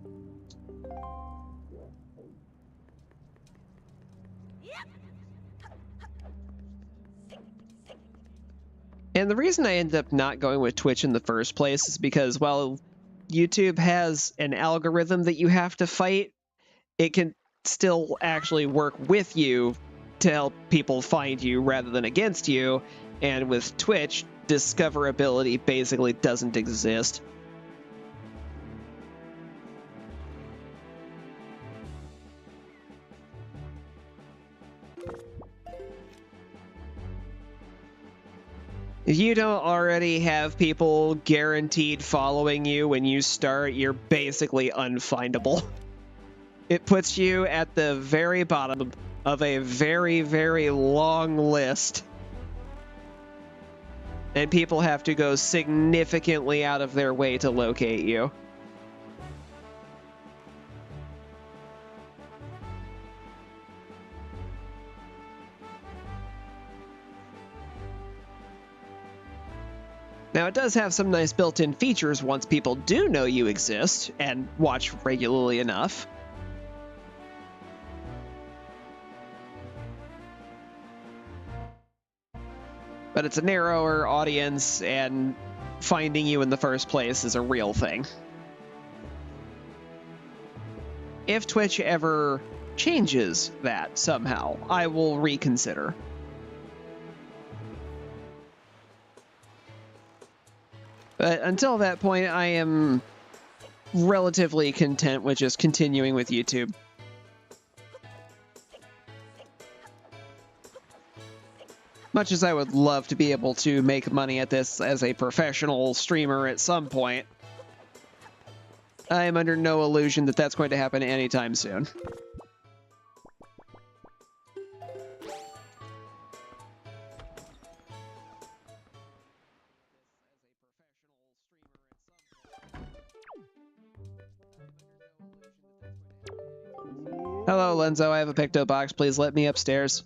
And the reason I ended up not going with Twitch in the first place is because while YouTube has an algorithm that you have to fight, it can still actually work with you to help people find you rather than against you. And with Twitch, discoverability basically doesn't exist. If you don't already have people guaranteed following you when you start, you're basically unfindable. It puts you at the very bottom of a very, very long list. And people have to go significantly out of their way to locate you. Now, it does have some nice built-in features once people do know you exist and watch regularly enough. But it's a narrower audience, and finding you in the first place is a real thing. If Twitch ever changes that somehow, I will reconsider. But until that point, I am relatively content with just continuing with YouTube. Much as I would love to be able to make money at this as a professional streamer at some point, I am under no illusion that that's going to happen anytime soon. Hello, Lenzo. I have a picto box. Please let me upstairs.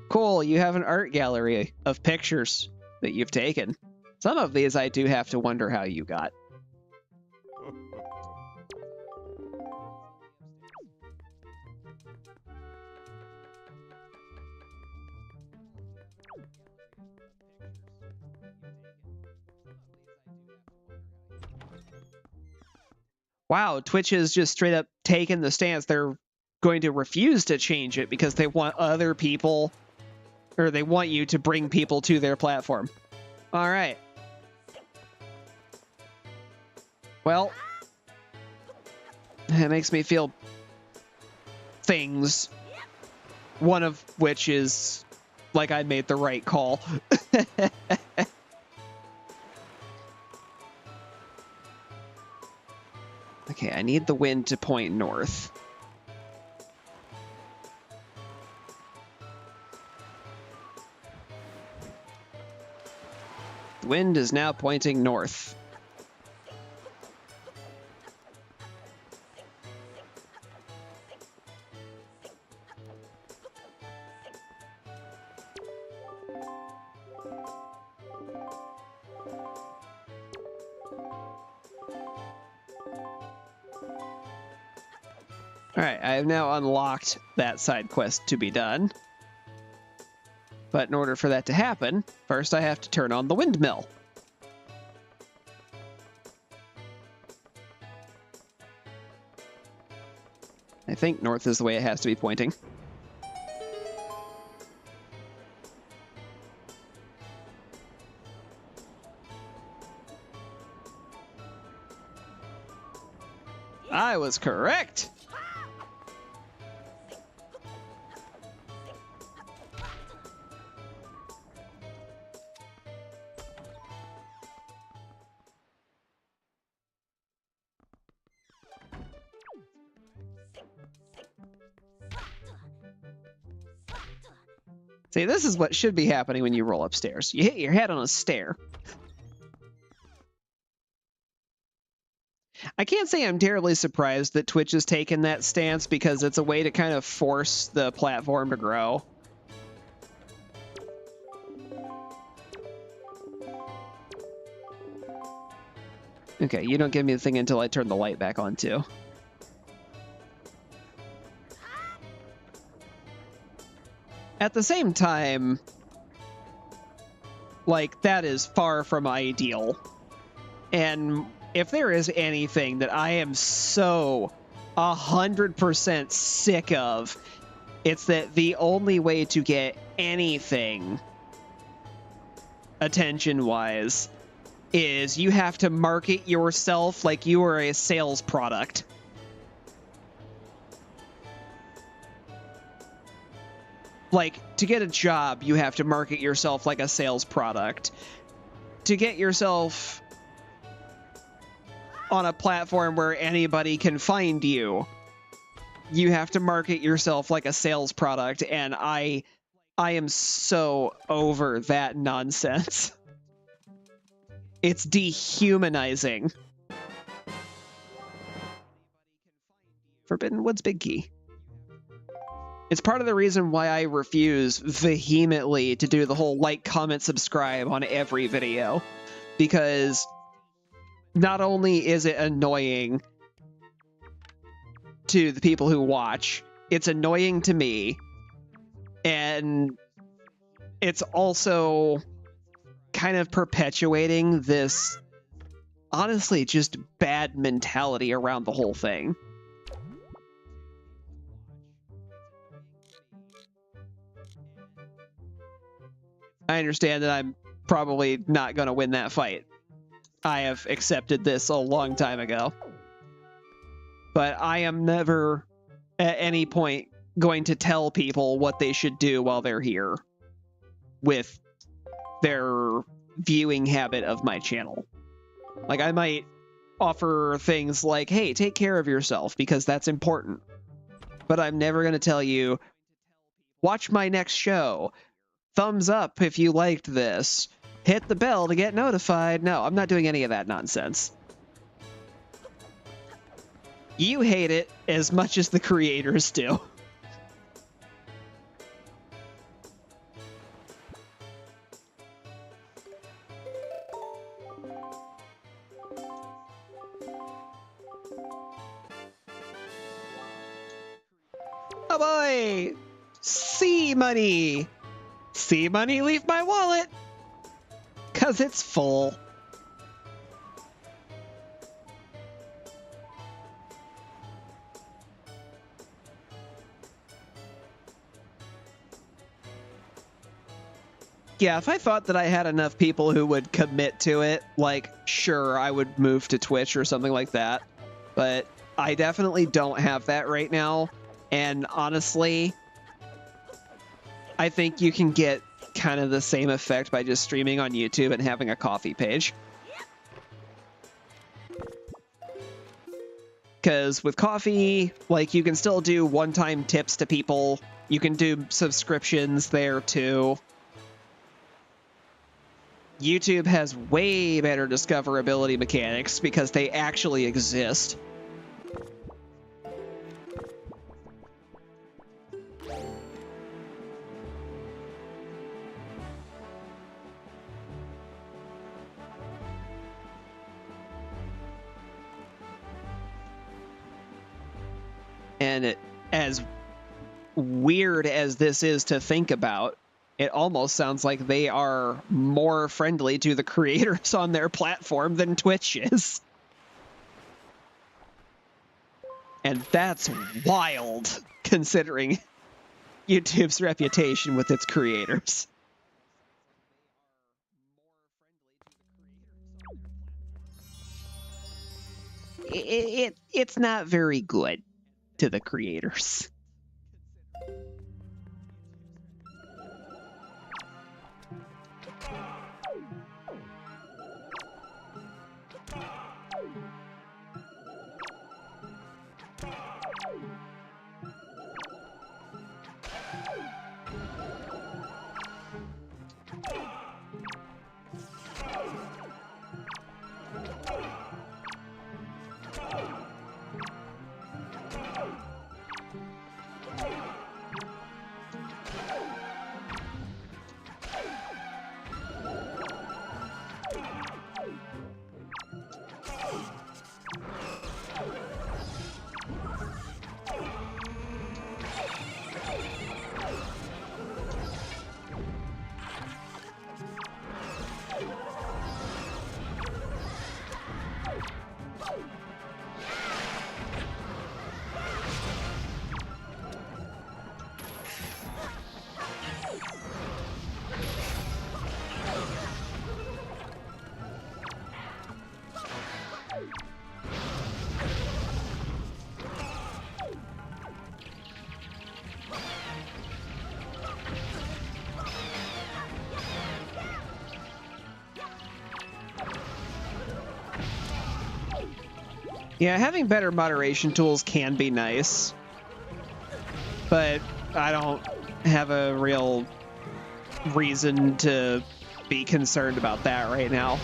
Cool, you have an art gallery of pictures that you've taken. Some of these I do have to wonder how you got. Wow, Twitch has just straight up taken the stance. They're going to refuse to change it because they want other people, or they want you to bring people to their platform. All right. Well, it makes me feel things. One of which is like I made the right call. Okay, I need the wind to point north. The wind is now pointing north. Alright, I have now unlocked that side quest to be done. But in order for that to happen, first I have to turn on the windmill. I think north is the way it has to be pointing. I was correct! See, this is what should be happening when you roll upstairs. You hit your head on a stair. I can't say I'm terribly surprised that Twitch has taken that stance because it's a way to kind of force the platform to grow. Okay, you don't give me the thing until I turn the light back on too. At the same time, like, that is far from ideal. And if there is anything that I am so 100% sick of, it's that the only way to get anything attention-wise is you have to market yourself like you are a sales product. Like, to get a job, you have to market yourself like a sales product. To get yourself on a platform where anybody can find you, you have to market yourself like a sales product, and I am so over that nonsense. It's dehumanizing. Forbidden Woods Big Key. It's part of the reason why I refuse vehemently to do the whole like, comment, subscribe on every video. Because not only is it annoying to the people who watch, it's annoying to me, and it's also kind of perpetuating this, honestly, just bad mentality around the whole thing. I understand that I'm probably not going to win that fight. I have accepted this a long time ago. But I am never, at any point, going to tell people what they should do while they're here with their viewing habit of my channel. Like, I might offer things like, hey, take care of yourself, because that's important. But I'm never going to tell you, watch my next show. Thumbs up if you liked this. Hit the bell to get notified. No, I'm not doing any of that nonsense. You hate it as much as the creators do. Oh boy! Sea money! Sea money, leave my wallet! 'Cause it's full. Yeah, if I thought that I had enough people who would commit to it, like, sure, I would move to Twitch or something like that. But I definitely don't have that right now. And honestly, I think you can get kind of the same effect by just streaming on YouTube and having a coffee page. Because with coffee, like, you can still do one-time tips to people. You can do subscriptions there too. YouTube has way better discoverability mechanics because they actually exist. And as weird as this is to think about, it almost sounds like they are more friendly to the creators on their platform than Twitch is. And that's wild, considering YouTube's reputation with its creators. It's not very good to the creators. Yeah, having better moderation tools can be nice, but I don't have a real reason to be concerned about that right now.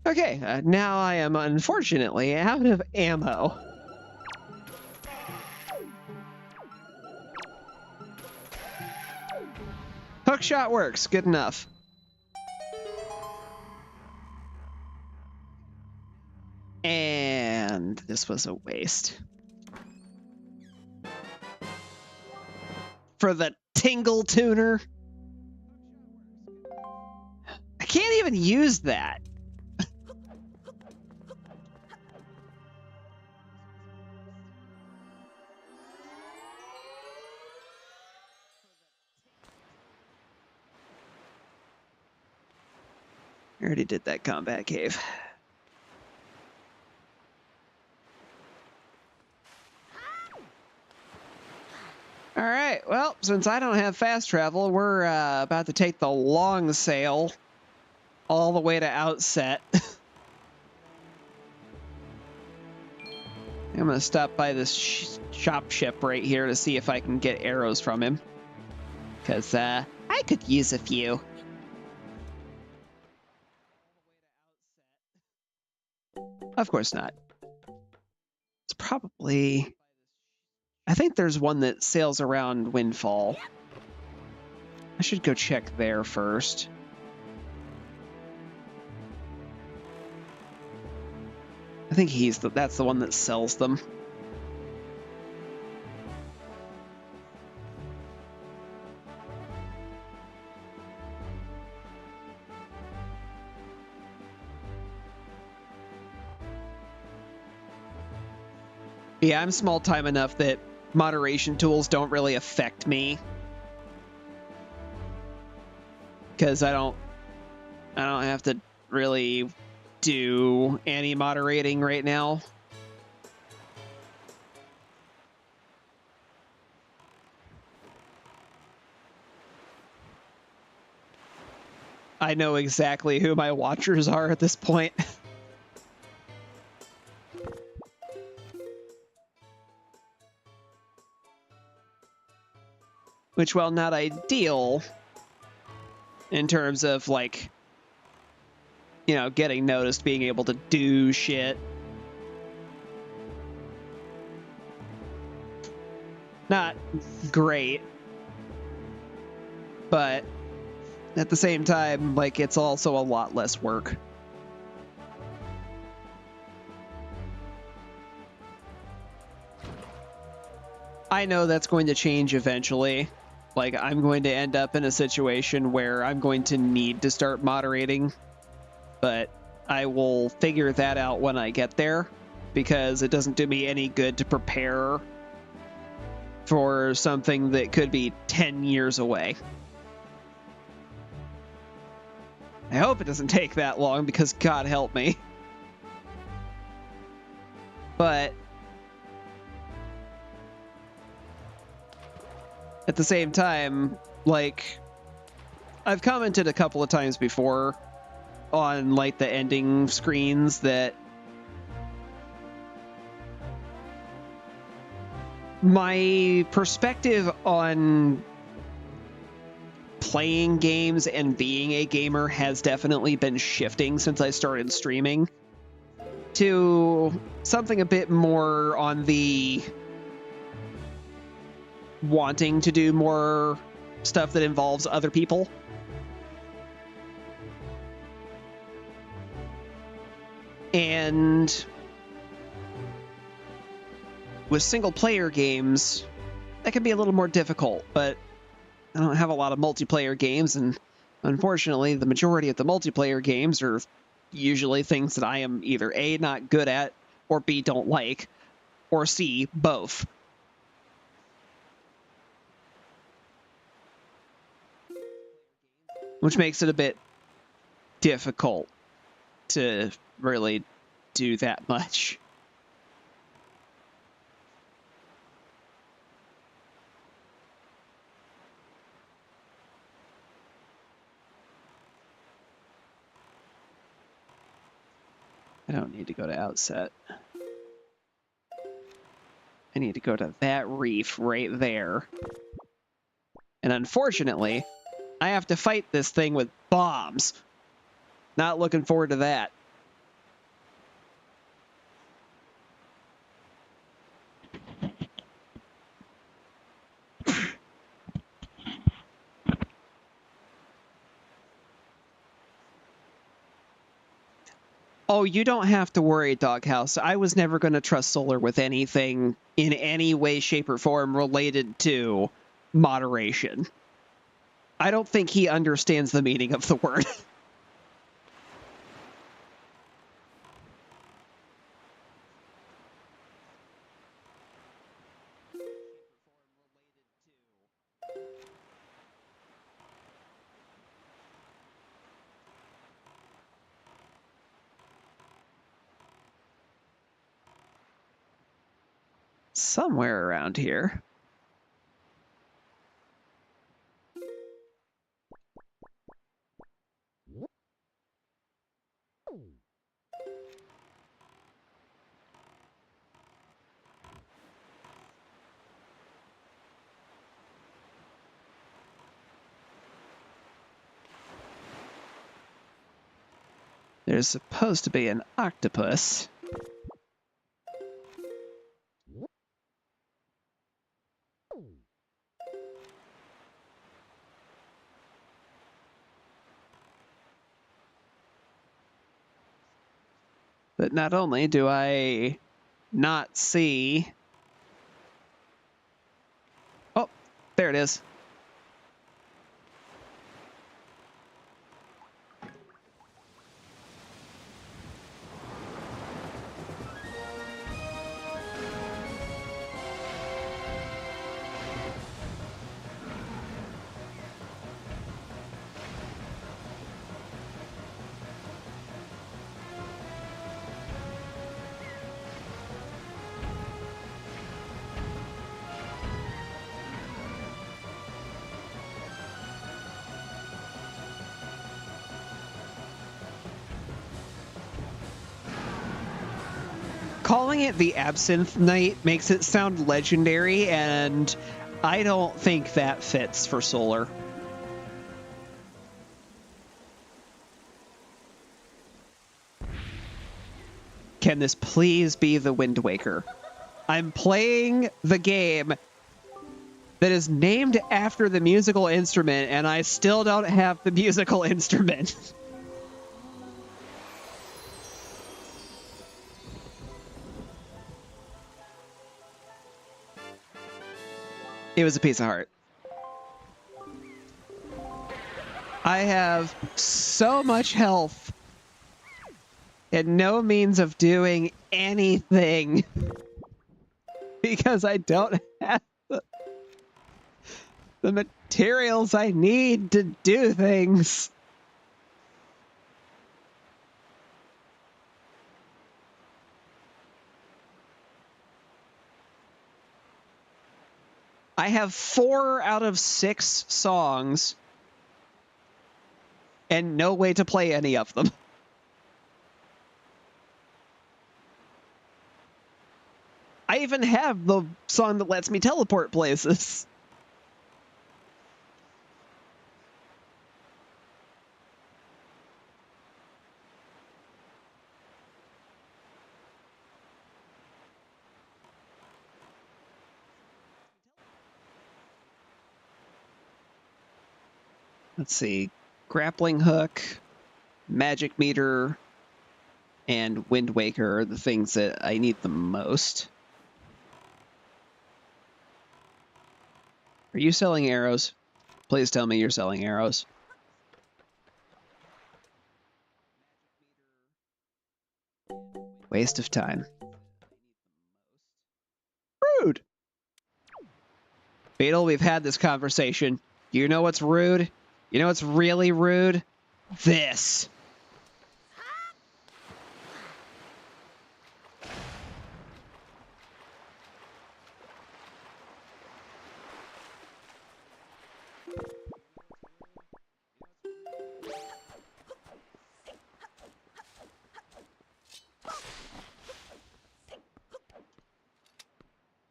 Okay, now I am unfortunately out of ammo. Hookshot works, good enough. And this was a waste. For the Tingle tuner. I can't even use that. I already did that combat cave. All right, well, since I don't have fast travel, we're about to take the long sail all the way to Outset. I'm going to stop by this shop ship right here to see if I can get arrows from him. Because I could use a few. Of course not. It's probably... I think there's one that sails around Windfall. I should go check there first. I think that's the one that sells them. Yeah, I'm small time enough that moderation tools don't really affect me. Because I don't have to really do any moderating right now. I know exactly who my watchers are at this point. Which, while not ideal in terms of, like, you know, getting noticed, being able to do shit. Not great. But at the same time, like, it's also a lot less work. I know that's going to change eventually. Like, I'm going to end up in a situation where I'm going to need to start moderating, but I will figure that out when I get there, because it doesn't do me any good to prepare for something that could be 10 years away. I hope it doesn't take that long, because God help me. But at the same time, like, I've commented a couple of times before on, like, the ending screens that my perspective on playing games and being a gamer has definitely been shifting since I started streaming to something a bit more on the wanting to do more stuff that involves other people. And with single player games, that can be a little more difficult, but I don't have a lot of multiplayer games, and unfortunately the majority of the multiplayer games are usually things that I am either A, not good at, or B, don't like, or C, both. Which makes it a bit difficult to really do that much. I don't need to go to Outset. I need to go to that reef right there. And unfortunately, I have to fight this thing with bombs. Not looking forward to that. Oh, you don't have to worry, Doghouse. I was never going to trust Solar with anything in any way, shape, or form related to moderation. I don't think he understands the meaning of the word. Somewhere around here. There's supposed to be an octopus. But not only do I not see... Oh, there it is. Calling it the Absinthe Night makes it sound legendary, and I don't think that fits for Solar. Can this please be the Wind Waker? I'm playing the game that is named after the musical instrument, and I still don't have the musical instrument. It was a piece of heart. I have so much health and no means of doing anything because I don't have the materials I need to do things. I have 4 out of 6 songs and no way to play any of them. I even have the song that lets me teleport places. Let's see. Grappling hook, magic meter, and Wind Waker are the things that I need the most. Are you selling arrows? Please tell me you're selling arrows. Waste of time. Rude. Beetle, we've had this conversation. You know what's rude? You know what's really rude? This.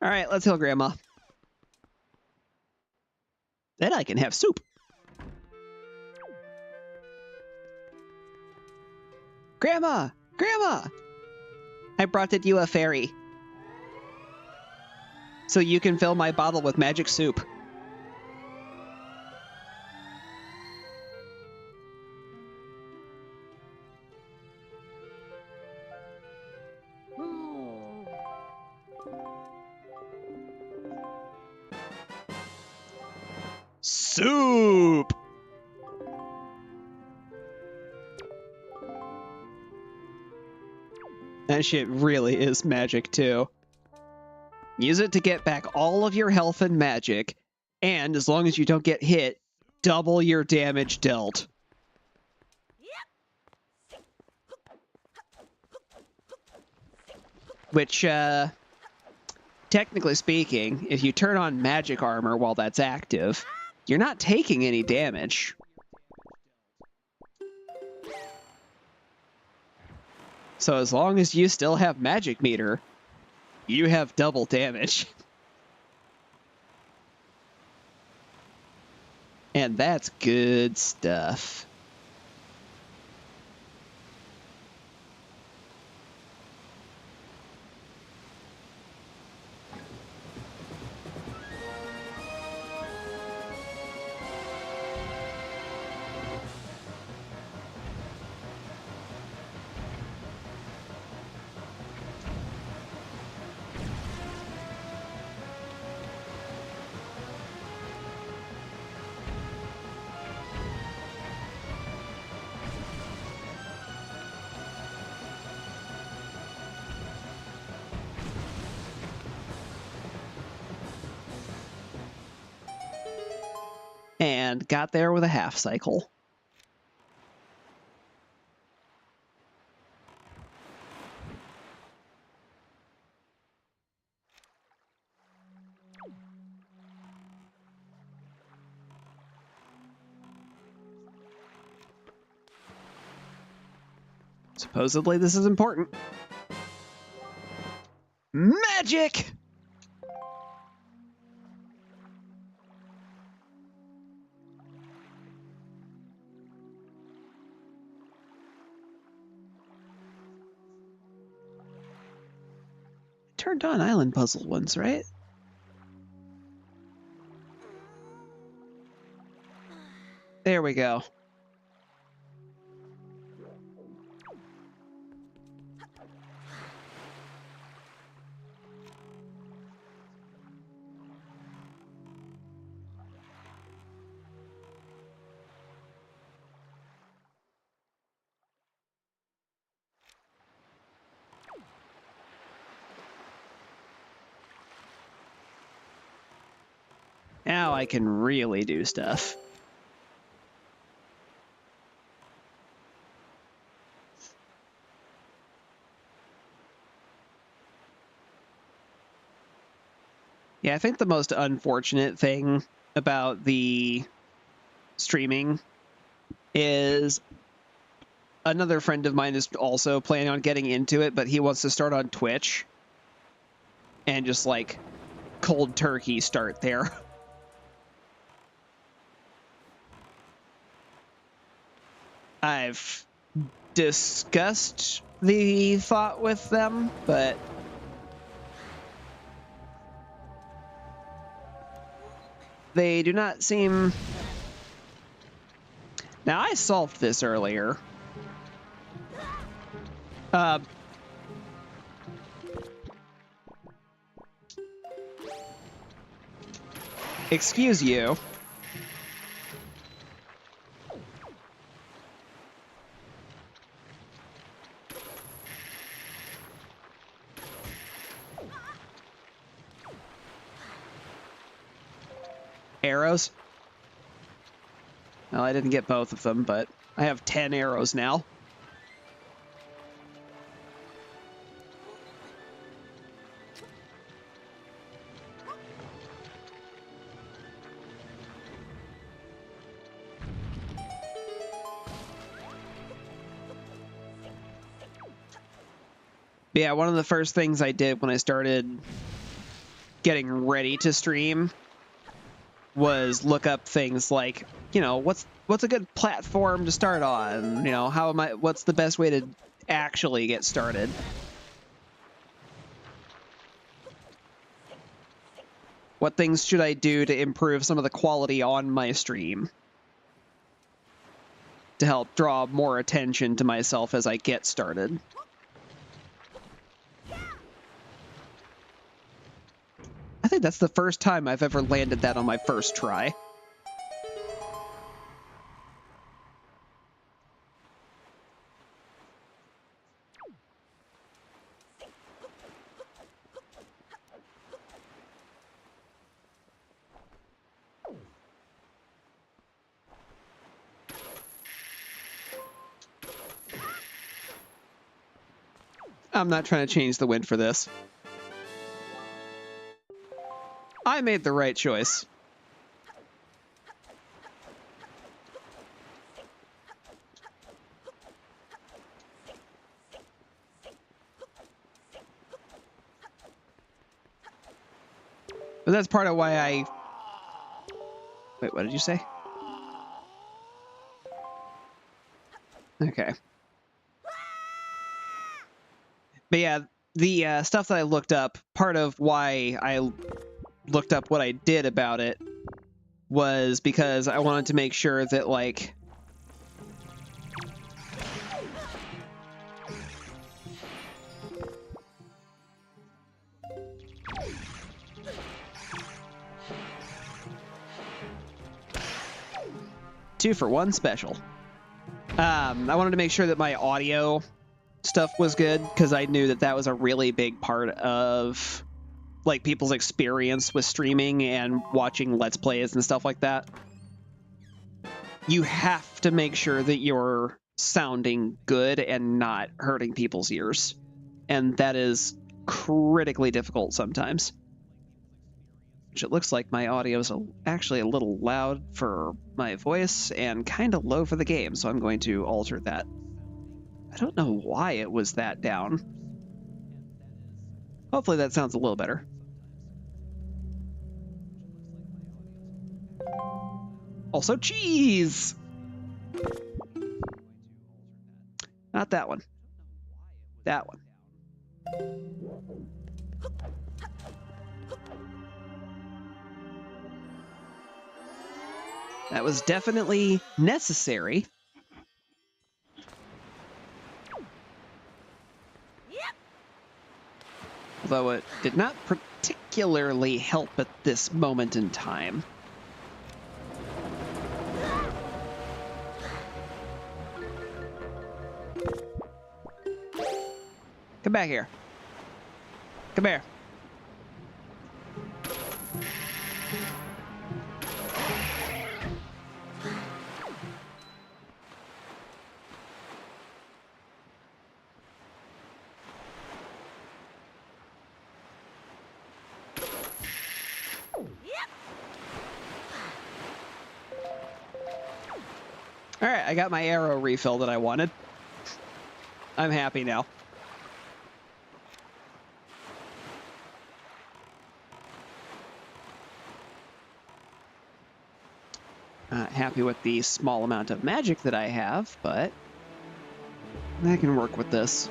All right, let's heal Grandma. Then I can have soup. Grandma! Grandma! I brought you a fairy. So you can fill my bottle with magic soup. Soup! That shit really is magic, too. Use it to get back all of your health and magic, and as long as you don't get hit, double your damage dealt. Which, technically speaking, if you turn on magic armor while that's active, you're not taking any damage. So as long as you still have magic meter, you have double damage. And that's good stuff. and got there with a half cycle. Supposedly this is important. Magic! Turned on island puzzle ones, right? There we go. Now I can really do stuff. Yeah, I think the most unfortunate thing about the streaming is another friend of mine is also planning on getting into it, but he wants to start on Twitch and just like cold turkey start there. I've discussed the thought with them, but they do not seem... Now, I solved this earlier. Excuse you. Arrows? Well, I didn't get both of them, but I have 10 arrows now. Yeah, one of the first things I did when I started getting ready to stream was look up things like, you know, what's a good platform to start on? You know, what's the best way to actually get started? What things should I do to improve some of the quality on my stream to help draw more attention to myself as I get started? I think that's the first time I've ever landed that on my first try. I'm not trying to change the wind for this. I made the right choice. But that's part of why I... Wait, what did you say? Okay. But yeah, the stuff that I looked up, part of why I looked up what I did about it was because I wanted to make sure that, like, two-for-one special. I wanted to make sure that my audio stuff was good because I knew that that was a really big part of like people's experience with streaming and watching Let's Plays and stuff like that. you have to make sure that you're sounding good and not hurting people's ears. And that is critically difficult sometimes. Which it looks like my audio is actually a little loud for my voice and kind of low for the game, so I'm going to alter that. I don't know why it was that down. Hopefully that sounds a little better. Also cheese! Not that one. That one. That was definitely necessary. Although it did not particularly help at this moment in time. Come back here. Come here. All right, I got my arrow refill that I wanted. I'm happy now. Not happy with the small amount of magic that I have, but I can work with this.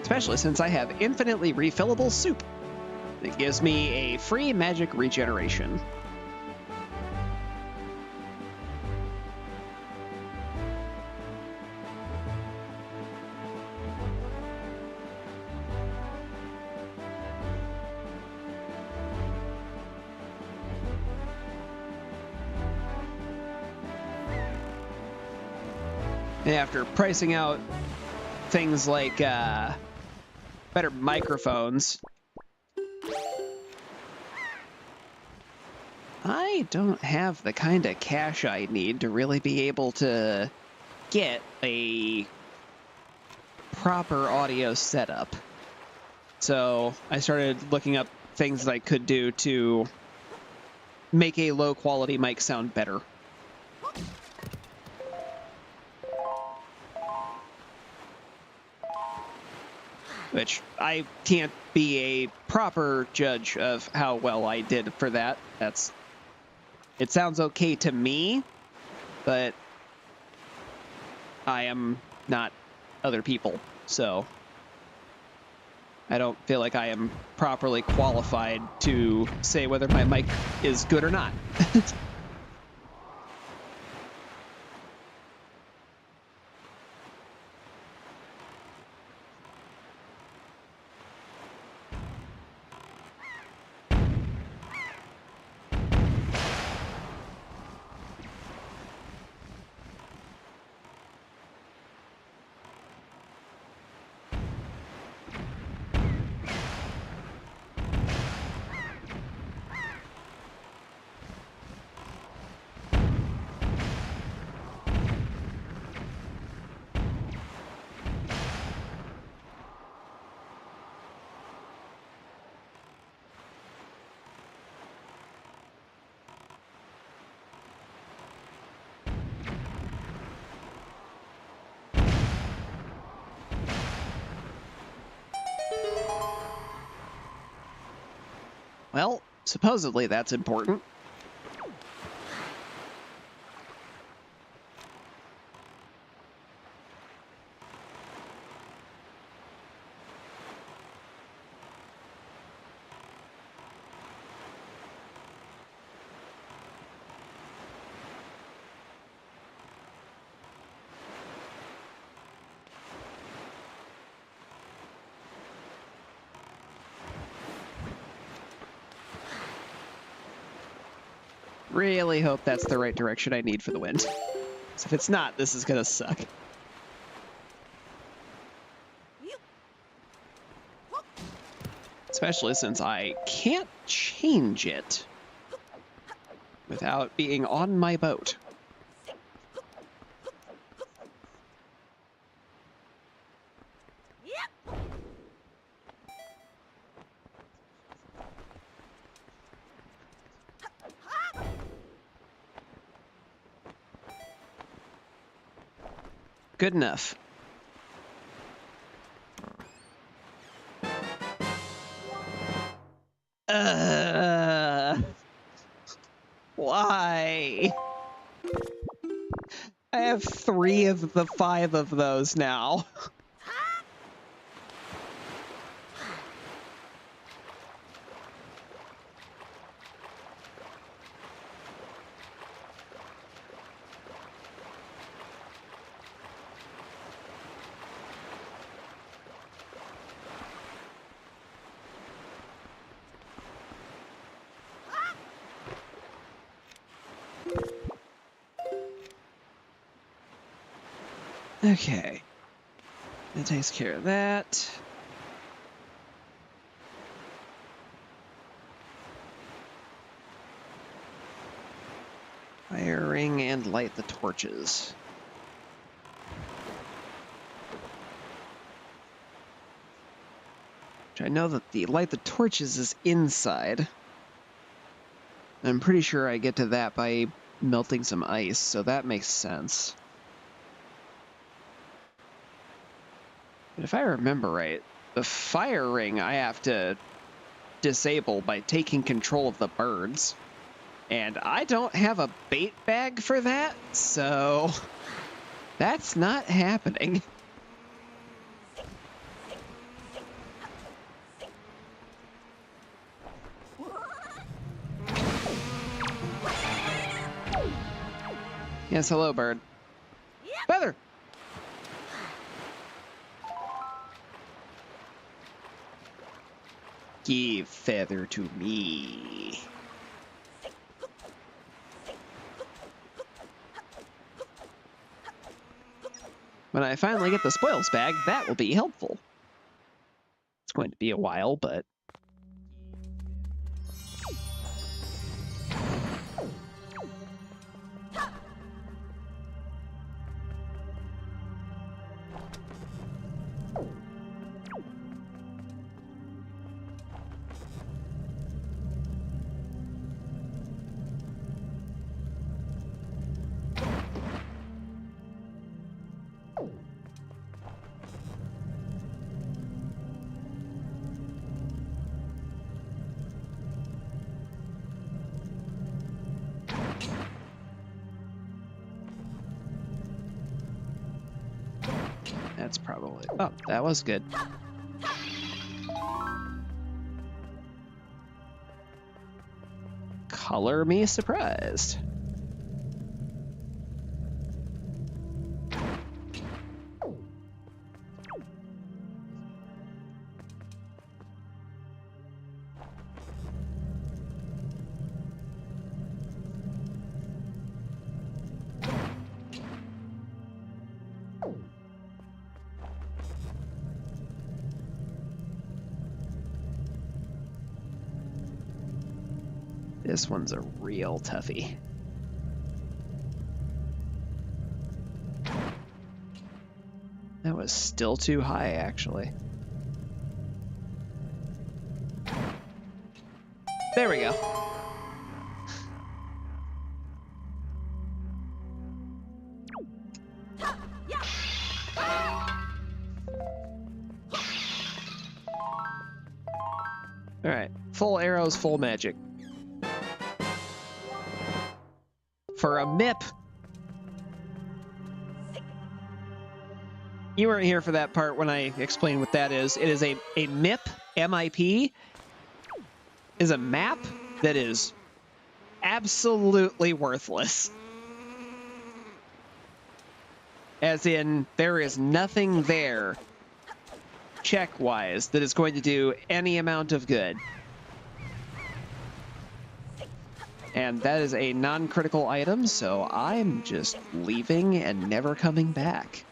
Especially since I have infinitely refillable soup. It gives me a free magic regeneration. And after pricing out things like better microphones, I don't have the kind of cash I need to really be able to get a proper audio setup. So I started looking up things that I could do to make a low quality mic sound better. Which I can't be a proper judge of how well I did for that. It sounds okay to me, but I am not other people, so I don't feel like I am properly qualified to say whether my mic is good or not. Well, supposedly that's important. Really hope that's the right direction I need for the wind. So if it's not, this is gonna suck. Especially since I can't change it without being on my boat. Good enough. Why? I have 3 of the 5 of those now. Okay. That takes care of that. Fire ring and light the torches. Which I know that the light the torches is inside. I'm pretty sure I get to that by melting some ice, so that makes sense. But if I remember right, the fire ring I have to disable by taking control of the birds. And I don't have a bait bag for that, so that's not happening. Yes, hello, bird. Feather! Give feather to me. When I finally get the spoils bag, that will be helpful. It's going to be a while, but... That's probably... Oh, that was good. Color me surprised. This one's a real toughie. That was still too high, actually. There we go. All right, full arrows, full magic. For a MIP. You weren't here for that part when I explained what that is. It is a MIP, M-I-P, is a map that is absolutely worthless. As in, there is nothing there, check-wise, that is going to do any amount of good. And that is a non-critical item, so I'm just leaving and never coming back.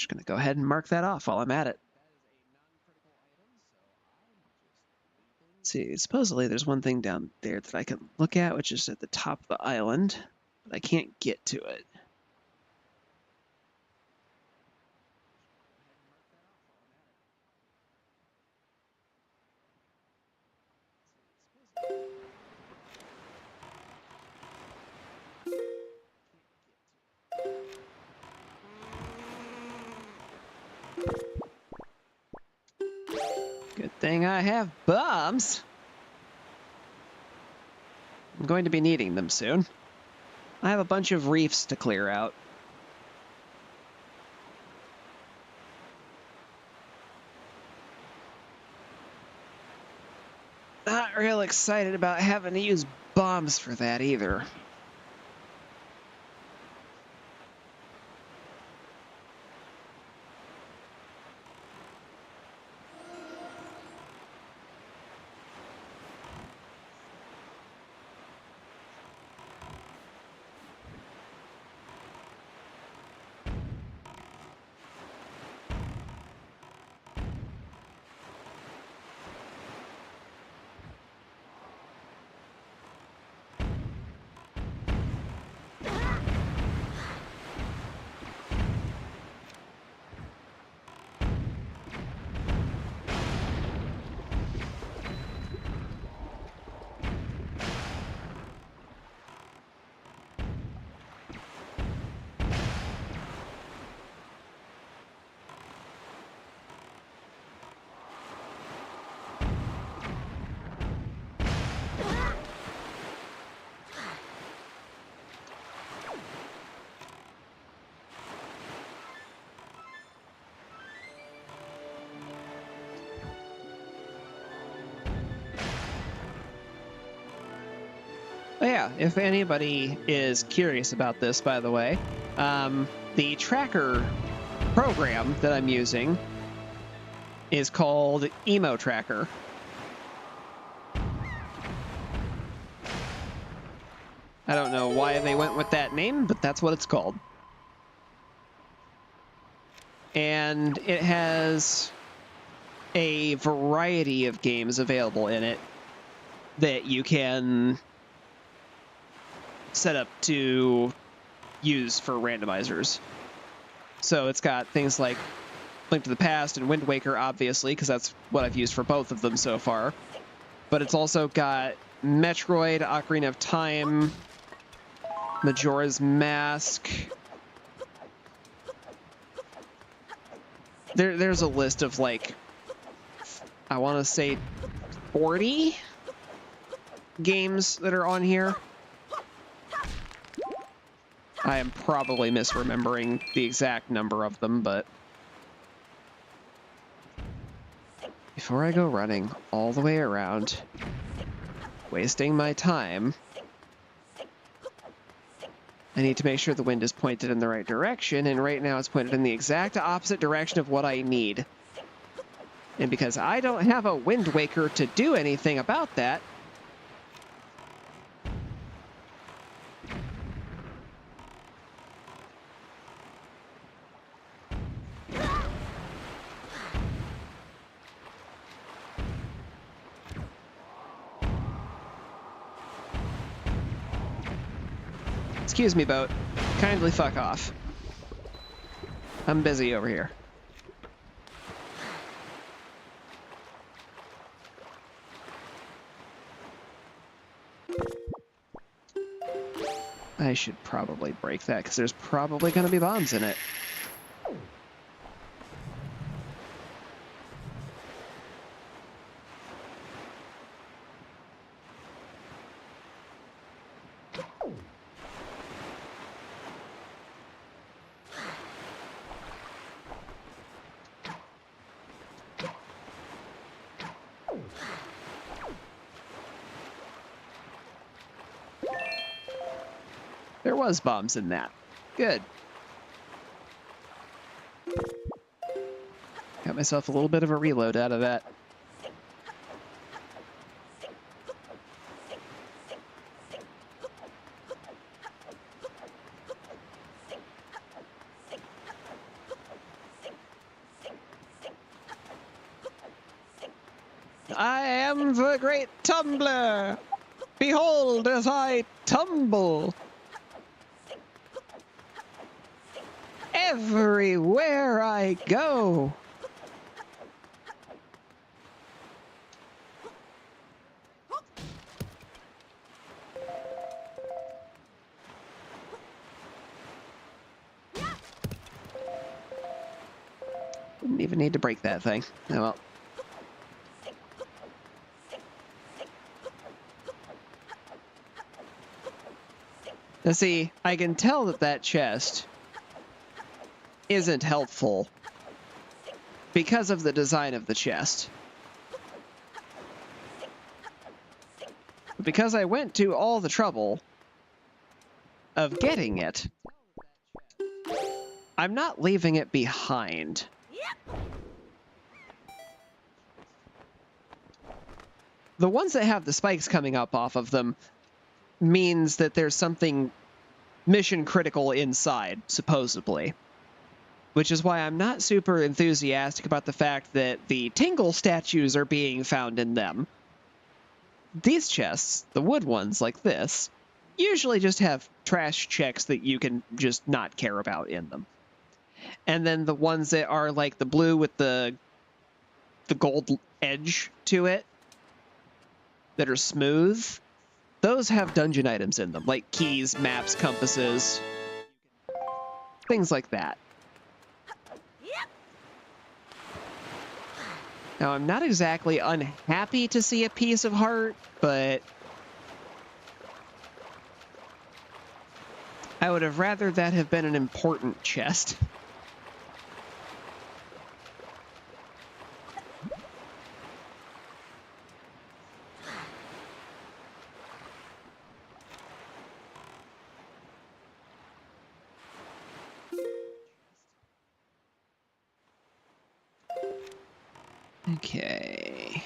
just going to go ahead and mark that off while I'm at it. Let's see, supposedly there's one thing down there that I can look at, which is at the top of the island, but I can't get to it. Good thing I have bombs. I'm going to be needing them soon. I have a bunch of reefs to clear out. Not real excited about having to use bombs for that either. Oh yeah, if anybody is curious about this, by the way, the tracker program that I'm using is called Emo Tracker. I don't know why they went with that name, but that's what it's called. And it has a variety of games available in it that you can set up to use for randomizers. So it's got things like Link to the Past and Wind Waker, obviously, because that's what I've used for both of them so far. But it's also got Metroid, Ocarina of Time, Majora's Mask. There's a list of, like, I want to say 40 games that are on here. I am probably misremembering the exact number of them, but before I go running all the way around, wasting my time, I need to make sure the wind is pointed in the right direction, and right now it's pointed in the exact opposite direction of what I need. And because I don't have a Wind Waker to do anything about that, excuse me, boat. Kindly fuck off. I'm busy over here. I should probably break that, because there's probably going to be bombs in it. There was bombs in that. Good. Got myself a little bit of a reload out of that. I am the great tumbler. Behold as I tumble. Everywhere I go. Didn't even need to break that thing. Oh well. Now see, I can tell that that chest isn't helpful because of the design of the chest. But because I went to all the trouble of getting it, I'm not leaving it behind. The ones that have the spikes coming up off of them means that there's something mission critical inside, supposedly. Which is why I'm not super enthusiastic about the fact that the Tingle statues are being found in them. These chests, the wood ones like this, usually just have trash checks that you can just not care about in them. And then the ones that are like the blue with the gold edge to it, that are smooth, those have dungeon items in them, like keys, maps, compasses, things like that. Now, I'm not exactly unhappy to see a piece of heart, but I would have rather that have been an important chest. Okay.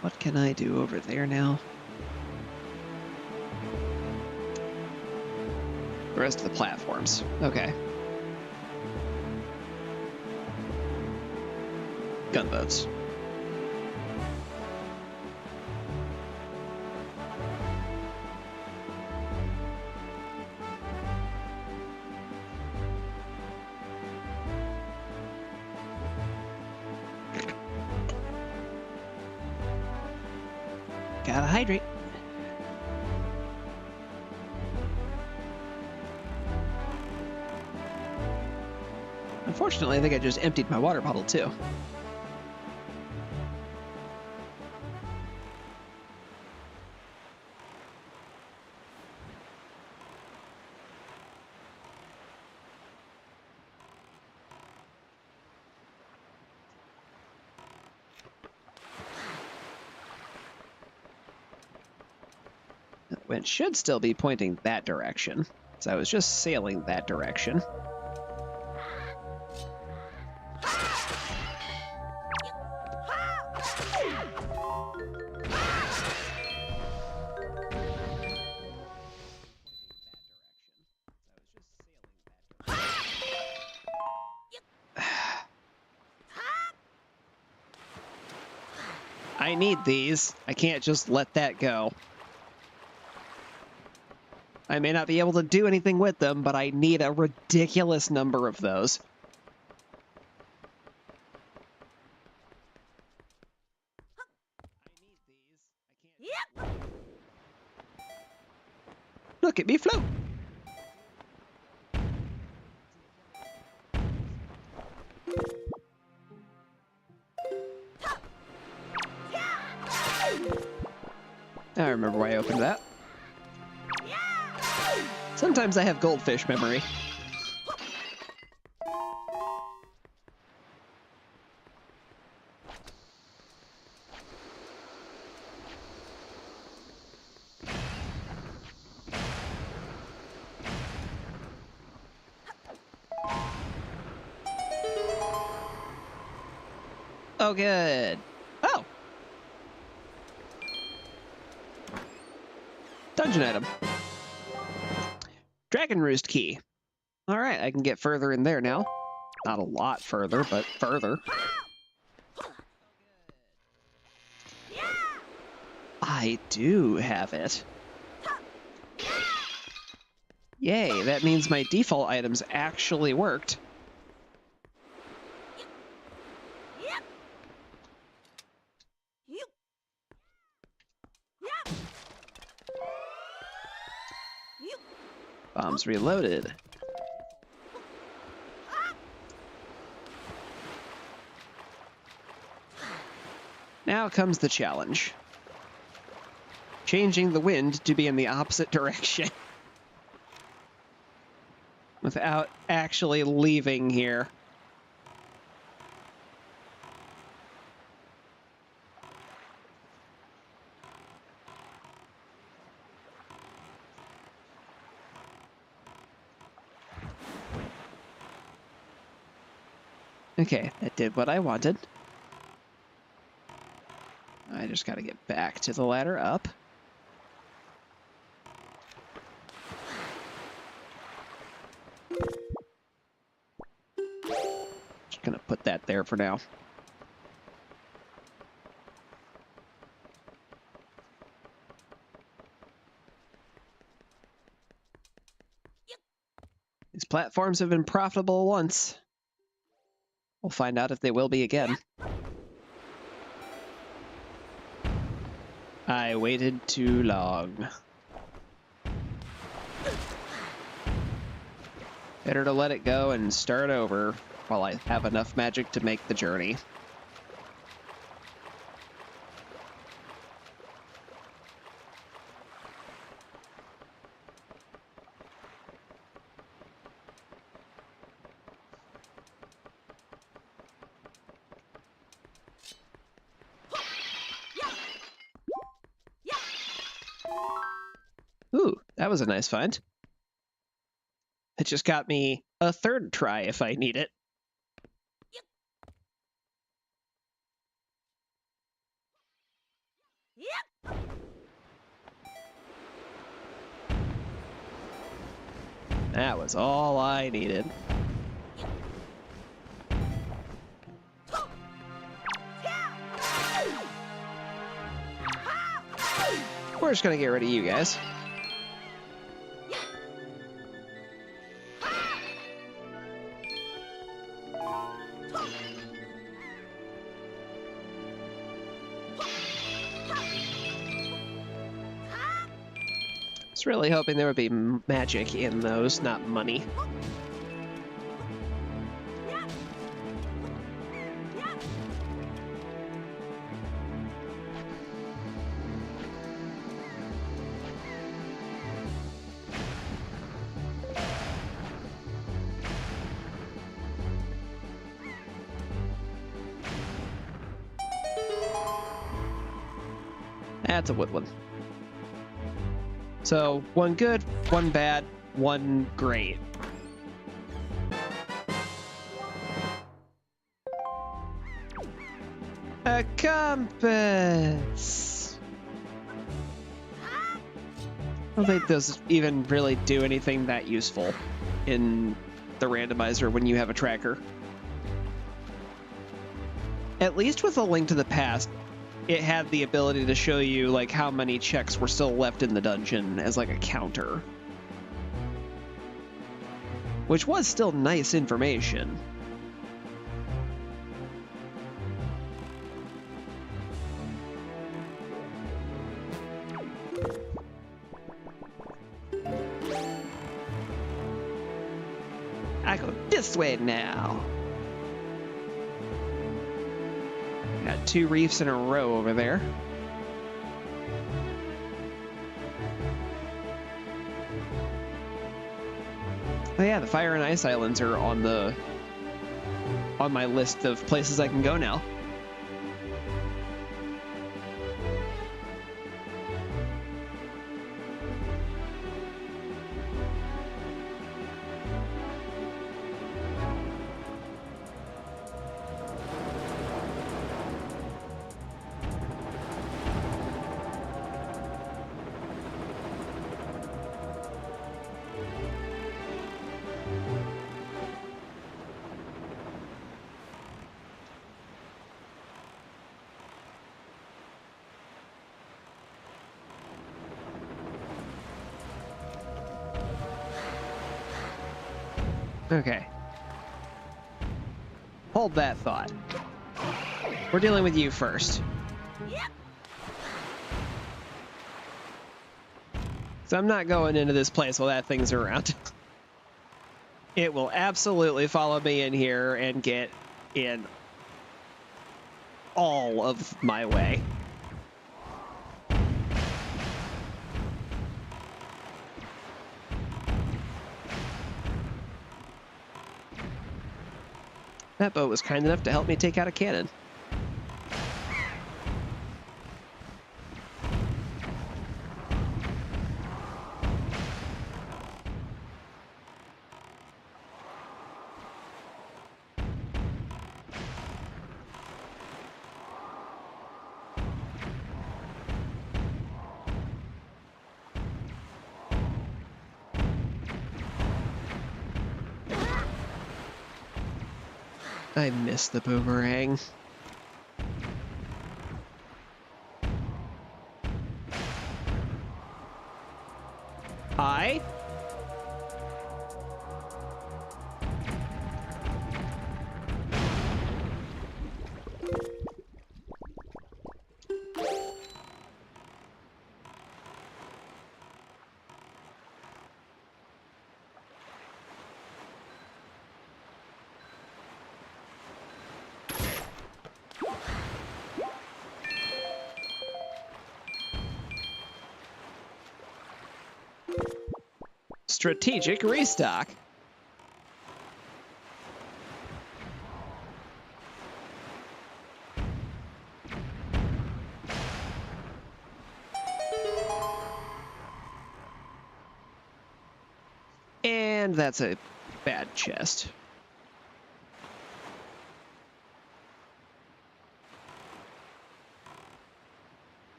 What can I do over there now? The rest of the platforms. Okay. Gunboats. Gotta hydrate. Unfortunately, I think I just emptied my water bottle too. The wind should still be pointing that direction, so I was just sailing that direction. I need these. I can't just let that go. I may not be able to do anything with them, but I need a ridiculous number of those. Look at me float! I remember why I opened that. Sometimes I have goldfish memory. Oh, good. Oh! Dungeon item. Dragon Roost Key. All right, I can get further in there now. Not a lot further, but further. I do have it. Yay, that means my default items actually worked. Bombs reloaded. Now comes the challenge. Changing the wind to be in the opposite direction. Without actually leaving here. Okay, that did what I wanted. I just gotta get back to the ladder up. Just gonna put that there for now. These platforms have been profitable once. We'll find out if they will be again. I waited too long. Better to let it go and start over while I have enough magic to make the journey. Ooh, that was a nice find. It just got me a third try if I need it. That was all I needed. We're just gonna get rid of you guys. I was really hoping there would be magic in those, not money. That's a woodland. So, one good, one bad, one great. A compass! I don't think those even really do anything that useful in the randomizer when you have a tracker. At least with A Link to the Past, it had the ability to show you like how many checks were still left in the dungeon as like a counter. Which was still nice information. I go this way now. Got 2 reefs in a row over there. Oh yeah, the fire and ice islands are on my list of places I can go now. Okay. Hold that thought. We're dealing with you first. Yep. So I'm not going into this place while that thing's around. It will absolutely follow me in here and get in all of my way. That boat was kind enough to help me take out a cannon. I miss the boomerang. Hi? Strategic restock. And that's a bad chest.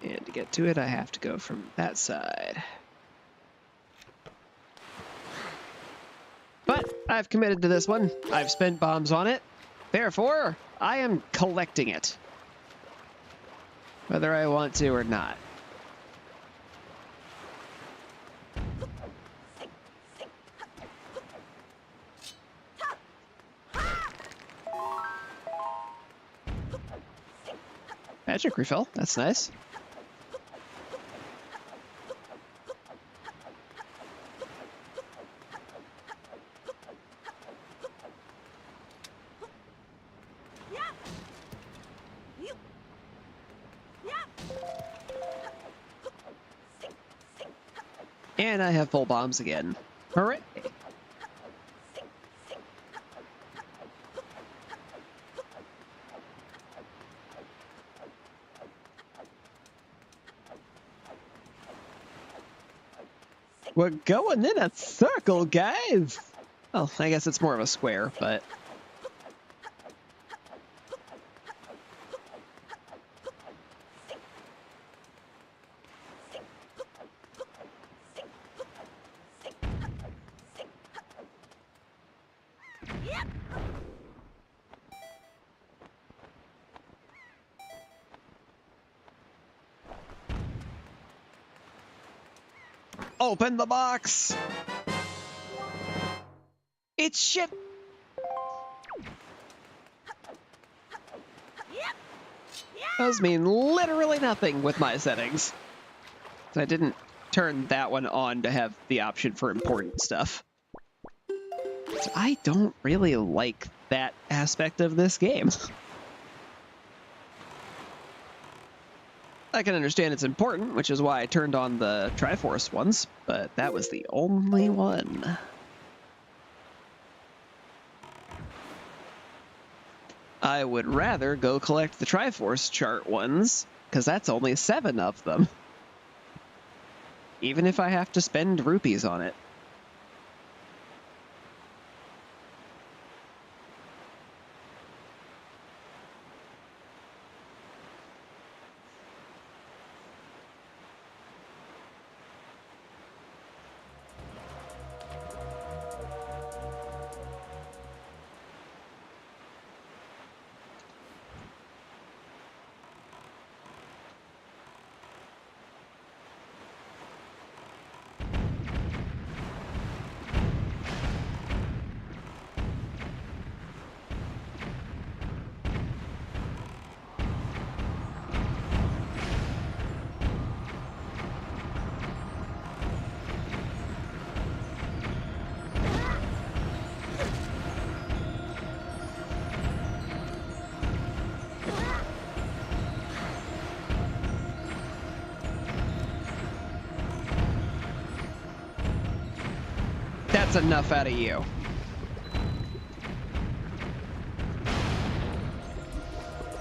And to get to it, I have to go from that side. But I've committed to this one. I've spent bombs on it. Therefore, I am collecting it. Whether I want to or not. Magic refill, that's nice. And I have full bombs again. Hooray! We're going in a circle, guys! Well, I guess it's more of a square, but... Open the box! It's shit! Those mean literally nothing with my settings. So I didn't turn that one on to have the option for important stuff. So I don't really like that aspect of this game. I can understand it's important, which is why I turned on the Triforce ones, but that was the only one. I would rather go collect the Triforce Chart ones, because that's only 7 of them. Even if I have to spend rupees on it. That's enough out of you.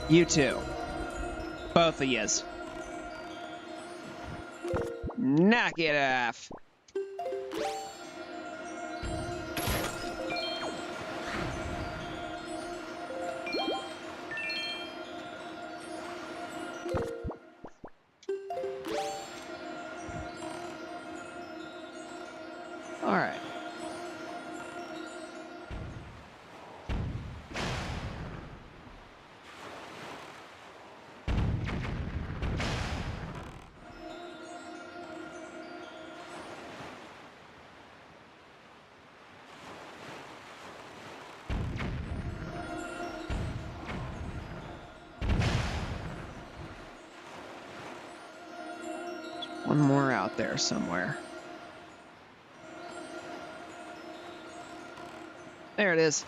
You too. Both of yous. Knock it off. All right. One more out there somewhere. There it is.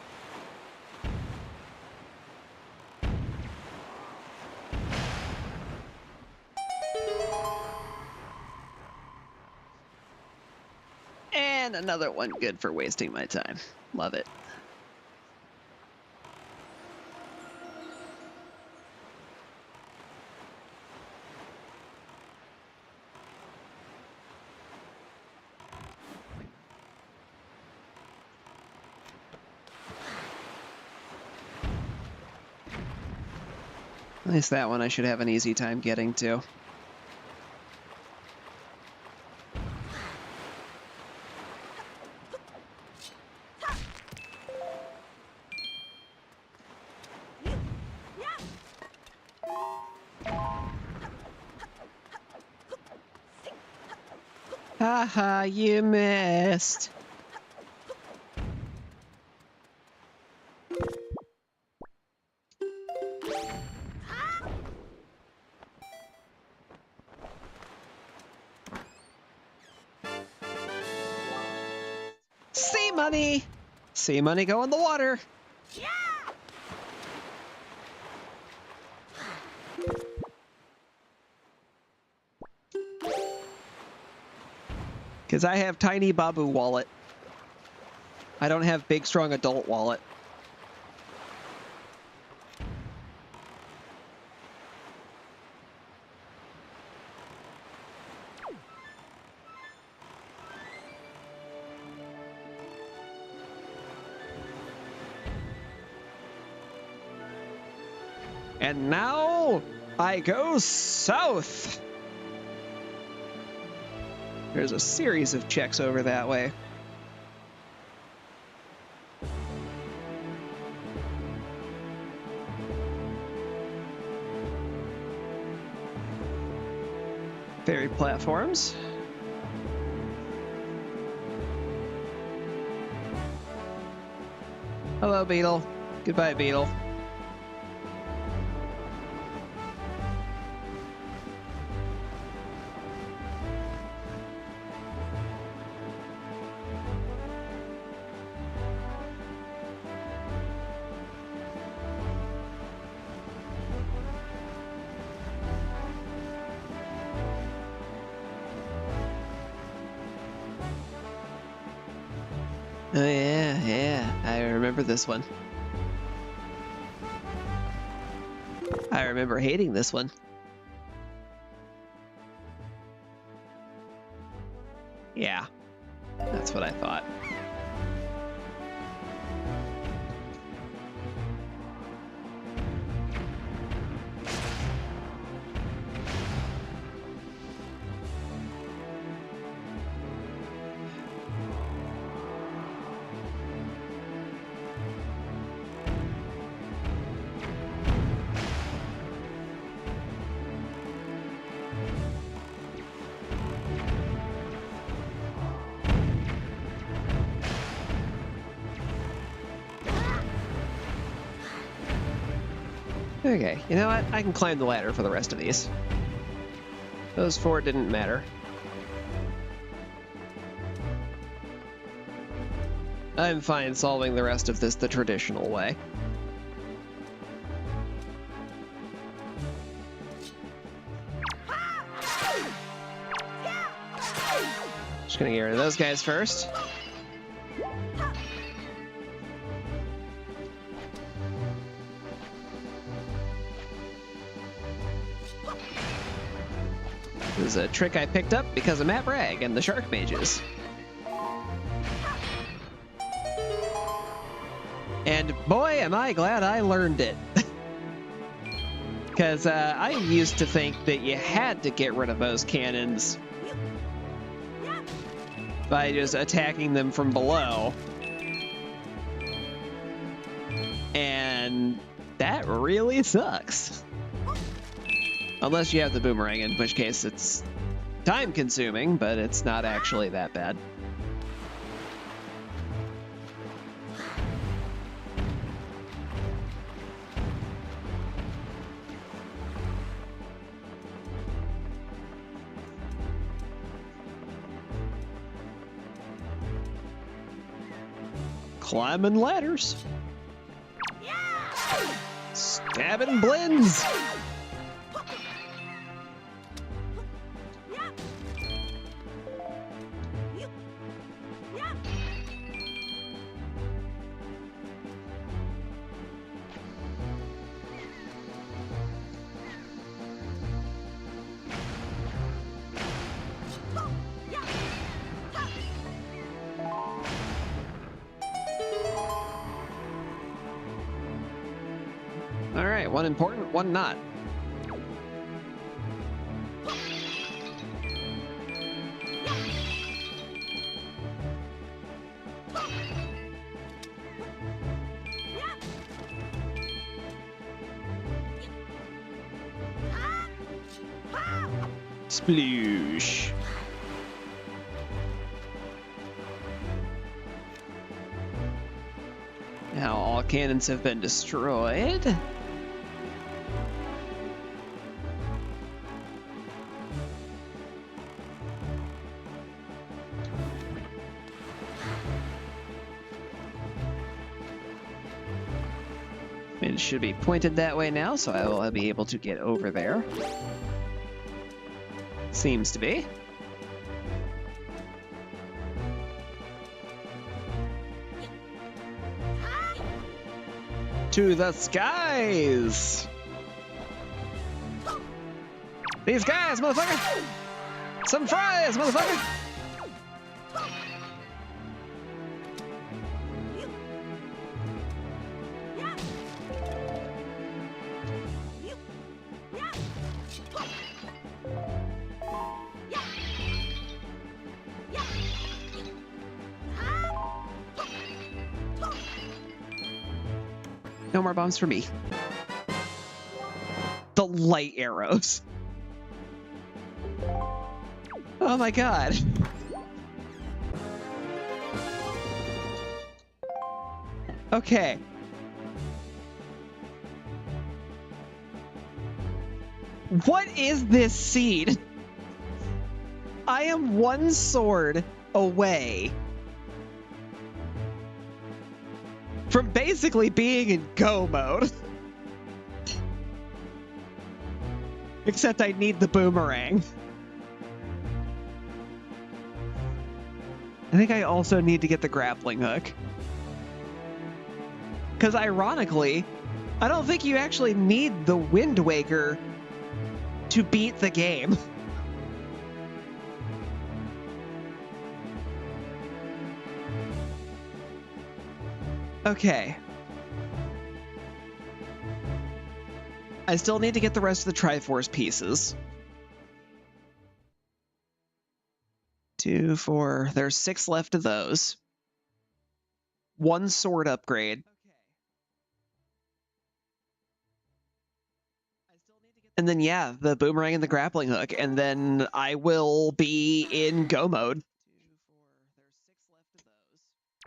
And another one good for wasting my time. Love it. At least that one I should have an easy time getting to. Haha, you missed. Sea money! Sea money go in the water! Yeah! Because I have tiny Babu wallet. I don't have big, strong adult wallet. And now I go south. There's a series of checks over that way. Ferry platforms. Hello, Beetle. Goodbye, Beetle. Oh yeah, I remember this one. I remember hating this one. Yeah, that's what I thought. Okay, you know what? I can climb the ladder for the rest of these. Those four didn't matter. I'm fine solving the rest of this the traditional way. Just gonna get rid of those guys first. This is a trick I picked up because of Matt Bragg and the Shark Mages. And boy, am I glad I learned it. Because I used to think that you had to get rid of those cannons by just attacking them from below. And that really sucks. Unless you have the boomerang, in which case it's time consuming, but it's not actually that bad. Climbing ladders. Stabbing blends. All right, one important, one not. Sploosh. Now all cannons have been destroyed. It should be pointed that way now, so I will be able to get over there. Seems to be. To the skies! These guys, motherfucker! Some fries, motherfucker! No more bombs for me. The light arrows. Oh my god. Okay. What is this seed? I am one sword away from basically being in go mode. Except I need the boomerang. I think I also need to get the grappling hook. Because ironically, I don't think you actually need the Wind Waker to beat the game. Okay. I still need to get the rest of the Triforce pieces. 2, 4. There's 6 left of those. 1 sword upgrade. And then, yeah, the boomerang and the grappling hook. And then I will be in go mode. 2, 4. There's 6 left of those.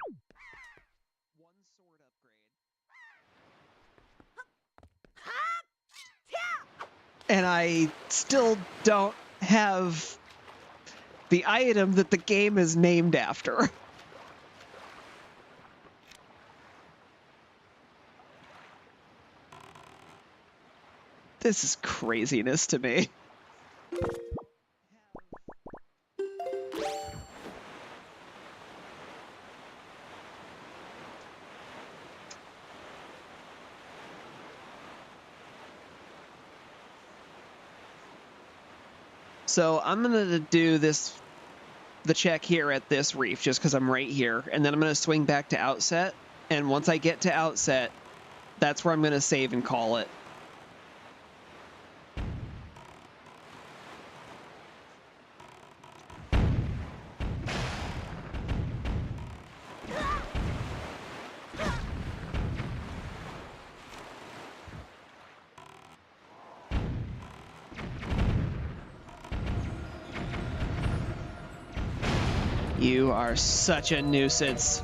1 sword upgrade. And I still don't have the item that the game is named after. This is craziness to me. So I'm gonna do the check here at this reef just because I'm right here, and then I'm gonna swing back to outset. And once I get to outset, that's where I'm gonna save and call it. You are such a nuisance.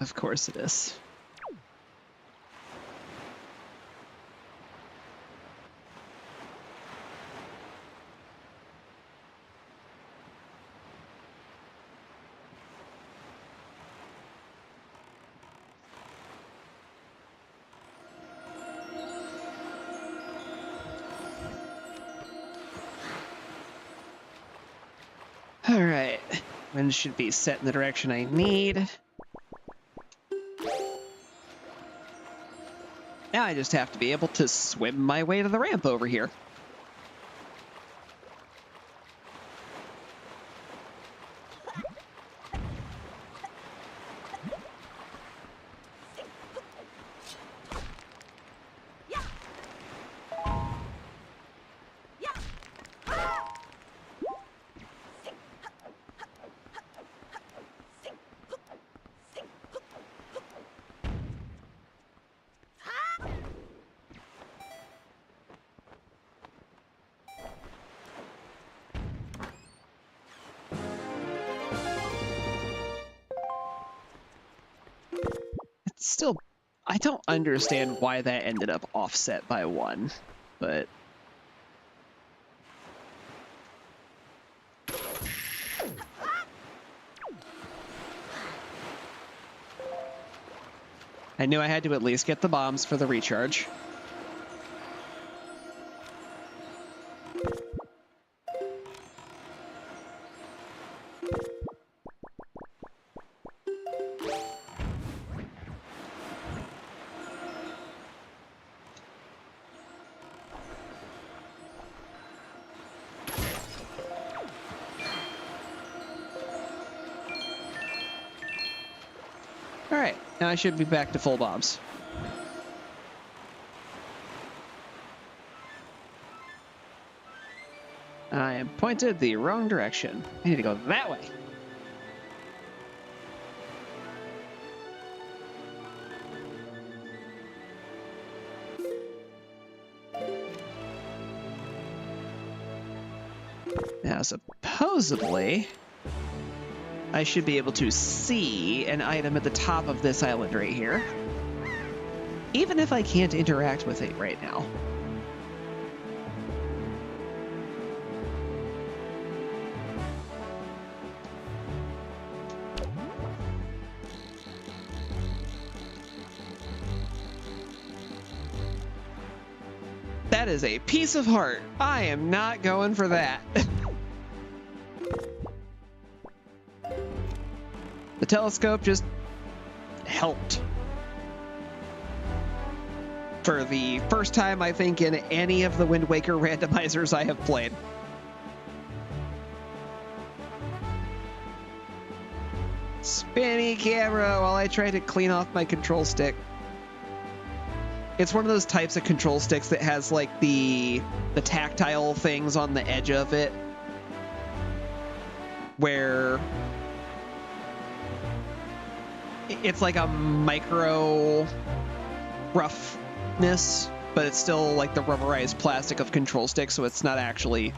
Of course it is. All right, wind should be set in the direction I need. Now I just have to be able to swim my way to the ramp over here. Still, I don't understand why that ended up offset by 1, but I knew I had to at least get the bombs for the recharge. Alright, now I should be back to full bombs. I am pointed the wrong direction. I need to go that way. Now, supposedly, I should be able to see an item at the top of this island right here, even if I can't interact with it right now. That is a piece of heart. I am not going for that. The telescope just helped. For the first time, I think, in any of the Wind Waker randomizers I have played. Spinny camera while I try to clean off my control stick. It's one of those types of control sticks that has like the tactile things on the edge of it, where it's like a micro roughness but it's still like the rubberized plastic of control stick, so it's not actually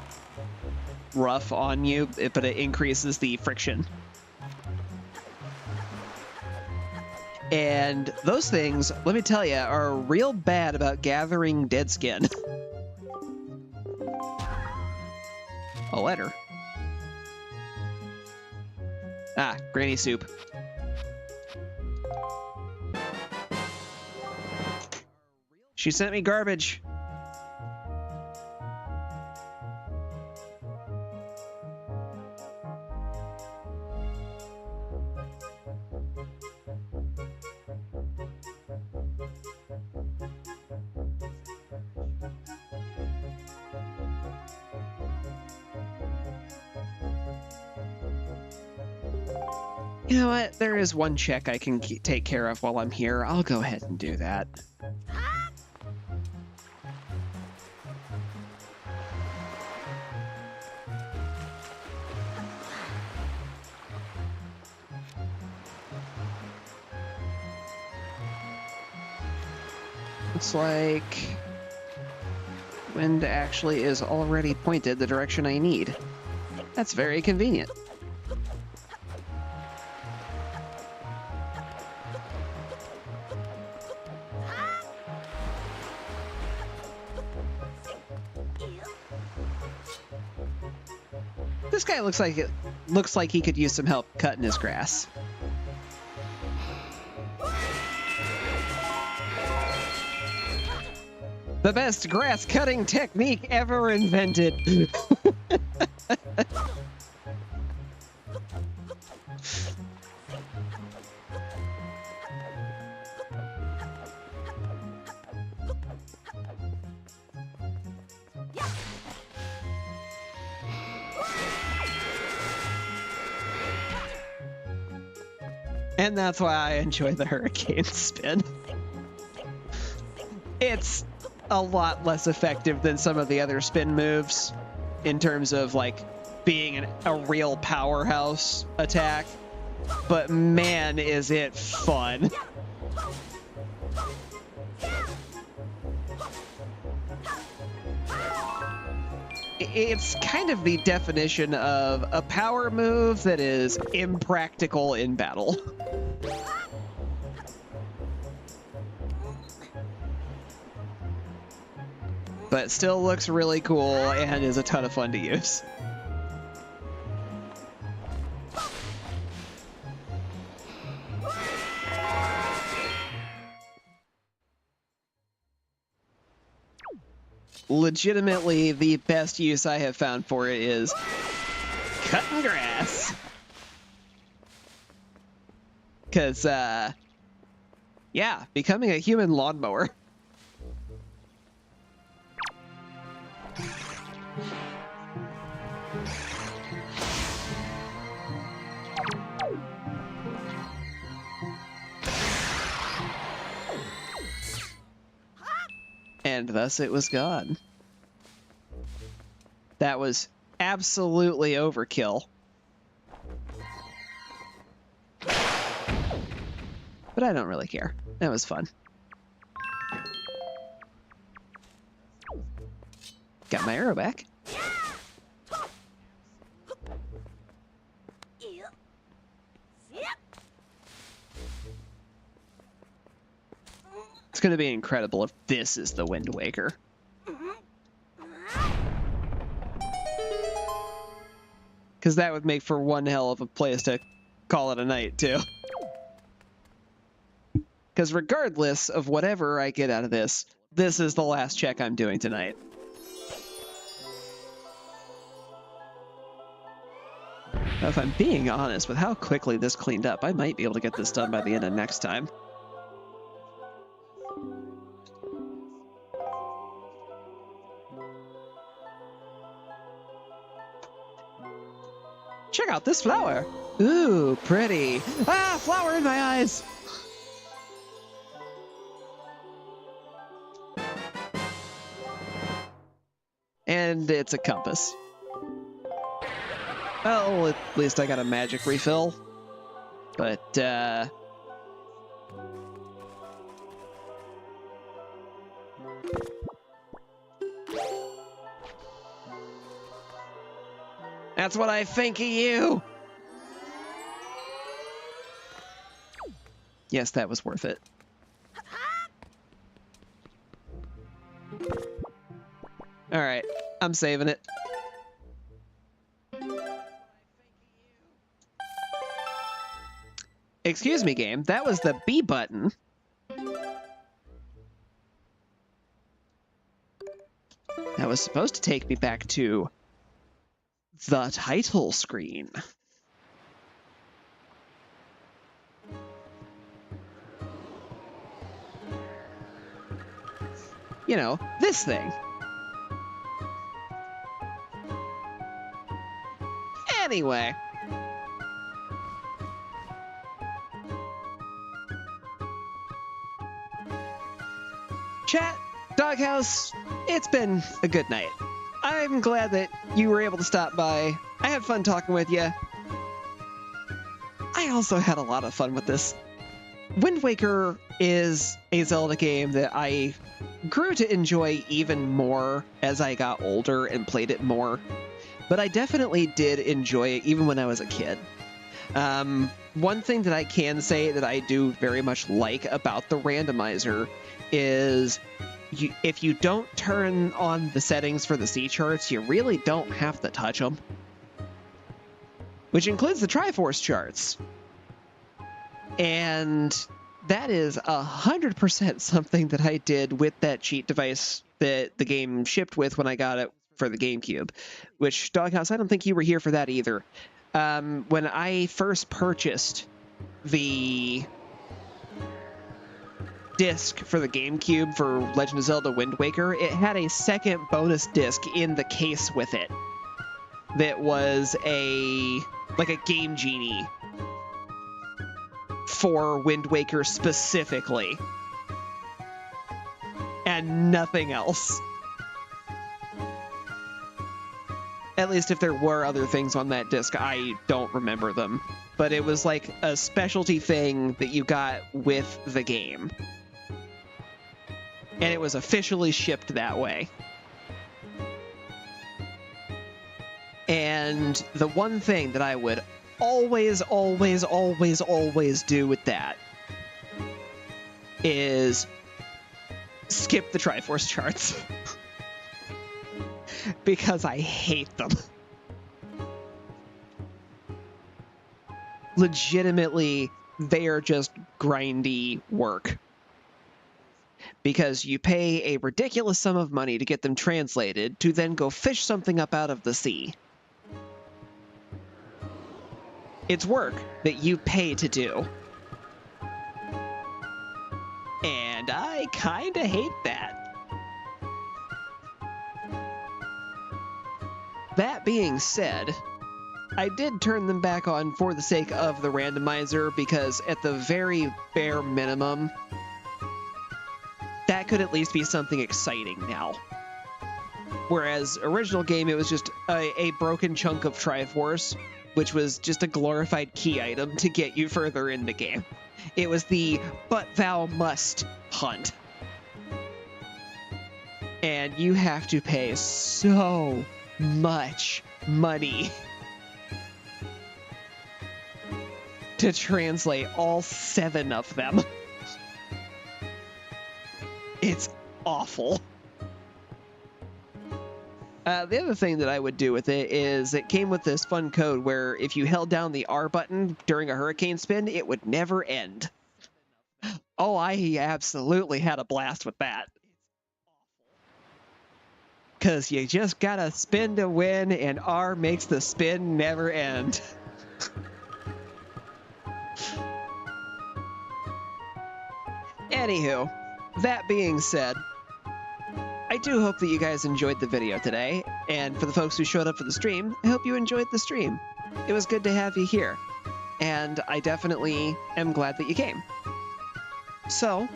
rough on you, but it increases the friction. And those things, let me tell you, are real bad about gathering dead skin. A letter. Ah, granny soup. She sent me garbage. You know what? There is one check I can take care of while I'm here. I'll go ahead and do that. Looks like wind actually is already pointed the direction I need. That's very convenient. This guy looks like he could use some help cutting his grass. The best grass cutting technique ever invented. And that's why I enjoy the hurricane spin. It's a lot less effective than some of the other spin moves in terms of like being a real powerhouse attack, but man, is it fun. It's kind of the definition of a power move that is impractical in battle. But still looks really cool and is a ton of fun to use. Legitimately, the best use I have found for it is cutting grass. Because, yeah, becoming a human lawnmower. And thus it was gone. That was absolutely overkill. But I don't really care. That was fun. Got my arrow back. It's going to be incredible if this is the Wind Waker. Because that would make for one hell of a place to call it a night, too. Because regardless of whatever I get out of this, this is the last check I'm doing tonight. Now, if I'm being honest with how quickly this cleaned up, I might be able to get this done by the end of next time. Check out this flower. Ooh, pretty. Ah, flower in my eyes. And it's a compass. Well, at least I got a magic refill. But, That's what I think of you. Yes, that was worth it. All right, I'm saving it. Excuse me, game. That was the B button. That was supposed to take me back to the title screen. You know, this thing. Anyway. Chat, Doghouse, it's been a good night. I'm glad that you were able to stop by. I had fun talking with you. I also had a lot of fun with this. Wind Waker is a Zelda game that I grew to enjoy even more as I got older and played it more. But I definitely did enjoy it even when I was a kid. One thing that I can say that I do very much like about the randomizer is if you don't turn on the settings for the sea charts, you really don't have to touch them. Which includes the Triforce charts. And that is 100% something that I did with that cheat device that the game shipped with when I got it for the GameCube. Which, Doghouse, I don't think you were here for that either. When I first purchased the disc for the GameCube for Legend of Zelda Wind Waker, it had a second bonus disc in the case with it that was like a Game Genie for Wind Waker specifically, and nothing else. At least if there were other things on that disc, I don't remember them. But it was like a specialty thing that you got with the game. And it was officially shipped that way. And the one thing that I would always do with that is skip the Triforce charts. Because I hate them. Legitimately, they are just grindy work. Because you pay a ridiculous sum of money to get them translated, to then go fish something up out of the sea. It's work that you pay to do. And I kinda hate that. That being said, I did turn them back on for the sake of the randomizer, because at the very bare minimum, that could at least be something exciting now. Whereas original game, it was just a broken chunk of Triforce, which was just a glorified key item to get you further in the game. It was the "but thou must" hunt. And you have to pay so much money to translate all 7 of them. It's awful. The other thing that I would do with it is it came with this fun code where if you held down the R button during a hurricane spin, it would never end. Oh, I absolutely had a blast with that. Because you just gotta spin to win, and R makes the spin never end. Anywho, that being said, I do hope that you guys enjoyed the video today, and for the folks who showed up for the stream, I hope you enjoyed the stream. It was good to have you here, and I definitely am glad that you came. So,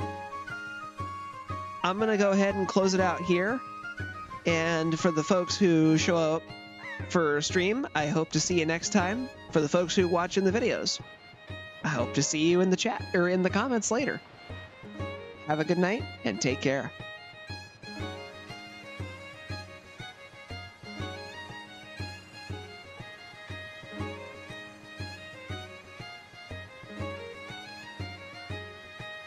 I'm gonna go ahead and close it out here. And for the folks who show up for stream, I hope to see you next time. For the folks who watch in the videos, I hope to see you in the chat or in the comments later. Have a good night and take care.